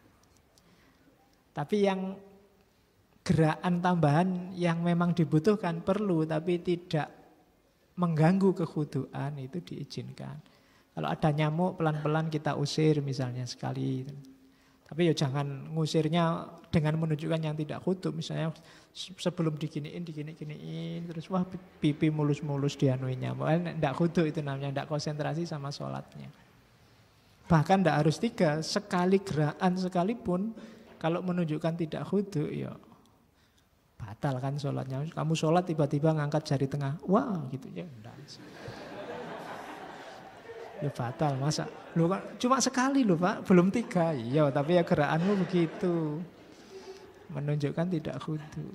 Tapi yang gerakan tambahan yang memang dibutuhkan perlu tapi tidak mengganggu kekhuduan itu diizinkan. Kalau ada nyamuk pelan-pelan kita usir misalnya sekali. Tapi ya jangan ngusirnya dengan menunjukkan yang tidak khudu. Misalnya sebelum diginiin, terus wah pipi mulus-mulus dianuin nyamuk. Tidak khudu itu namanya, tidak konsentrasi sama sholatnya. Bahkan tidak harus 3, sekali gerakan sekalipun kalau menunjukkan tidak khudu ya batal kan sholatnya. Kamu sholat tiba-tiba ngangkat jari tengah, wah gitu ya enggak. Ya batal, masa? Loh, cuma sekali loh Pak, belum 3. Iya, tapi ya gerakanmu begitu. Menunjukkan tidak khudu.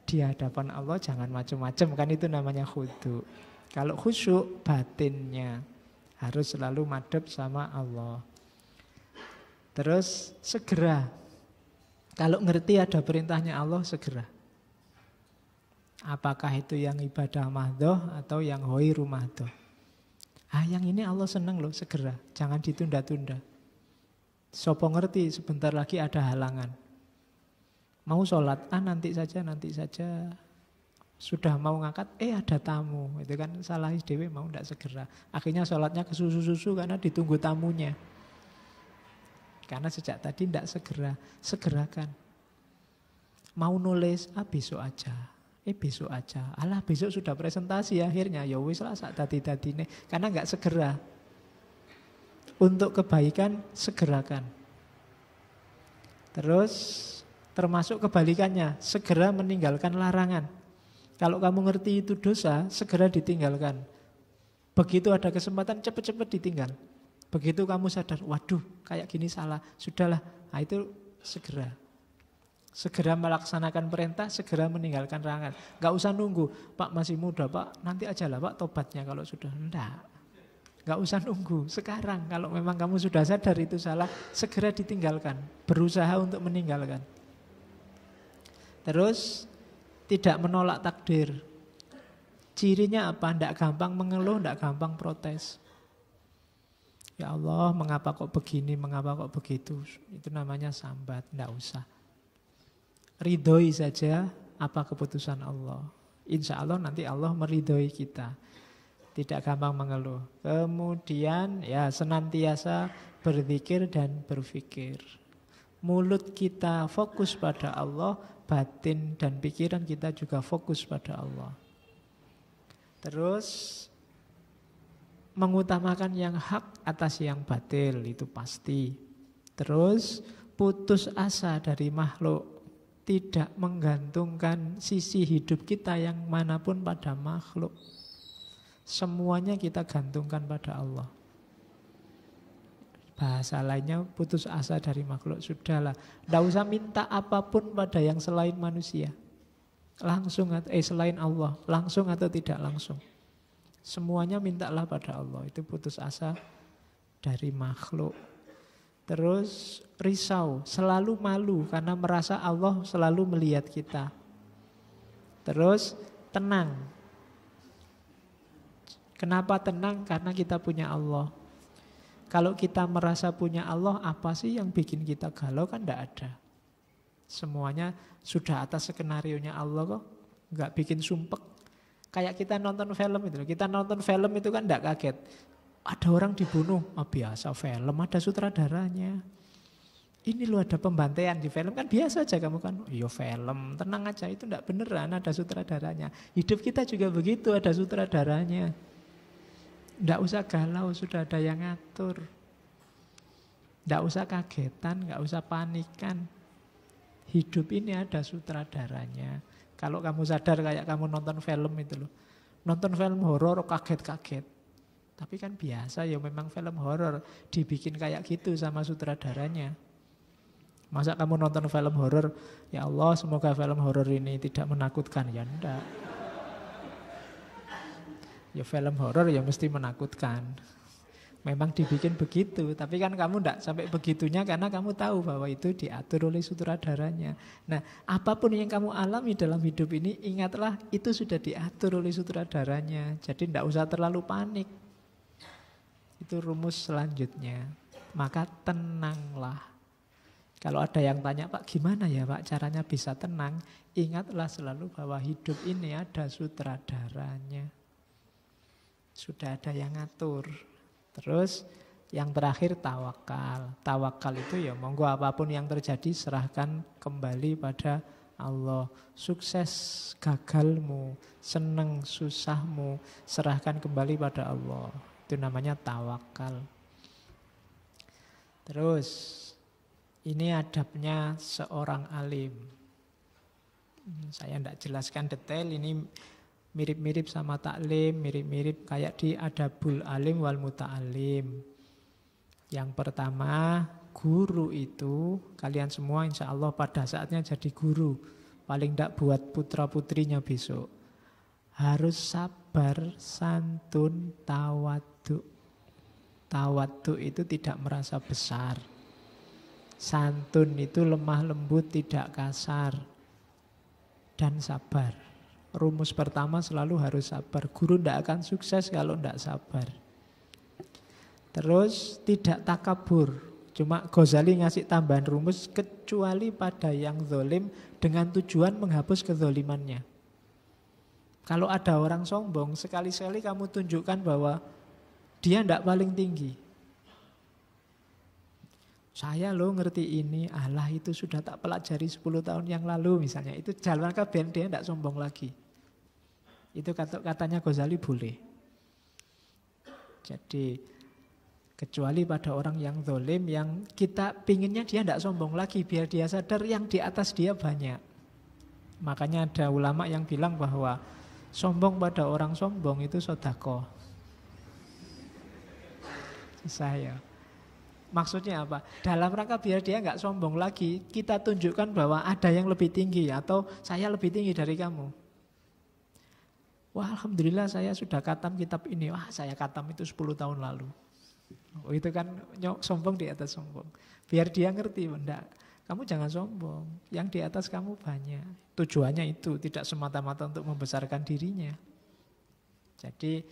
Di hadapan Allah jangan macam-macam, kan itu namanya khudu. Kalau khusyuk, batinnya harus selalu madhep sama Allah. Terus segera. Kalau ngerti ada perintahnya Allah, segera. Apakah itu yang ibadah mahdhoh atau yang ghairu mahdhoh? Yang ini Allah senang loh, segera. Jangan ditunda-tunda. Sopo ngerti sebentar lagi ada halangan. Mau sholat, nanti saja. Sudah mau ngangkat, ada tamu. Itu kan salah dewe mau tidak segera. Akhirnya sholatnya kesusu-susu karena ditunggu tamunya. Karena sejak tadi tidak segera. Segerakan. Mau nulis, besok aja. Besok aja. Alah besok sudah presentasi akhirnya. Ya wis lah sak dadi-dadine. Karena enggak segera. Untuk kebaikan segerakan. Terus termasuk kebalikannya, segera meninggalkan larangan. Kalau kamu ngerti itu dosa, segera ditinggalkan. Begitu ada kesempatan cepat-cepat ditinggal. Begitu kamu sadar, waduh kayak gini salah, sudahlah. Nah itu segera. Segera melaksanakan perintah, segera meninggalkan larangan. Gak usah nunggu, Pak masih muda Pak, nanti aja lah Pak tobatnya kalau sudah. Enggak, gak usah nunggu. Sekarang kalau memang kamu sudah sadar itu salah, segera ditinggalkan. Berusaha untuk meninggalkan. Terus tidak menolak takdir. Cirinya apa? Tidak gampang mengeluh, tidak gampang protes. Ya Allah, mengapa kok begini, mengapa kok begitu? Itu namanya sambat, tidak usah. Ridhoi saja apa keputusan Allah. Insya Allah nanti Allah meridhoi kita. Tidak gampang mengeluh. Kemudian ya senantiasa berzikir dan berfikir. Mulut kita fokus pada Allah, batin dan pikiran kita juga fokus pada Allah. Terus mengutamakan yang hak atas yang batil itu pasti. Terus putus asa dari makhluk. Tidak menggantungkan sisi hidup kita yang manapun pada makhluk. Semuanya kita gantungkan pada Allah. Bahasa lainnya putus asa dari makhluk. Sudahlah, tidak usah minta apapun pada yang selain manusia. Langsung selain Allah, langsung atau tidak langsung. Semuanya mintalah pada Allah. Itu putus asa dari makhluk. Terus risau, selalu malu karena merasa Allah selalu melihat kita. Terus tenang. Kenapa tenang? Karena kita punya Allah. Kalau kita merasa punya Allah, apa sih yang bikin kita galau? Kan tidak ada. Semuanya sudah atas skenarionya Allah kok. Enggak bikin sumpek. Kayak kita nonton film itu. Kita nonton film itu kan tidak kaget. Ada orang dibunuh, biasa film, ada sutradaranya. Ini loh ada pembantaian di film, kan biasa aja kamu kan. Iya film, tenang aja, itu enggak beneran ada sutradaranya. Hidup kita juga begitu, ada sutradaranya. Enggak usah galau, sudah ada yang ngatur. Enggak usah kagetan, enggak usah panikan. Hidup ini ada sutradaranya. Kalau kamu sadar kayak kamu nonton film itu loh. Nonton film horor kaget-kaget. Tapi kan biasa ya memang film horor dibikin kayak gitu sama sutradaranya. Masa kamu nonton film horor, ya Allah semoga film horor ini tidak menakutkan, ya enggak. Ya film horor ya mesti menakutkan. Memang dibikin begitu, tapi kan kamu tidak sampai begitunya karena kamu tahu bahwa itu diatur oleh sutradaranya. Nah, apapun yang kamu alami dalam hidup ini, ingatlah itu sudah diatur oleh sutradaranya. Jadi tidak usah terlalu panik. Itu rumus selanjutnya. Maka tenanglah. Kalau ada yang tanya, Pak gimana ya Pak caranya bisa tenang? Ingatlah selalu bahwa hidup ini ada sutradaranya. Sudah ada yang ngatur. Terus yang terakhir tawakal. Tawakal itu ya monggo apapun yang terjadi serahkan kembali pada Allah. Sukses gagalmu, senang susahmu, serahkan kembali pada Allah. Itu namanya tawakal. Terus ini adabnya seorang alim. Saya tidak jelaskan detail, ini mirip-mirip sama taklim, mirip-mirip kayak di adabul alim wal muta'alim. Yang pertama, guru itu, kalian semua insya Allah pada saatnya jadi guru. Paling tidak buat putra-putrinya besok. Harus sabar, santun, tawaduk. Tawaduk itu tidak merasa besar. Santun itu lemah lembut, tidak kasar. Dan sabar. Rumus pertama selalu harus sabar. Guru tidak akan sukses kalau tidak sabar. Terus tidak takabur. Cuma Ghazali ngasih tambahan rumus kecuali pada yang zalim dengan tujuan menghapus kezalimannya. Kalau ada orang sombong, sekali-sekali kamu tunjukkan bahwa dia tidak paling tinggi. Saya loh ngerti ini, Allah itu sudah tak pelajari 10 tahun yang lalu misalnya. Itu jalan kabeh dia tidak sombong lagi. Itu katanya Ghazali boleh. Jadi kecuali pada orang yang zalim yang kita pinginnya dia tidak sombong lagi biar dia sadar yang di atas dia banyak. Makanya ada ulama yang bilang bahwa sombong pada orang sombong itu sedekah. Saya. Maksudnya apa? Dalam rangka biar dia nggak sombong lagi, kita tunjukkan bahwa ada yang lebih tinggi atau saya lebih tinggi dari kamu. Wah alhamdulillah saya sudah khatam kitab ini. Wah saya khatam itu 10 tahun lalu. Oh, itu kan sombong di atas sombong. Biar dia ngerti, enggak. Kamu jangan sombong. Yang di atas kamu banyak. Tujuannya itu tidak semata-mata untuk membesarkan dirinya. Jadi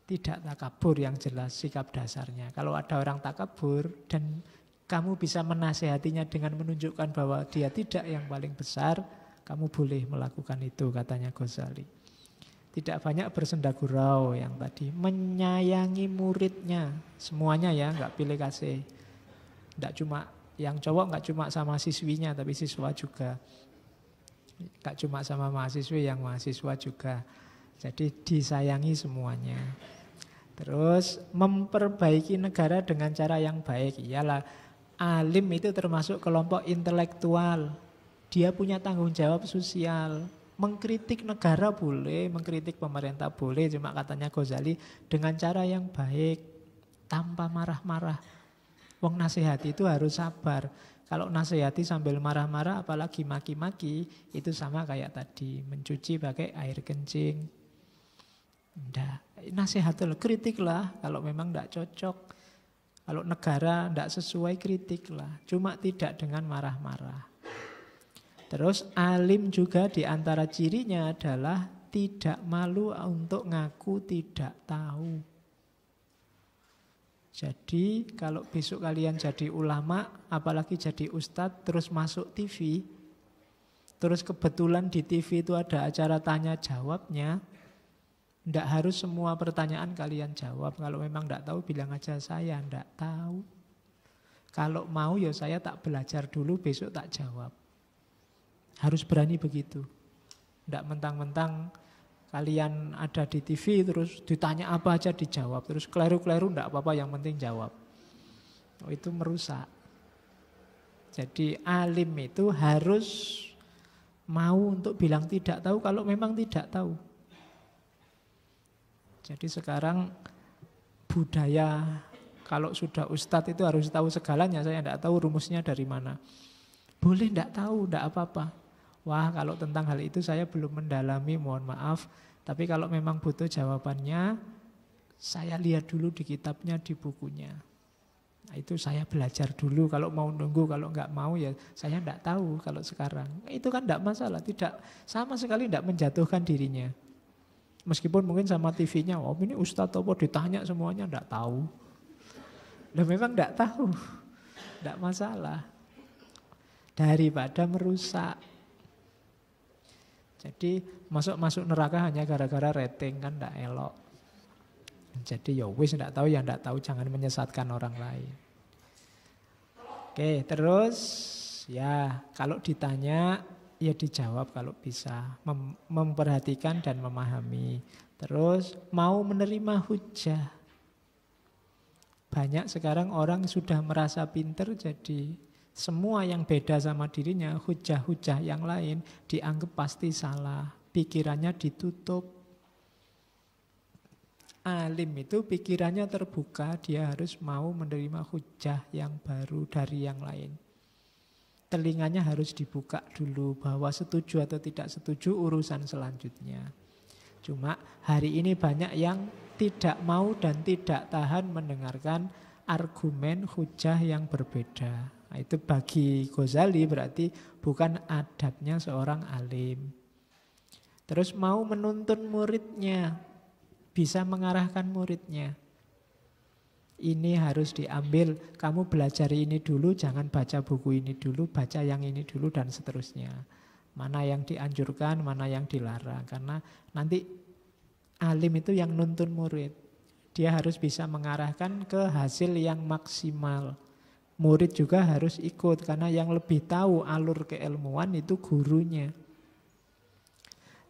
tidak takabur yang jelas sikap dasarnya. Kalau ada orang takabur dan kamu bisa menasehatinya dengan menunjukkan bahwa dia tidak yang paling besar, kamu boleh melakukan itu katanya Ghazali. Tidak banyak bersenda gurau yang tadi. Menyayangi muridnya. Semuanya ya, nggak pilih kasih. Nggak cuma yang cowok, nggak cuma sama siswinya, tapi siswa juga. Nggak cuma sama mahasiswi, yang mahasiswa juga. Jadi disayangi semuanya. Terus memperbaiki negara dengan cara yang baik. Iyalah, alim itu termasuk kelompok intelektual. Dia punya tanggung jawab sosial. Mengkritik negara boleh, mengkritik pemerintah boleh, cuma katanya Ghazali dengan cara yang baik, tanpa marah-marah. Wong nasihati itu harus sabar. Kalau nasihati sambil marah-marah, apalagi maki-maki, itu sama kayak tadi, mencuci pakai air kencing. Nggak, nasihatlah, kritiklah kalau memang tidak cocok. Kalau negara tidak sesuai, kritiklah. Cuma tidak dengan marah-marah. Terus alim juga di antara cirinya adalah tidak malu untuk ngaku tidak tahu. Jadi kalau besok kalian jadi ulama, apalagi jadi ustadz, terus masuk TV, terus kebetulan di TV itu ada acara tanya jawabnya, tidak harus semua pertanyaan kalian jawab. Kalau memang tidak tahu, bilang aja saya tidak tahu. Kalau mau ya saya tak belajar dulu, besok tak jawab. Harus berani begitu. Tidak mentang-mentang kalian ada di TV terus ditanya apa aja dijawab. Terus keliru-keliru tidak apa-apa, yang penting jawab. Oh, itu merusak. Jadi alim itu harus mau untuk bilang tidak tahu kalau memang tidak tahu. Jadi sekarang budaya kalau sudah ustadz itu harus tahu segalanya. Saya tidak tahu rumusnya dari mana. Boleh tidak tahu, tidak apa-apa. Wah kalau tentang hal itu saya belum mendalami, mohon maaf. Tapi kalau memang butuh jawabannya, Saya lihat dulu di kitabnya, di bukunya. Nah, itu saya belajar dulu, kalau mau nunggu, kalau nggak mau ya saya nggak tahu kalau sekarang. Itu kan nggak masalah, tidak sama sekali nggak menjatuhkan dirinya. Meskipun mungkin sama TV-nya, oh ini Ustadz apa ditanya semuanya nggak tahu. Nah memang nggak tahu, nggak masalah. Daripada merusak. Jadi masuk neraka hanya gara-gara rating kan nggak elok. Jadi ya wis ndak tahu ya ndak tahu, jangan menyesatkan orang lain. Oke, terus ya kalau ditanya ya dijawab kalau bisa, memperhatikan dan memahami. Terus mau menerima hujah. Banyak sekarang orang sudah merasa pinter, jadi semua yang beda sama dirinya, hujah-hujah yang lain dianggap pasti salah. Pikirannya ditutup. Alim itu pikirannya terbuka, dia harus mau menerima hujah yang baru dari yang lain. Telinganya harus dibuka dulu bahwa setuju atau tidak setuju urusan selanjutnya. Cuma hari ini banyak yang tidak mau dan tidak tahan mendengarkan argumen hujah yang berbeda. Nah, itu bagi Ghazali berarti bukan adabnya seorang alim. Terus mau menuntun muridnya, bisa mengarahkan muridnya. Ini harus diambil, kamu belajar ini dulu, jangan baca buku ini dulu, baca yang ini dulu dan seterusnya. Mana yang dianjurkan, mana yang dilarang. Karena nanti alim itu yang nuntun murid. Dia harus bisa mengarahkan ke hasil yang maksimal. Murid juga harus ikut, karena yang lebih tahu alur keilmuan itu gurunya.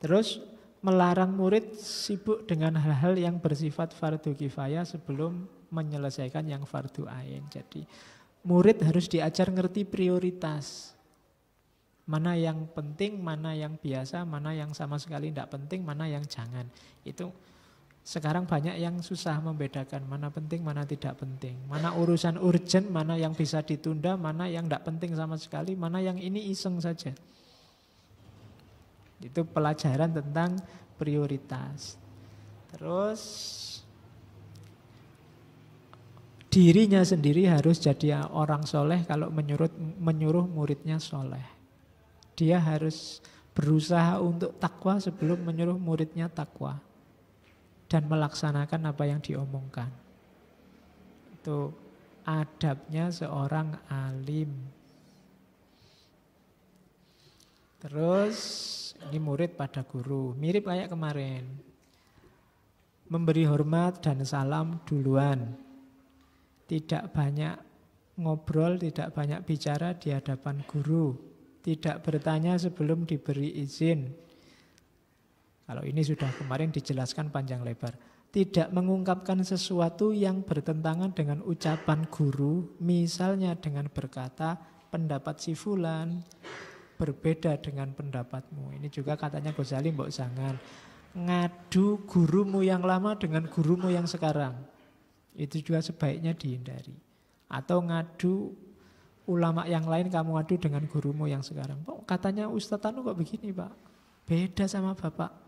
Terus melarang murid sibuk dengan hal-hal yang bersifat fardu kifayah sebelum menyelesaikan yang fardu ain. Jadi murid harus diajar ngerti prioritas. Mana yang penting, mana yang biasa, mana yang sama sekali tidak penting, mana yang jangan. Itu sekarang banyak yang susah membedakan mana penting, mana tidak penting. Mana urusan urgent, mana yang bisa ditunda, mana yang tidak penting sama sekali, mana yang ini iseng saja. Itu pelajaran tentang prioritas. Terus dirinya sendiri harus jadi orang soleh kalau menyuruh muridnya soleh. Dia harus berusaha untuk takwa sebelum menyuruh muridnya takwa. Dan melaksanakan apa yang diomongkan. Itu adabnya seorang alim. Terus ini murid pada guru, mirip kayak kemarin. Memberi hormat dan salam duluan. Tidak banyak ngobrol, tidak banyak bicara di hadapan guru. Tidak bertanya sebelum diberi izin. Kalau ini sudah kemarin dijelaskan panjang lebar. Tidak mengungkapkan sesuatu yang bertentangan dengan ucapan guru. Misalnya dengan berkata pendapat si fulan berbeda dengan pendapatmu. Ini juga katanya Ghazali mbok jangan ngadu gurumu yang lama dengan gurumu yang sekarang. Itu juga sebaiknya dihindari. Atau ngadu ulama yang lain kamu adu dengan gurumu yang sekarang. Kok katanya Ustadz Anu kok begini Pak? Beda sama Bapak.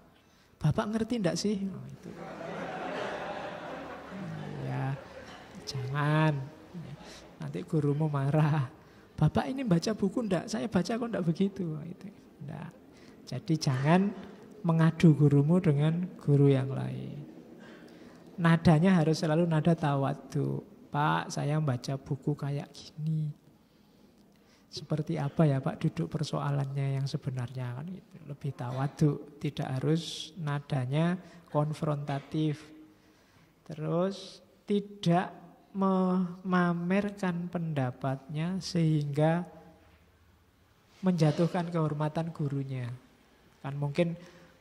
Bapak ngerti enggak sih? Oh, itu. Ya, jangan. Nanti gurumu marah. Bapak ini baca buku enggak? Saya baca kok enggak begitu. Itu enggak. Jadi jangan mengadu gurumu dengan guru yang lain. Nadanya harus selalu nada tawadhu. Pak, saya baca buku kayak gini. Seperti apa ya Pak duduk persoalannya yang sebenarnya kan gitu. Lebih tawadhu, tidak harus nadanya konfrontatif. Terus tidak memamerkan pendapatnya sehingga menjatuhkan kehormatan gurunya. Kan mungkin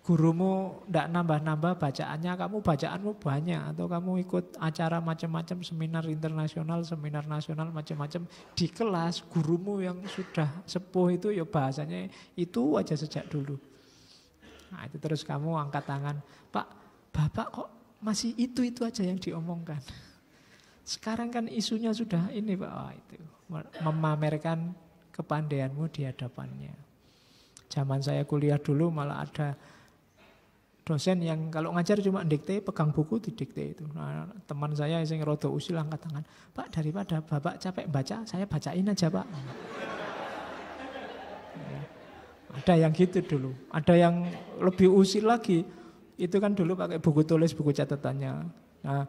gurumu tidak nambah-nambah bacaannya, kamu bacaanmu banyak. Atau kamu ikut acara macam-macam, seminar internasional, seminar nasional macam-macam. Di kelas gurumu yang sudah sepuh itu ya bahasanya itu aja sejak dulu. Nah itu terus kamu angkat tangan, Pak, Bapak kok masih itu aja yang diomongkan. Sekarang kan isunya sudah ini Pak, itu memamerkan kepandaianmu di hadapannya. Zaman saya kuliah dulu malah ada dosen yang kalau ngajar cuma dikte, pegang buku didikte itu. Nah, teman saya yang rada usil angkat tangan, Pak daripada Bapak capek baca, saya bacain aja Pak. Ya. Ada yang gitu dulu, ada yang lebih usil lagi. Itu kan dulu pakai buku tulis, buku catatannya. Nah,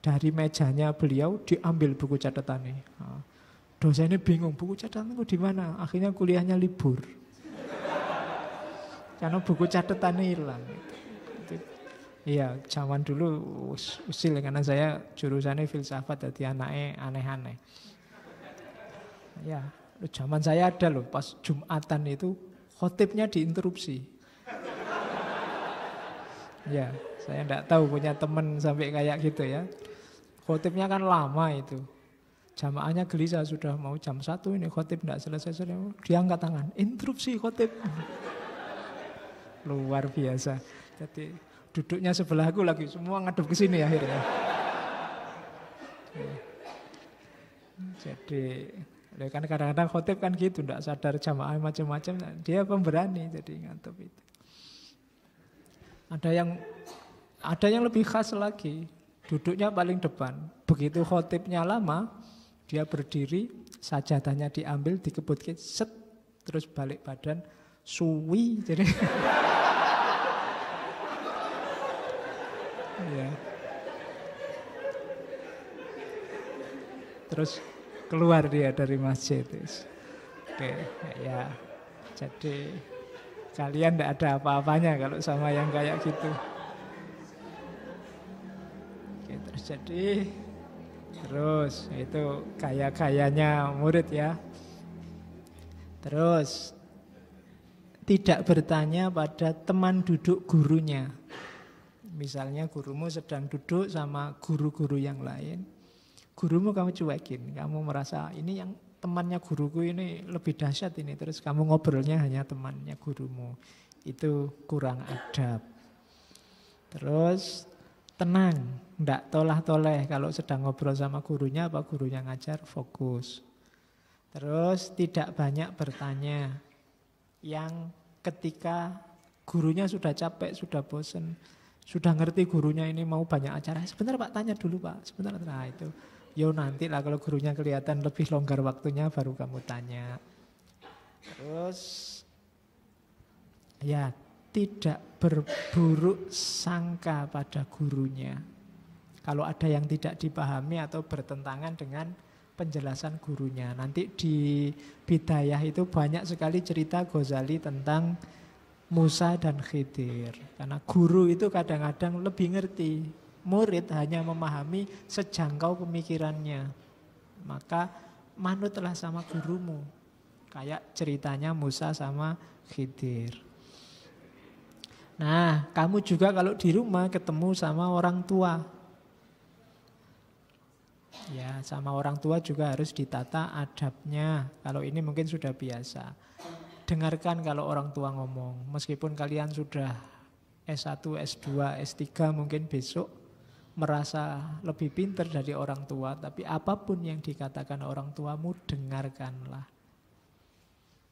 dari mejanya beliau diambil buku catatannya. Nah, dosennya bingung, buku catatanku di mana? Akhirnya kuliahnya libur. Karena buku catatannya hilang. Iya, zaman dulu usil karena saya jurusannya filsafat, jadi anaknya aneh-aneh. Ya, zaman saya ada loh, pas Jumatan itu khotibnya diinterupsi. Ya, saya enggak tahu punya teman sampai kayak gitu ya. Khotibnya kan lama itu. Jamaahnya gelisah, sudah mau jam 1 ini khotib enggak selesai-selesai. Dia angkat tangan, interupsi khotib. Luar biasa. Jadi duduknya sebelah aku lagi, semua ngadep ke sini akhirnya. Jadi kan kadang-kadang khotib kan gitu, enggak sadar jamaah macam-macam. Dia pemberani jadi ngadep itu. Ada yang lebih khas lagi, duduknya paling depan. Begitu khotibnya lama, dia berdiri, sajadahnya diambil, dikebut, set, terus balik badan, suwi. Jadi ya. Terus keluar dia dari masjid. Oke, ya. Jadi kalian tidak ada apa-apanya kalau sama yang kayak gitu. Oke, terus itu gaya-gayanya murid ya. Terus tidak bertanya pada teman duduk gurunya. Misalnya gurumu sedang duduk sama guru-guru yang lain. Gurumu kamu cuekin, kamu merasa ini yang temannya guruku ini lebih dahsyat ini. Terus kamu ngobrolnya hanya temannya gurumu. Itu kurang adab. Terus tenang, ndak tolah-toleh kalau sedang ngobrol sama gurunya, apa gurunya ngajar, fokus. Terus tidak banyak bertanya. Yang ketika gurunya sudah capek, sudah bosan, sudah ngerti gurunya ini mau banyak acara, sebentar Pak, tanya dulu Pak, sebentar. Nah itu, yo nanti lah kalau gurunya kelihatan lebih longgar waktunya baru kamu tanya. Terus ya tidak berburuk sangka pada gurunya. Kalau ada yang tidak dipahami atau bertentangan dengan penjelasan gurunya. Nanti di Bidayah itu banyak sekali cerita Ghazali tentang Musa dan Khidir. Karena guru itu kadang-kadang lebih ngerti. Murid hanya memahami sejangkau pemikirannya. Maka manutlah sama gurumu. Kayak ceritanya Musa sama Khidir. Nah, kamu juga kalau di rumah ketemu sama orang tua. Ya, sama orang tua juga harus ditata adabnya. Kalau ini mungkin sudah biasa. Dengarkan kalau orang tua ngomong. Meskipun kalian sudah S1, S2, S3 mungkin besok merasa lebih pintar dari orang tua. Tapi apapun yang dikatakan orang tuamu, dengarkanlah.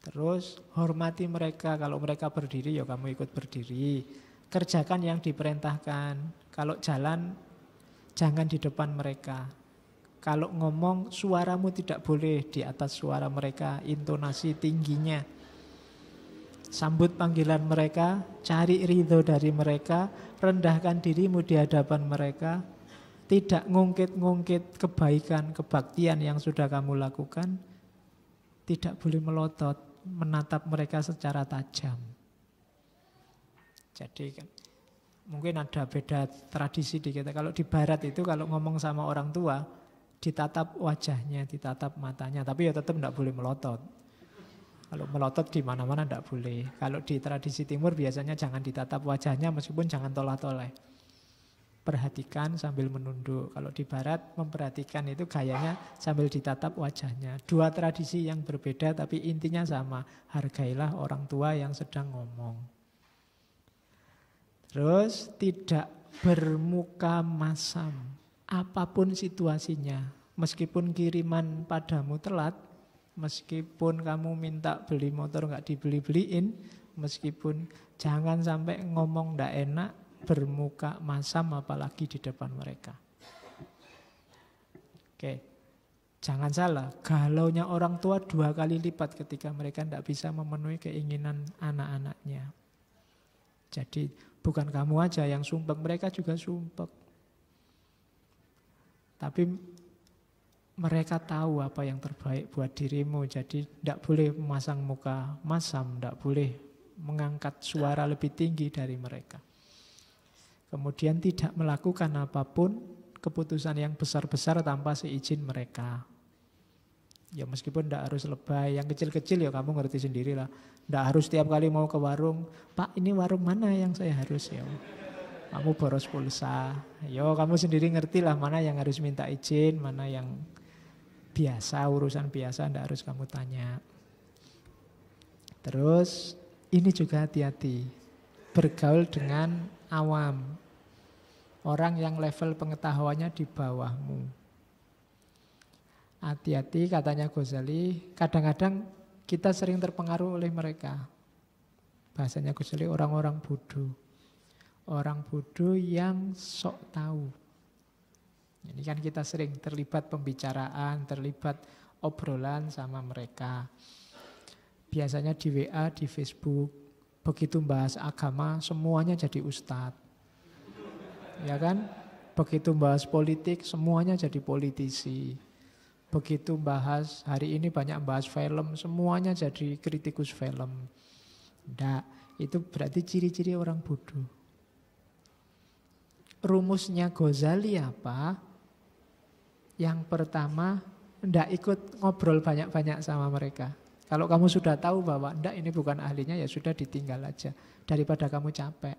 Terus hormati mereka. Kalau mereka berdiri, ya kamu ikut berdiri. Kerjakan yang diperintahkan. Kalau jalan, jangan di depan mereka. Kalau ngomong, suaramu tidak boleh di atas suara mereka. Intonasi tingginya. Sambut panggilan mereka, cari ridho dari mereka, rendahkan dirimu di hadapan mereka, tidak ngungkit-ngungkit kebaikan, kebaktian yang sudah kamu lakukan, tidak boleh melotot, menatap mereka secara tajam. Jadi kan, mungkin ada beda tradisi di kita. Kalau di barat itu kalau ngomong sama orang tua, ditatap wajahnya, ditatap matanya, tapi ya tetap tidak boleh melotot. Kalau melotot di mana-mana tidak boleh. Kalau di tradisi timur biasanya jangan ditatap wajahnya meskipun jangan tolah-toleh. Perhatikan sambil menunduk. Kalau di barat memperhatikan itu gayanya sambil ditatap wajahnya. Dua tradisi yang berbeda tapi intinya sama. Hargailah orang tua yang sedang ngomong. Terus tidak bermuka masam. Apapun situasinya. Meskipun kiriman padamu telat, meskipun kamu minta beli motor nggak dibeli-beliin, meskipun jangan sampai ngomong ndak enak bermuka masam apalagi di depan mereka. Oke, jangan salah, galaunya orang tua 2 kali lipat ketika mereka ndak bisa memenuhi keinginan anak-anaknya. Jadi bukan kamu aja yang sumpek, mereka juga sumpek. Tapi mereka tahu apa yang terbaik buat dirimu. Jadi tidak boleh memasang muka masam, tidak boleh mengangkat suara lebih tinggi dari mereka. Kemudian tidak melakukan apapun keputusan yang besar-besar tanpa seizin mereka. Ya meskipun tidak harus lebay, yang kecil-kecil ya kamu ngerti sendirilah. Tidak harus tiap kali mau ke warung, Pak ini warung mana yang saya harus ya. Kamu boros pulsa, yo kamu sendiri ngerti lah mana yang harus minta izin, mana yang biasa, urusan biasa, tidak harus kamu tanya. Terus ini juga hati-hati, bergaul dengan awam, orang yang level pengetahuannya di bawahmu. Hati-hati katanya Ghazali, kadang-kadang kita sering terpengaruh oleh mereka. Bahasanya Ghazali orang-orang bodoh. Orang bodoh yang sok tahu. Ini kan kita sering terlibat pembicaraan, terlibat obrolan sama mereka. Biasanya di WA, di Facebook, begitu bahas agama semuanya jadi ustadz. Ya kan? Begitu bahas politik semuanya jadi politisi. Begitu bahas, hari ini banyak bahas film, semuanya jadi kritikus film. Nggak, itu berarti ciri-ciri orang bodoh. Rumusnya Ghazali apa? Yang pertama, ndak ikut ngobrol banyak-banyak sama mereka. Kalau kamu sudah tahu bahwa ndak ini bukan ahlinya, ya sudah ditinggal aja. Daripada kamu capek.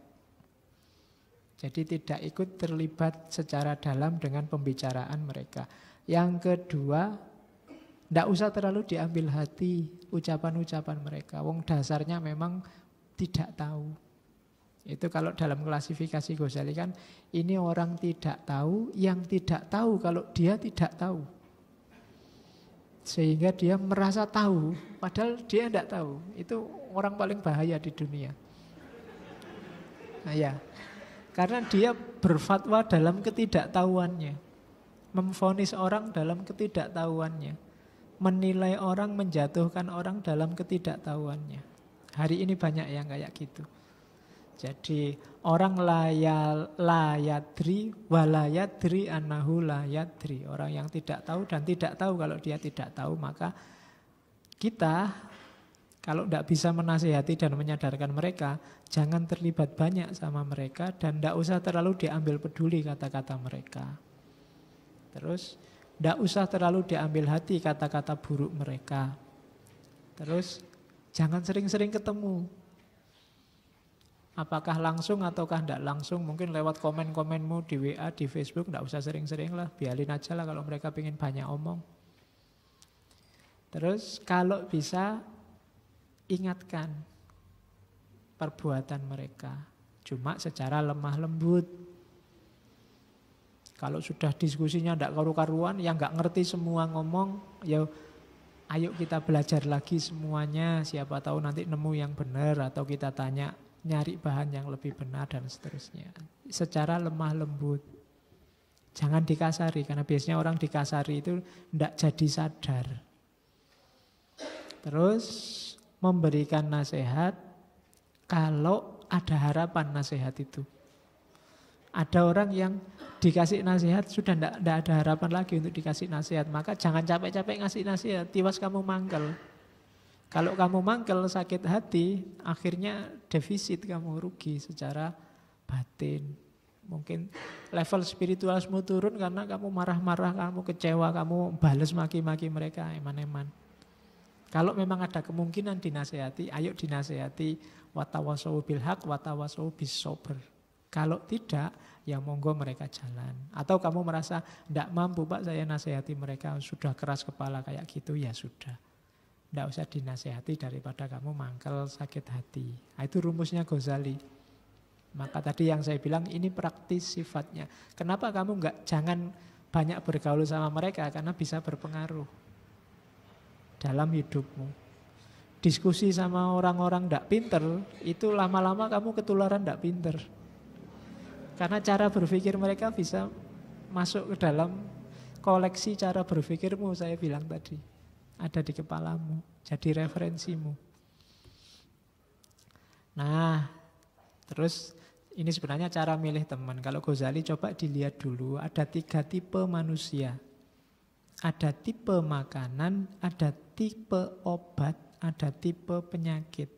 Jadi tidak ikut terlibat secara dalam dengan pembicaraan mereka. Yang kedua, ndak usah terlalu diambil hati ucapan-ucapan mereka. Wong dasarnya memang tidak tahu. Itu kalau dalam klasifikasi Ghazali kan, ini orang tidak tahu, yang tidak tahu kalau dia tidak tahu. Sehingga dia merasa tahu, padahal dia tidak tahu. Itu orang paling bahaya di dunia. Nah ya, karena dia berfatwa dalam ketidaktahuannya. Memvonis orang dalam ketidaktahuannya. Menilai orang, menjatuhkan orang dalam ketidaktahuannya. Hari ini banyak yang kayak gitu. Jadi orang layadri walayadri annahu layadri. Orang yang tidak tahu dan tidak tahu kalau dia tidak tahu. Maka kita kalau tidak bisa menasihati dan menyadarkan mereka, jangan terlibat banyak sama mereka dan tidak usah terlalu diambil peduli kata-kata mereka. Terus tidak usah terlalu diambil hati kata-kata buruk mereka. Terus jangan sering-sering ketemu. Apakah langsung ataukah tidak langsung, mungkin lewat komen-komenmu di WA, di Facebook, tidak usah sering-sering lah, biarin aja lah kalau mereka pengen banyak omong. Terus kalau bisa ingatkan perbuatan mereka, cuma secara lemah lembut. Kalau sudah diskusinya tidak karu-karuan, yang nggak ngerti semua ngomong, ya ayo kita belajar lagi semuanya, siapa tahu nanti nemu yang benar atau kita tanya, nyari bahan yang lebih benar dan seterusnya. Secara lemah lembut. Jangan dikasari, karena biasanya orang dikasari itu tidak jadi sadar. Terus memberikan nasihat kalau ada harapan nasihat itu. Ada orang yang dikasih nasihat sudah tidak ada harapan lagi untuk dikasih nasihat. Maka jangan capek-capek ngasih nasihat, tiwas kamu mangkel. Kalau kamu mangkel, sakit hati, akhirnya defisit, kamu rugi secara batin. Mungkin level spiritualmu turun karena kamu marah-marah, kamu kecewa, kamu balas maki-maki mereka, eman-eman. Kalau memang ada kemungkinan dinasehati, ayo dinasehati, watawasau bil haq, watawasau bis sober. Kalau tidak, ya monggo mereka jalan. Atau kamu merasa tidak mampu, Pak, saya nasehati mereka, sudah keras kepala kayak gitu, ya sudah. Tidak usah dinasehati daripada kamu mangkel sakit hati. Nah, itu rumusnya Ghazali. Maka tadi yang saya bilang ini praktis sifatnya. Kenapa kamu jangan banyak bergaul sama mereka? Karena bisa berpengaruh dalam hidupmu. diskusi sama orang-orang tidak pinter, itu lama-lama kamu ketularan tidak pinter. Karena cara berpikir mereka bisa masuk ke dalam koleksi cara berpikirmu, saya bilang tadi. Ada di kepalamu, jadi referensimu. Nah, terus ini sebenarnya cara milih teman. Kalau Ghazali coba dilihat dulu, ada 3 tipe manusia. Ada tipe makanan, ada tipe obat, ada tipe penyakit.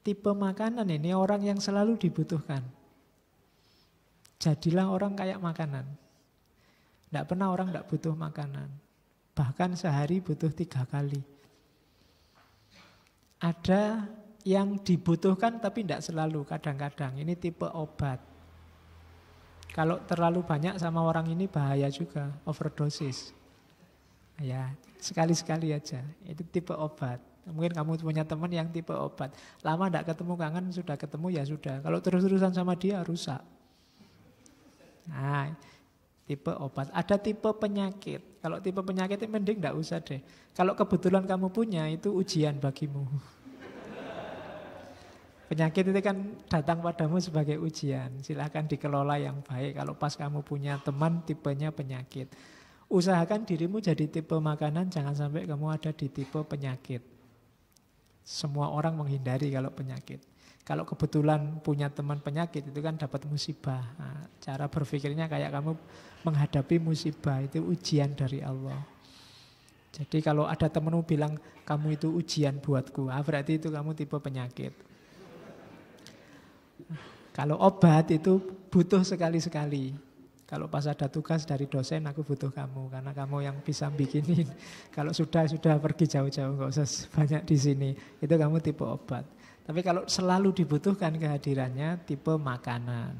Tipe makanan ini orang yang selalu dibutuhkan. Jadilah orang kayak makanan. Tidak pernah orang tidak butuh makanan. Bahkan sehari butuh 3 kali. Ada yang dibutuhkan tapi tidak selalu, kadang-kadang. Ini tipe obat. Kalau terlalu banyak sama orang ini bahaya juga, overdosis. Ya, sekali-sekali aja. Itu tipe obat. Mungkin kamu punya teman yang tipe obat. Lama tidak ketemu, kangen, sudah ketemu ya sudah. Kalau terus-terusan sama dia rusak. Nah, tipe obat. Ada tipe penyakit. Kalau tipe penyakit itu mending tidak usah deh. Kalau kebetulan kamu punya, itu ujian bagimu. Penyakit itu kan datang padamu sebagai ujian. Silahkan dikelola yang baik. Kalau pas kamu punya teman tipenya penyakit. Usahakan dirimu jadi tipe makanan, jangan sampai kamu ada di tipe penyakit. Semua orang menghindari kalau penyakit. Kalau kebetulan punya teman penyakit itu kan dapat musibah. Nah, cara berpikirnya kayak kamu menghadapi musibah, itu ujian dari Allah. Jadi kalau ada temanmu bilang kamu itu ujian buatku, berarti itu kamu tipe penyakit. Kalau obat itu butuh sekali-sekali. Kalau pas ada tugas dari dosen, aku butuh kamu karena kamu yang bisa bikinin. Kalau sudah pergi jauh-jauh, nggak usah banyak di sini. Itu kamu tipe obat. Tapi kalau selalu dibutuhkan kehadirannya, tipe makanan.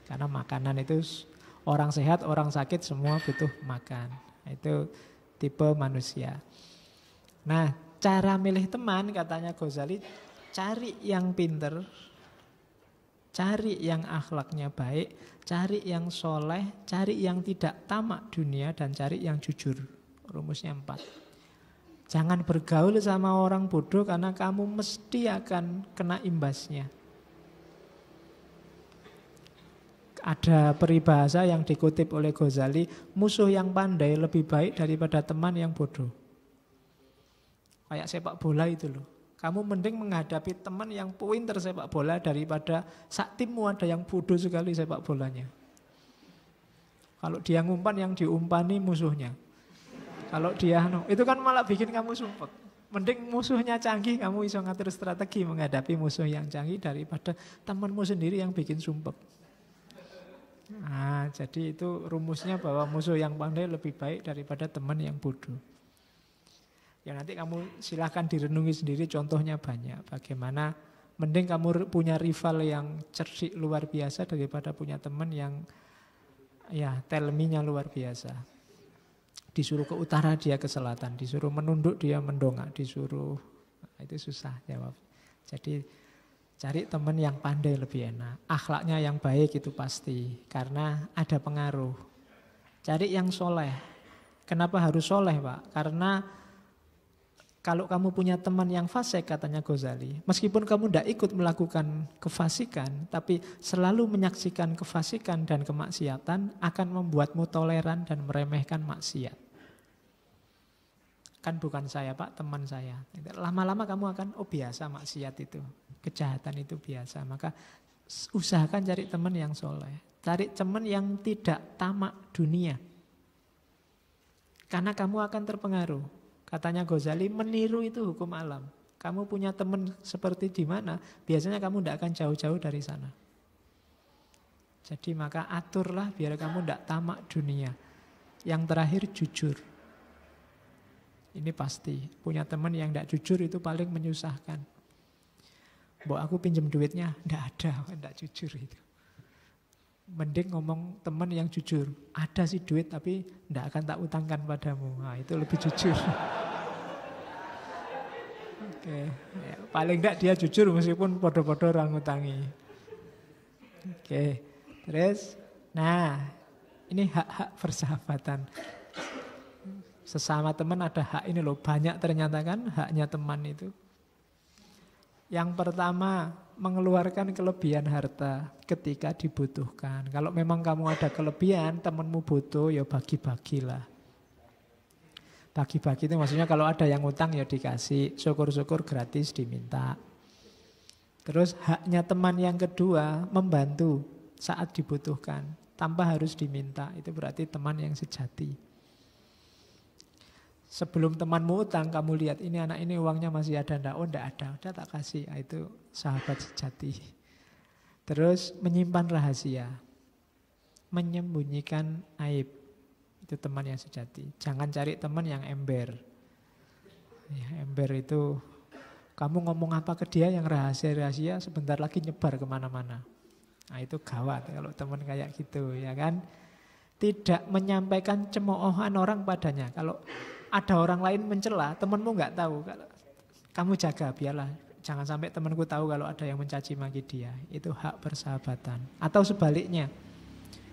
Karena makanan itu orang sehat, orang sakit semua butuh makan. Itu tipe manusia. Nah, cara milih teman katanya Ghazali, cari yang pinter, cari yang akhlaknya baik, cari yang soleh, cari yang tidak tamak dunia, dan cari yang jujur. Rumusnya 4. Jangan bergaul sama orang bodoh karena kamu mesti akan kena imbasnya. Ada peribahasa yang dikutip oleh Ghazali, musuh yang pandai lebih baik daripada teman yang bodoh. Kayak sepak bola itu loh. Kamu mending menghadapi teman yang pinter sepak bola daripada sak timmu ada yang bodoh sekali sepak bolanya. Kalau dia ngumpan, yang diumpani musuhnya. Kalau dia itu kan malah bikin kamu sumpek. Mending musuhnya canggih, kamu bisa ngatur strategi menghadapi musuh yang canggih daripada temanmu sendiri yang bikin sumpek. Nah, jadi itu rumusnya bahwa musuh yang pandai lebih baik daripada teman yang bodoh. Ya nanti kamu silahkan direnungi sendiri, contohnya banyak. Bagaimana mending kamu punya rival yang cerdik luar biasa daripada punya teman yang ya tell-me-nya luar biasa. Disuruh ke utara dia ke selatan, disuruh menunduk dia mendongak, disuruh, nah, itu susah jawab. Jadi cari teman yang pandai lebih enak. Akhlaknya yang baik itu pasti, karena ada pengaruh. Cari yang soleh. Kenapa harus soleh Pak? Karena kalau kamu punya teman yang fasik katanya Ghazali, meskipun kamu tidak ikut melakukan kefasikan, tapi selalu menyaksikan kefasikan dan kemaksiatan akan membuatmu toleran dan meremehkan maksiat. Kan bukan saya Pak, teman saya. Lama-lama kamu akan, biasa maksiat itu, kejahatan itu biasa. Maka usahakan cari teman yang soleh. Cari teman yang tidak tamak dunia. Karena kamu akan terpengaruh. Katanya Ghazali, meniru itu hukum alam. Kamu punya teman seperti di mana, biasanya kamu tidak akan jauh-jauh dari sana. Jadi maka aturlah biar kamu tidak tamak dunia. Yang terakhir jujur. Ini pasti, punya teman yang tidak jujur itu paling menyusahkan. Mbok aku pinjam duitnya, tidak ada, tidak jujur itu. Mending ngomong teman yang jujur. Ada sih duit tapi tidak akan tak utangkan padamu. Nah, itu lebih jujur. Oke, ya, paling tidak dia jujur meskipun podo-podo orang ngutangi. Oke, terus, nah ini hak-hak persahabatan. Sesama teman ada hak ini loh, banyak ternyata kan haknya teman itu. Yang pertama, mengeluarkan kelebihan harta ketika dibutuhkan. Kalau memang kamu ada kelebihan, temanmu butuh, ya bagi-bagilah. Bagi-bagi itu maksudnya kalau ada yang utang ya dikasih, syukur-syukur gratis diminta. Terus haknya teman yang kedua, membantu saat dibutuhkan, tanpa harus diminta. Itu berarti teman yang sejati. Sebelum temanmu utang, kamu lihat ini anak ini uangnya masih ada enggak? Oh enggak ada, udah tak kasih. Nah, itu sahabat sejati. Terus menyimpan rahasia, menyembunyikan aib. Itu teman yang sejati. Jangan cari teman yang ember. Ya, ember itu kamu ngomong apa ke dia yang rahasia-rahasia sebentar lagi nyebar kemana-mana. Nah itu gawat kalau teman kayak gitu ya kan. Tidak menyampaikan cemoohan orang padanya. Kalau ada orang lain mencela, temanmu nggak tahu. Kamu jaga, biarlah. Jangan sampai temanku tahu kalau ada yang mencaci maki dia. Itu hak persahabatan. Atau sebaliknya,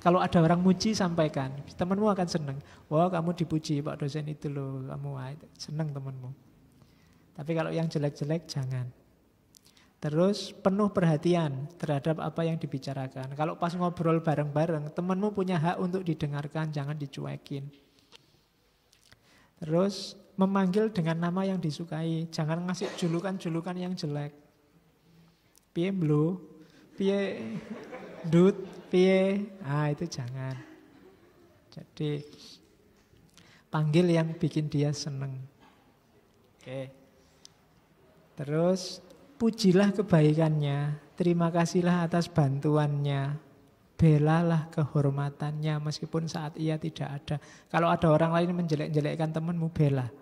kalau ada orang muji, sampaikan. Temanmu akan senang. Wah, kamu dipuji Pak dosen itu loh. Kamu senang temanmu. Tapi kalau yang jelek-jelek, jangan. Terus penuh perhatian terhadap apa yang dibicarakan. Kalau pas ngobrol bareng-bareng, temanmu punya hak untuk didengarkan, jangan dicuekin. Terus memanggil dengan nama yang disukai. Jangan ngasih julukan-julukan yang jelek. Piye mblo, piye ndut, piye. Itu jangan. Jadi panggil yang bikin dia seneng. Oke. Terus pujilah kebaikannya. Terima kasihlah atas bantuannya. Belalah kehormatannya meskipun saat ia tidak ada. Kalau ada orang lain menjelek-jelekkan temanmu, bela.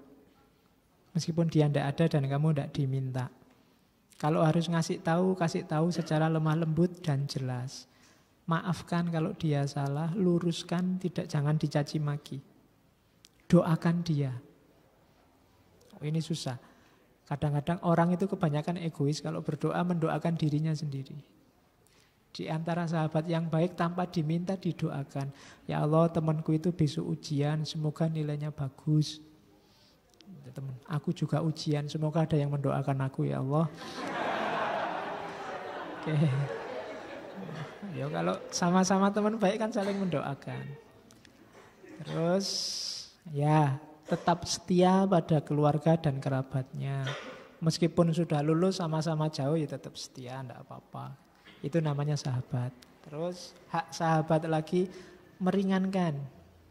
Meskipun dia tidak ada dan kamu tidak diminta. Kalau harus ngasih tahu, kasih tahu secara lemah lembut dan jelas. Maafkan kalau dia salah, luruskan, jangan dicaci maki. Doakan dia. Ini susah. Kadang-kadang orang itu kebanyakan egois kalau berdoa mendoakan dirinya sendiri. Di antara sahabat yang baik tanpa diminta didoakan. Ya Allah, temanku itu besok ujian, semoga nilainya bagus. Teman, aku juga ujian, semoga ada yang mendoakan aku ya Allah. Oke. Ya kalau sama-sama teman baik kan saling mendoakan. Terus ya tetap setia pada keluarga dan kerabatnya. Meskipun sudah lulus sama-sama jauh ya tetap setia, enggak apa-apa. Itu namanya sahabat. Terus hak sahabat lagi meringankan,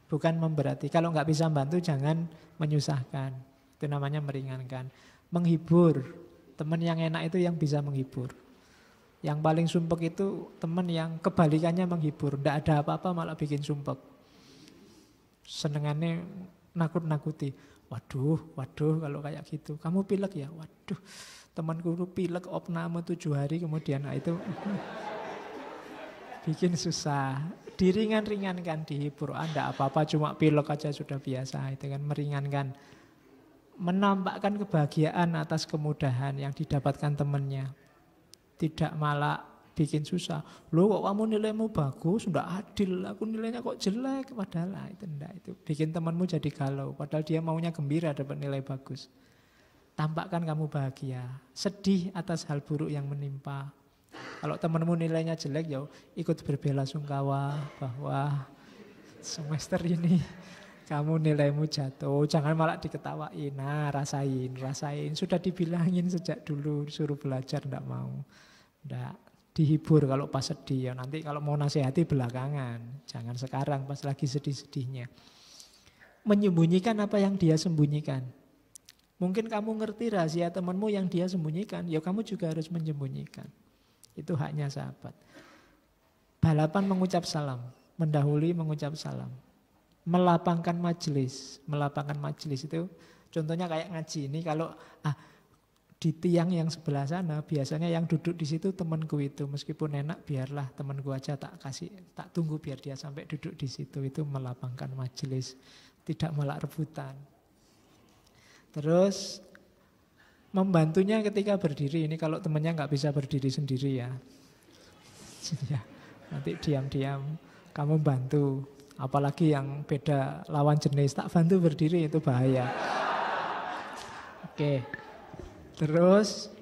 bukan memberati. Kalau nggak bisa bantu jangan menyusahkan. Itu namanya meringankan. Menghibur. Teman yang enak itu yang bisa menghibur. Yang paling sumpek itu teman yang kebalikannya menghibur. Nggak ada apa-apa malah bikin sumpek. Senengannya nakut-nakuti. Waduh kalau kayak gitu. Kamu pilek ya? Waduh. Temanku pilek opname 7 hari kemudian itu bikin susah. Diringan-ringankan, dihibur. Anda apa-apa cuma pilek aja sudah biasa. Itu kan meringankan. Menampakkan kebahagiaan atas kemudahan yang didapatkan temannya. Tidak malah bikin susah. Loh kok kamu nilaimu bagus, sudah adil. Aku nilainya kok jelek. Padahal itu enggak. Itu bikin temanmu jadi galau. Padahal dia maunya gembira dapat nilai bagus. Tampakkan kamu bahagia, sedih atas hal buruk yang menimpa. Kalau temanmu nilainya jelek, ya ikut berbela-sungkawa bahwa semester ini kamu nilaimu jatuh. Jangan malah diketawain. Nah, rasain. Sudah dibilangin sejak dulu suruh belajar, enggak mau. Enggak. Dihibur kalau pas sedih. Ya nanti kalau mau nasihati belakangan. Jangan sekarang pas lagi sedih-sedihnya. Menyembunyikan apa yang dia sembunyikan. Mungkin kamu ngerti rahasia temanmu yang dia sembunyikan, ya kamu juga harus menyembunyikan. Itu haknya sahabat. Balapan mengucap salam, mendahului mengucap salam. Melapangkan majelis itu contohnya kayak ngaji ini kalau di tiang yang sebelah sana biasanya yang duduk di situ temanku itu, meskipun enak biarlah temanku aja tak tunggu biar dia sampai duduk di situ. Itu melapangkan majelis, tidak malah rebutan. Terus membantunya ketika berdiri. Ini kalau temannya nggak bisa berdiri sendiri ya. Nanti diam-diam kamu bantu. Apalagi yang beda lawan jenis, tak bantu berdiri, itu bahaya. Oke. Terus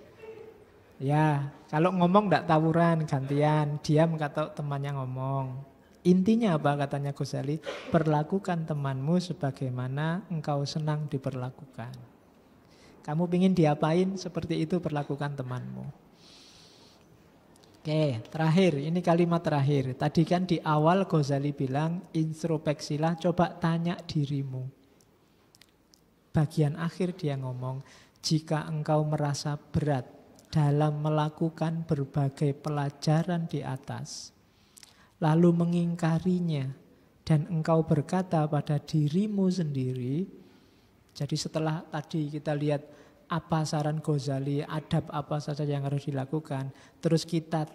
ya, kalau ngomong tidak tawuran, gantian, diam kata temannya ngomong. Intinya apa katanya Ghazali? Perlakukan temanmu sebagaimana engkau senang diperlakukan. Kamu ingin diapain, seperti itu perlakukan temanmu. Oke, terakhir, ini kalimat terakhir. Tadi kan di awal Ghazali bilang, introspeksilah, coba tanya dirimu. Bagian akhir dia ngomong, jika engkau merasa berat dalam melakukan berbagai pelajaran di atas, lalu mengingkarinya, dan engkau berkata pada dirimu sendiri, jadi setelah tadi kita lihat apa saran Ghazali, adab apa saja yang harus dilakukan, terus kita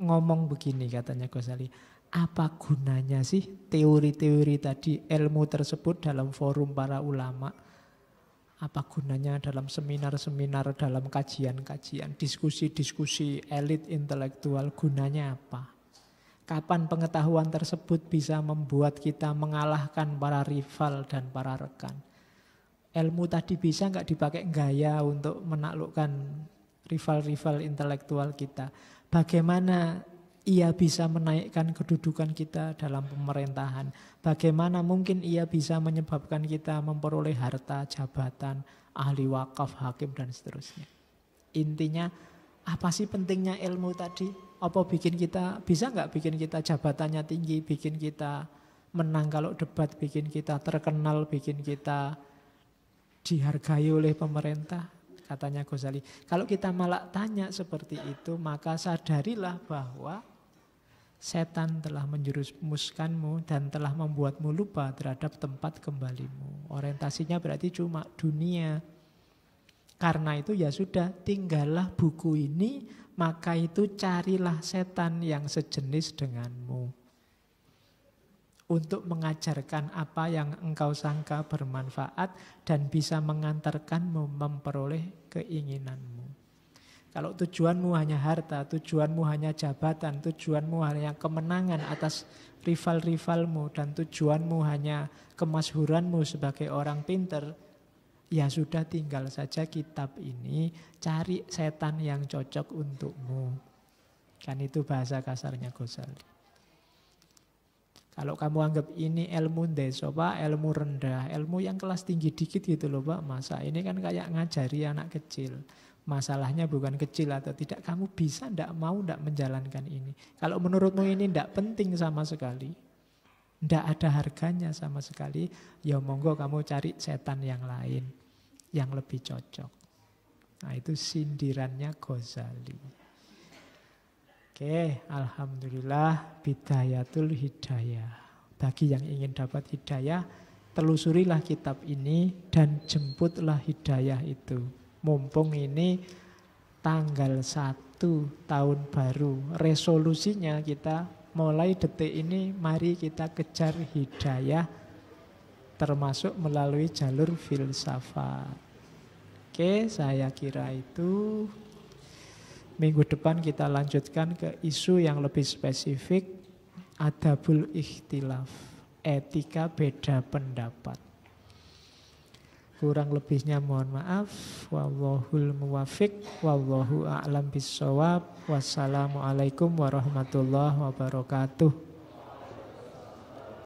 ngomong begini katanya Ghazali, apa gunanya sih teori-teori tadi, ilmu tersebut dalam forum para ulama? Apa gunanya dalam seminar-seminar, dalam kajian-kajian, diskusi-diskusi elit intelektual, gunanya apa? Kapan pengetahuan tersebut bisa membuat kita mengalahkan para rival dan para rekan? Ilmu tadi bisa nggak dipakai gaya untuk menaklukkan rival-rival intelektual kita? Bagaimana ia bisa menaikkan kedudukan kita dalam pemerintahan? Bagaimana mungkin ia bisa menyebabkan kita memperoleh harta, jabatan, ahli wakaf, hakim, dan seterusnya? Intinya, apa sih pentingnya ilmu tadi? Apa bikin kita, bisa nggak bikin kita jabatannya tinggi, bikin kita menang kalau debat, bikin kita terkenal, bikin kita dihargai oleh pemerintah? Katanya Ghazali, kalau kita malah tanya seperti itu, maka sadarilah bahwa setan telah menjerumuskanmu dan telah membuatmu lupa terhadap tempat kembalimu. Orientasinya berarti cuma dunia. Karena itu ya sudah, tinggallah buku ini, maka itu carilah setan yang sejenis denganmu. Untuk mengajarkan apa yang engkau sangka bermanfaat dan bisa mengantarkanmu memperoleh keinginanmu. Kalau tujuanmu hanya harta, tujuanmu hanya jabatan, tujuanmu hanya kemenangan atas rival-rivalmu, dan tujuanmu hanya kemasyhuranmu sebagai orang pinter, ya sudah, tinggal saja kitab ini, cari setan yang cocok untukmu. Kan itu bahasa kasarnya Ghazali. Kalau kamu anggap ini ilmu ndeso Pak, ilmu rendah, ilmu yang kelas tinggi dikit gitu loh Pak, masa ini kan kayak ngajari anak kecil. Masalahnya bukan kecil atau tidak, kamu bisa ndak mau ndak menjalankan ini. Kalau menurutmu ini ndak penting sama sekali, ndak ada harganya sama sekali, ya monggo kamu cari setan yang lain, yang lebih cocok. Nah itu sindirannya Ghazali. Oke, alhamdulillah bidayatul hidayah. Bagi yang ingin dapat hidayah, telusurilah kitab ini dan jemputlah hidayah itu. Mumpung ini tanggal 1 tahun baru, resolusinya kita mulai detik ini, mari kita kejar hidayah, termasuk melalui jalur filsafat. Oke, saya kira itu. Minggu depan kita lanjutkan ke isu yang lebih spesifik, adabul ikhtilaf, etika beda pendapat. Kurang lebihnya mohon maaf. Wallahul muwafiq, wallahu a'lam bissawab. Wassalamualaikum warahmatullahi wabarakatuh.